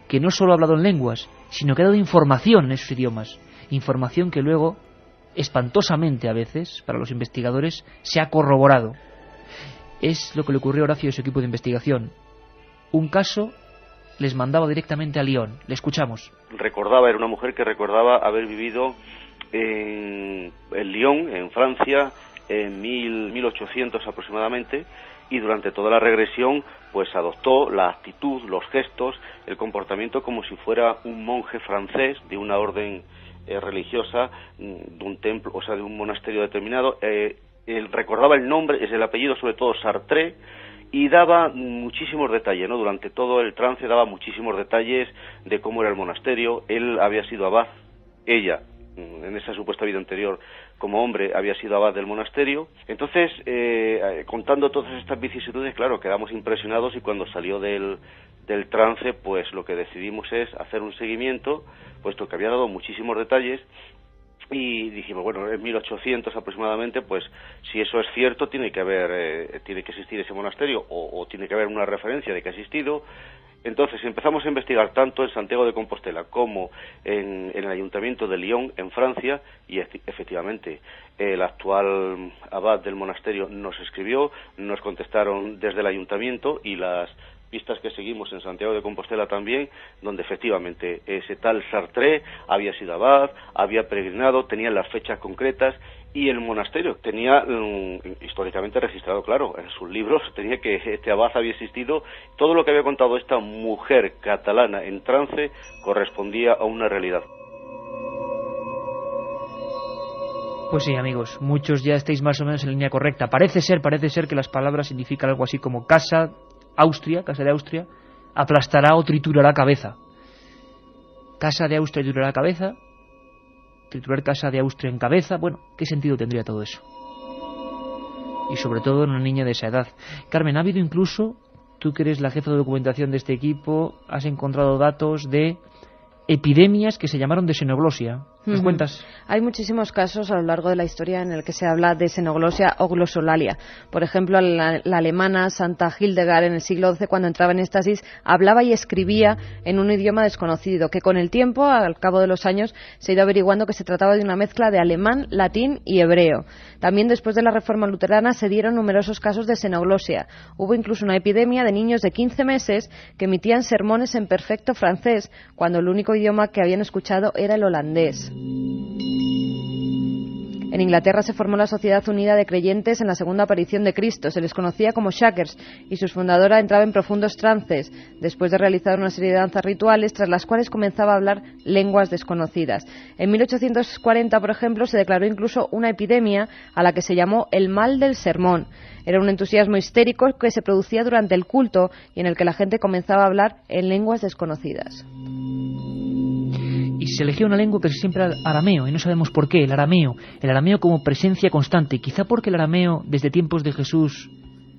que no solo ha hablado en lenguas, sino que ha dado información en esos idiomas. Información que luego, espantosamente a veces, para los investigadores, se ha corroborado. Es lo que le ocurrió a Horacio y a su equipo de investigación. Un caso les mandaba directamente a Lyon. Le escuchamos. Era una mujer que recordaba haber vivido en Lyon, en Francia, en 1800 aproximadamente, y durante toda la regresión pues adoptó la actitud, los gestos, el comportamiento como si fuera un monje francés de una orden religiosa, de un templo, o sea, de un monasterio determinado. Él recordaba el nombre, es el apellido, sobre todo Sartre, y daba muchísimos detalles, ¿no? Durante todo el trance daba muchísimos detalles de cómo era el monasterio. Él había sido abad, ella, en esa supuesta vida anterior, como hombre, había sido abad del monasterio. Entonces, contando todas estas vicisitudes, claro, quedamos impresionados, y cuando salió del trance, pues lo que decidimos es hacer un seguimiento, puesto que había dado muchísimos detalles. Y dijimos, bueno, en 1800 aproximadamente, pues si eso es cierto, tiene que existir ese monasterio, o tiene que haber una referencia de que ha existido. Entonces empezamos a investigar tanto en Santiago de Compostela como en el Ayuntamiento de Lyon, en Francia, y efectivamente el actual abad del monasterio nos escribió, nos contestaron desde el Ayuntamiento, y las pistas que seguimos en Santiago de Compostela también, donde efectivamente ese tal Sartre había sido abad, había peregrinado, tenía las fechas concretas, y el monasterio tenía históricamente registrado, claro, en sus libros tenía que este abad había existido. Todo lo que había contado esta mujer catalana en trance correspondía a una realidad. Pues sí, amigos, muchos ya estáis más o menos en línea correcta. Parece ser que las palabras significan algo así como casa de Austria, aplastará o triturará cabeza. Casa de Austria triturará cabeza, triturar casa de Austria en cabeza. Bueno, ¿qué sentido tendría todo eso? Y sobre todo en una niña de esa edad. Carmen, ha habido incluso, tú que eres la jefa de documentación de este equipo, has encontrado datos de epidemias que se llamaron de xenoglosia. ¿Nos cuentas? Hay muchísimos casos a lo largo de la historia en el que se habla de xenoglosia o glosolalia. Por ejemplo, la alemana Santa Hildegard en el siglo XII, cuando entraba en éxtasis, hablaba y escribía en un idioma desconocido, que con el tiempo, al cabo de los años, se ha ido averiguando que se trataba de una mezcla de alemán, latín y hebreo. También después de la Reforma Luterana se dieron numerosos casos de xenoglosia. Hubo incluso una epidemia de niños de 15 meses que emitían sermones en perfecto francés, cuando el único idioma que habían escuchado era el holandés. En Inglaterra se formó la Sociedad Unida de Creyentes en la segunda aparición de Cristo. Se les conocía como Shakers y su fundadora entraba en profundos trances después de realizar una serie de danzas rituales tras las cuales comenzaba a hablar lenguas desconocidas. En 1840, por ejemplo, se declaró incluso una epidemia a la que se llamó el mal del sermón. Era un entusiasmo histérico que se producía durante el culto y en el que la gente comenzaba a hablar en lenguas desconocidas. Y se elegía una lengua que siempre era arameo, y no sabemos por qué, el arameo como presencia constante, quizá porque el arameo desde tiempos de Jesús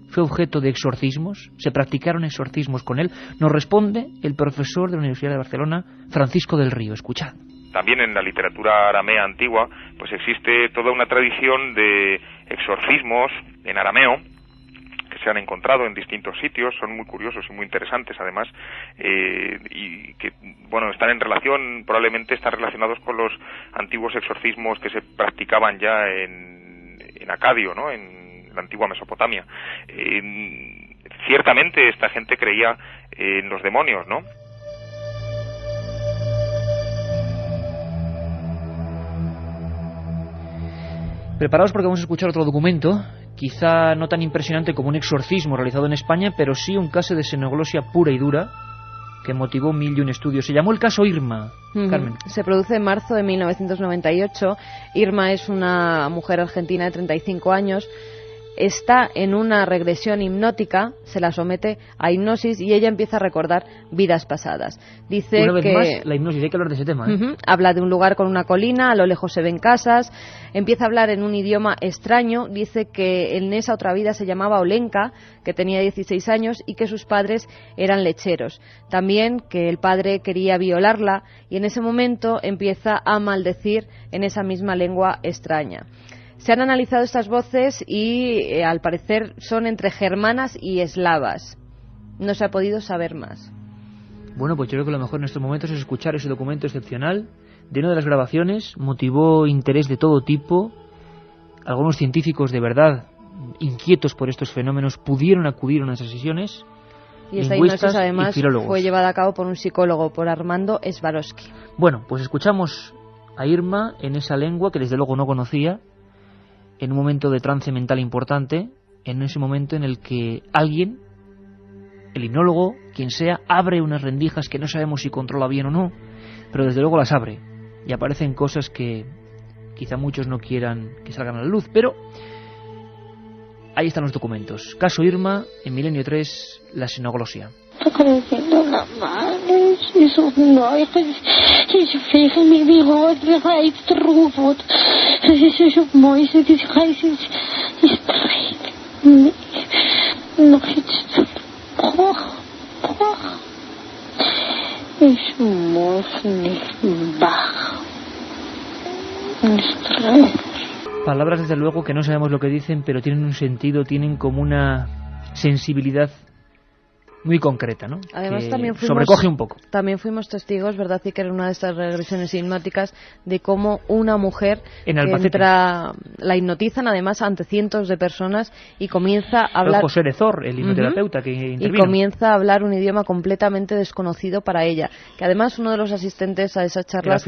fue objeto de exorcismos, se practicaron exorcismos con él. Nos responde el profesor de la Universidad de Barcelona, Francisco del Río. Escuchad. También en la literatura aramea antigua pues existe toda una tradición de exorcismos en arameo que se han encontrado en distintos sitios, son muy curiosos y muy interesantes además, y que bueno, están en relación, probablemente están relacionados con los antiguos exorcismos que se practicaban ya en Acadio, ¿no?, en la antigua Mesopotamia. Ciertamente esta gente creía en los demonios, ¿no? Preparaos porque vamos a escuchar otro documento, quizá no tan impresionante como un exorcismo realizado en España, pero sí un caso de xenoglosia pura y dura que motivó 1001 estudios. Se llamó el caso Irma. Carmen. Se produce en marzo de 1998. Irma es una mujer argentina de 35 años. Está en una regresión hipnótica, se la somete a hipnosis y ella empieza a recordar vidas pasadas. Dice una vez que más, la hipnosis, hay que hablar de ese tema, ¿eh? Habla de un lugar con una colina, a lo lejos se ven casas, empieza a hablar en un idioma extraño, dice que en esa otra vida se llamaba Olenka, que tenía 16 años y que sus padres eran lecheros. También que el padre quería violarla y en ese momento empieza a maldecir en esa misma lengua extraña. Se han analizado estas voces y al parecer son entre germanas y eslavas. No se ha podido saber más. Bueno, pues yo creo que lo mejor en estos momentos es escuchar ese documento excepcional de una de las grabaciones. Motivó interés de todo tipo. Algunos científicos de verdad inquietos por estos fenómenos pudieron acudir a unas sesiones. Y esta hipnosis además fue llevada a cabo por un psicólogo, por Armando Swarovski. Bueno, pues escuchamos a Irma en esa lengua que desde luego no conocía, en un momento de trance mental importante, en ese momento en el que alguien, el hipnólogo, quien sea, abre unas rendijas que no sabemos si controla bien o no, pero desde luego las abre y aparecen cosas que quizá muchos no quieran que salgan a la luz, pero ahí están los documentos. Caso Irma, en Milenio 3, la xenoglosia. Palabras desde luego que no sabemos lo que dicen, pero tienen un sentido, tienen como una sensibilidad muy concreta, ¿no? Además, que también sobrecoge un poco. También fuimos testigos, ¿verdad? Y que era una de estas regresiones enigmáticas de cómo una mujer en Albacete la hipnotizan además ante cientos de personas y comienza a hablar. José de Zor, el hipnoterapeuta que intervino. Y comienza a hablar un idioma completamente desconocido para ella. Que además uno de los asistentes a esas charlas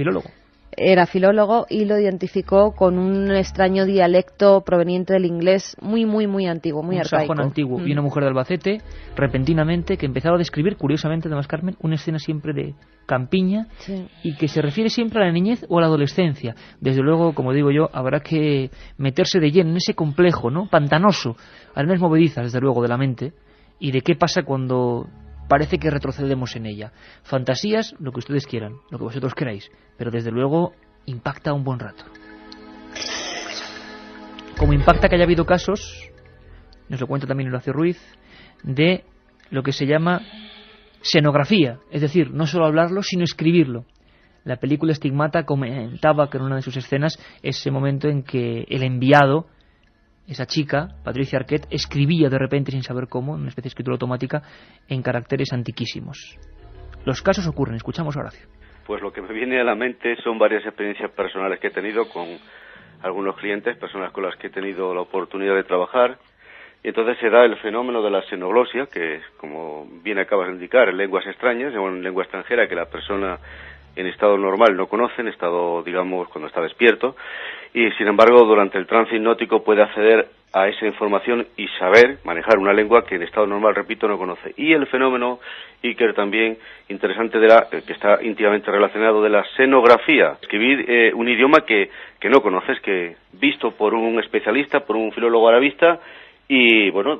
era filólogo y lo identificó con un extraño dialecto proveniente del inglés muy antiguo, muy arcaico. Un sajón antiguo. Y una mujer de Albacete, repentinamente, que empezaba a describir, curiosamente, además, Carmen, una escena siempre de campiña y que se refiere siempre a la niñez o a la adolescencia. Desde luego, como digo yo, habrá que meterse de lleno en ese complejo, ¿no? Pantanoso, arenas movedizas, desde luego, de la mente, y de qué pasa cuando parece que retrocedemos en ella. Fantasías, lo que ustedes quieran, lo que vosotros queráis, pero desde luego impacta un buen rato. Como impacta que haya habido casos, nos lo cuenta también Horacio Ruiz, de lo que se llama xenografía, es decir, no solo hablarlo, sino escribirlo. La película Estigmata comentaba que en una de sus escenas ese momento en que el enviado, esa chica, Patricia Arquette, escribía de repente sin saber cómo, en una especie de escritura automática, en caracteres antiquísimos. Los casos ocurren, escuchamos a Horacio. Pues lo que me viene a la mente son varias experiencias personales que he tenido con algunos clientes, personas con las que he tenido la oportunidad de trabajar, y entonces se da el fenómeno de la xenoglosia, que como bien acabas de indicar, en lenguas extrañas, en lengua extranjera que la persona en estado normal no conoce, en estado, digamos, cuando está despierto, y sin embargo durante el trance hipnótico puede acceder a esa información y saber manejar una lengua que en estado normal, repito, no conoce. Y el fenómeno, Iker, también interesante, que está íntimamente relacionado, de la xenografía, escribir un idioma que no conoces, que visto por un especialista, por un filólogo arabista, y bueno,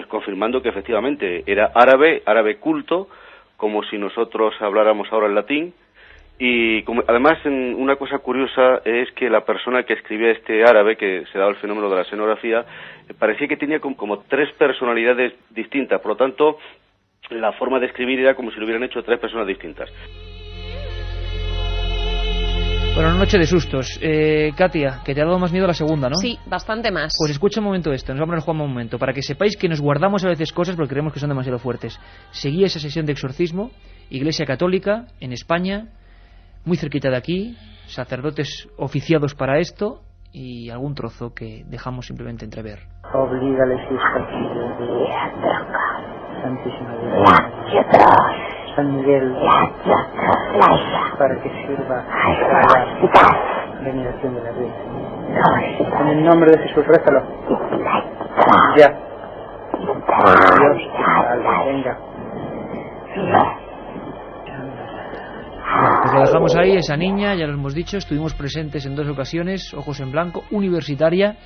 confirmando que efectivamente era árabe culto, como si nosotros habláramos ahora el latín. Y además, una cosa curiosa es que la persona que escribía este árabe, que se daba el fenómeno de la xenografía, parecía que tenía como tres personalidades distintas. Por lo tanto, la forma de escribir era como si lo hubieran hecho tres personas distintas. Bueno, noche de sustos. Katia, que te ha dado más miedo la segunda, ¿no? Sí, bastante más. Pues escucha un momento esto, nos vamos a poner Juanma un momento, para que sepáis que nos guardamos a veces cosas porque creemos que son demasiado fuertes. Seguí esa sesión de exorcismo, Iglesia Católica, en España, muy cerquita de aquí, sacerdotes oficiados para esto y algún trozo que dejamos simplemente entrever. Oblígales Santísima Virgen, San Miguel, para que sirva la veneración de la Virgen. En el nombre de Jesús, rézalo. Ya. Dios te salve, venga. Pues lo dejamos ahí, esa niña, ya lo hemos dicho, estuvimos presentes en 2 ocasiones, ojos en blanco, universitaria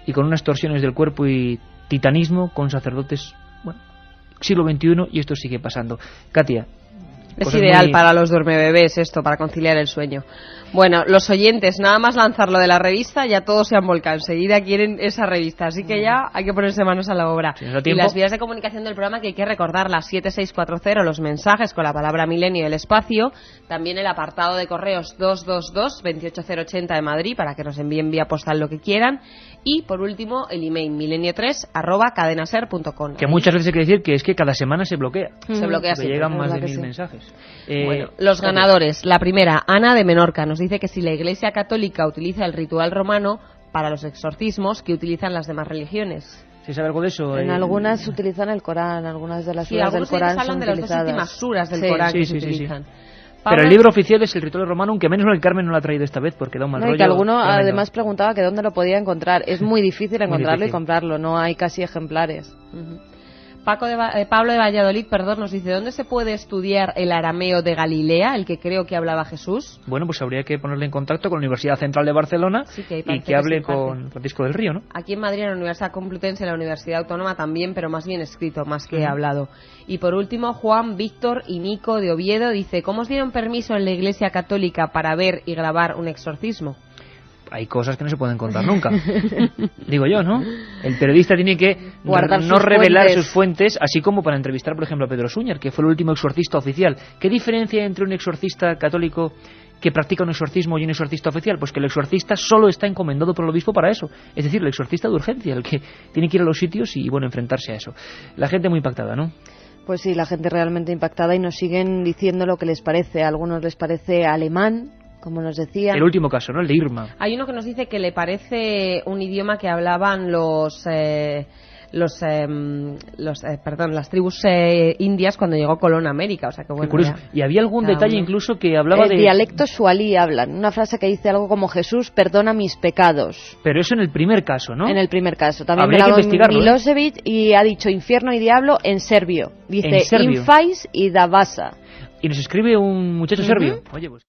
y con unas torsiones del cuerpo y titanismo con sacerdotes, bueno, siglo XXI, y esto sigue pasando. Katia. Es ideal para los duermebebés esto, para conciliar el sueño. Bueno, los oyentes, nada más lanzarlo de la revista, ya todos se han volcado. Enseguida quieren esa revista, así que ya hay que ponerse manos a la obra. Y las vías de comunicación del programa, que hay que recordar, las 7640, los mensajes con la palabra milenio y el espacio. También el apartado de correos 222-28080 de Madrid, para que nos envíen vía postal lo que quieran. Y, por último, el email milenio3@cadenaser.com. Que muchas veces hay que decir que es que cada semana se bloquea. Se bloquea siempre. Llegan más de 1000 mensajes. Bueno, los ganadores. La primera, Ana de Menorca, nos dice que si la Iglesia Católica utiliza el ritual romano para los exorcismos, ¿qué utilizan las demás religiones? ¿Se sabe algo de eso? En algunas utilizan el Corán, algunas de las suras del Corán hablan de las dos últimas suras del Corán que se utilizan. Pero el libro oficial es el ritual romano, aunque menos mal que Carmen no lo ha traído esta vez porque da un mal rollo. Y que alguno además preguntaba que dónde lo podía encontrar. Es muy difícil encontrarlo y comprarlo, no hay casi ejemplares. Pablo de Valladolid, nos dice, ¿dónde se puede estudiar el arameo de Galilea, el que creo que hablaba Jesús? Bueno, pues habría que ponerle en contacto con la Universidad Central de Barcelona y que hable con Francisco del Río, ¿no? Aquí en Madrid, en la Universidad Complutense, en la Universidad Autónoma también, pero más bien escrito, más que hablado. Y por último, Juan, Víctor y Nico de Oviedo dice, ¿cómo os dieron permiso en la Iglesia Católica para ver y grabar un exorcismo? Hay cosas que no se pueden contar nunca. Digo yo, ¿no? El periodista tiene que no revelar sus fuentes, así como para entrevistar, por ejemplo, a Pedro Súñer, que fue el último exorcista oficial. ¿Qué diferencia hay entre un exorcista católico que practica un exorcismo y un exorcista oficial? Pues que el exorcista solo está encomendado por el obispo para eso. Es decir, el exorcista de urgencia, el que tiene que ir a los sitios y, bueno, enfrentarse a eso. La gente muy impactada, ¿no? Pues sí, la gente realmente impactada y nos siguen diciendo lo que les parece. A algunos les parece alemán, como nos decían. El último caso, ¿no? El de Irma. Hay uno que nos dice que le parece un idioma que hablaban las tribus indias cuando llegó Colón a América, o sea que bueno. Qué curioso. Y había algún detalle incluso que hablaba de... El dialecto sualí hablan, una frase que dice algo como Jesús perdona mis pecados. Pero eso en el primer caso, ¿no? En el primer caso. También habría que investigarlo, Milosevic y ha dicho infierno y diablo en serbio. Dice en serbio. infais y davasa. Y nos escribe un muchacho serbio. Oye, pues...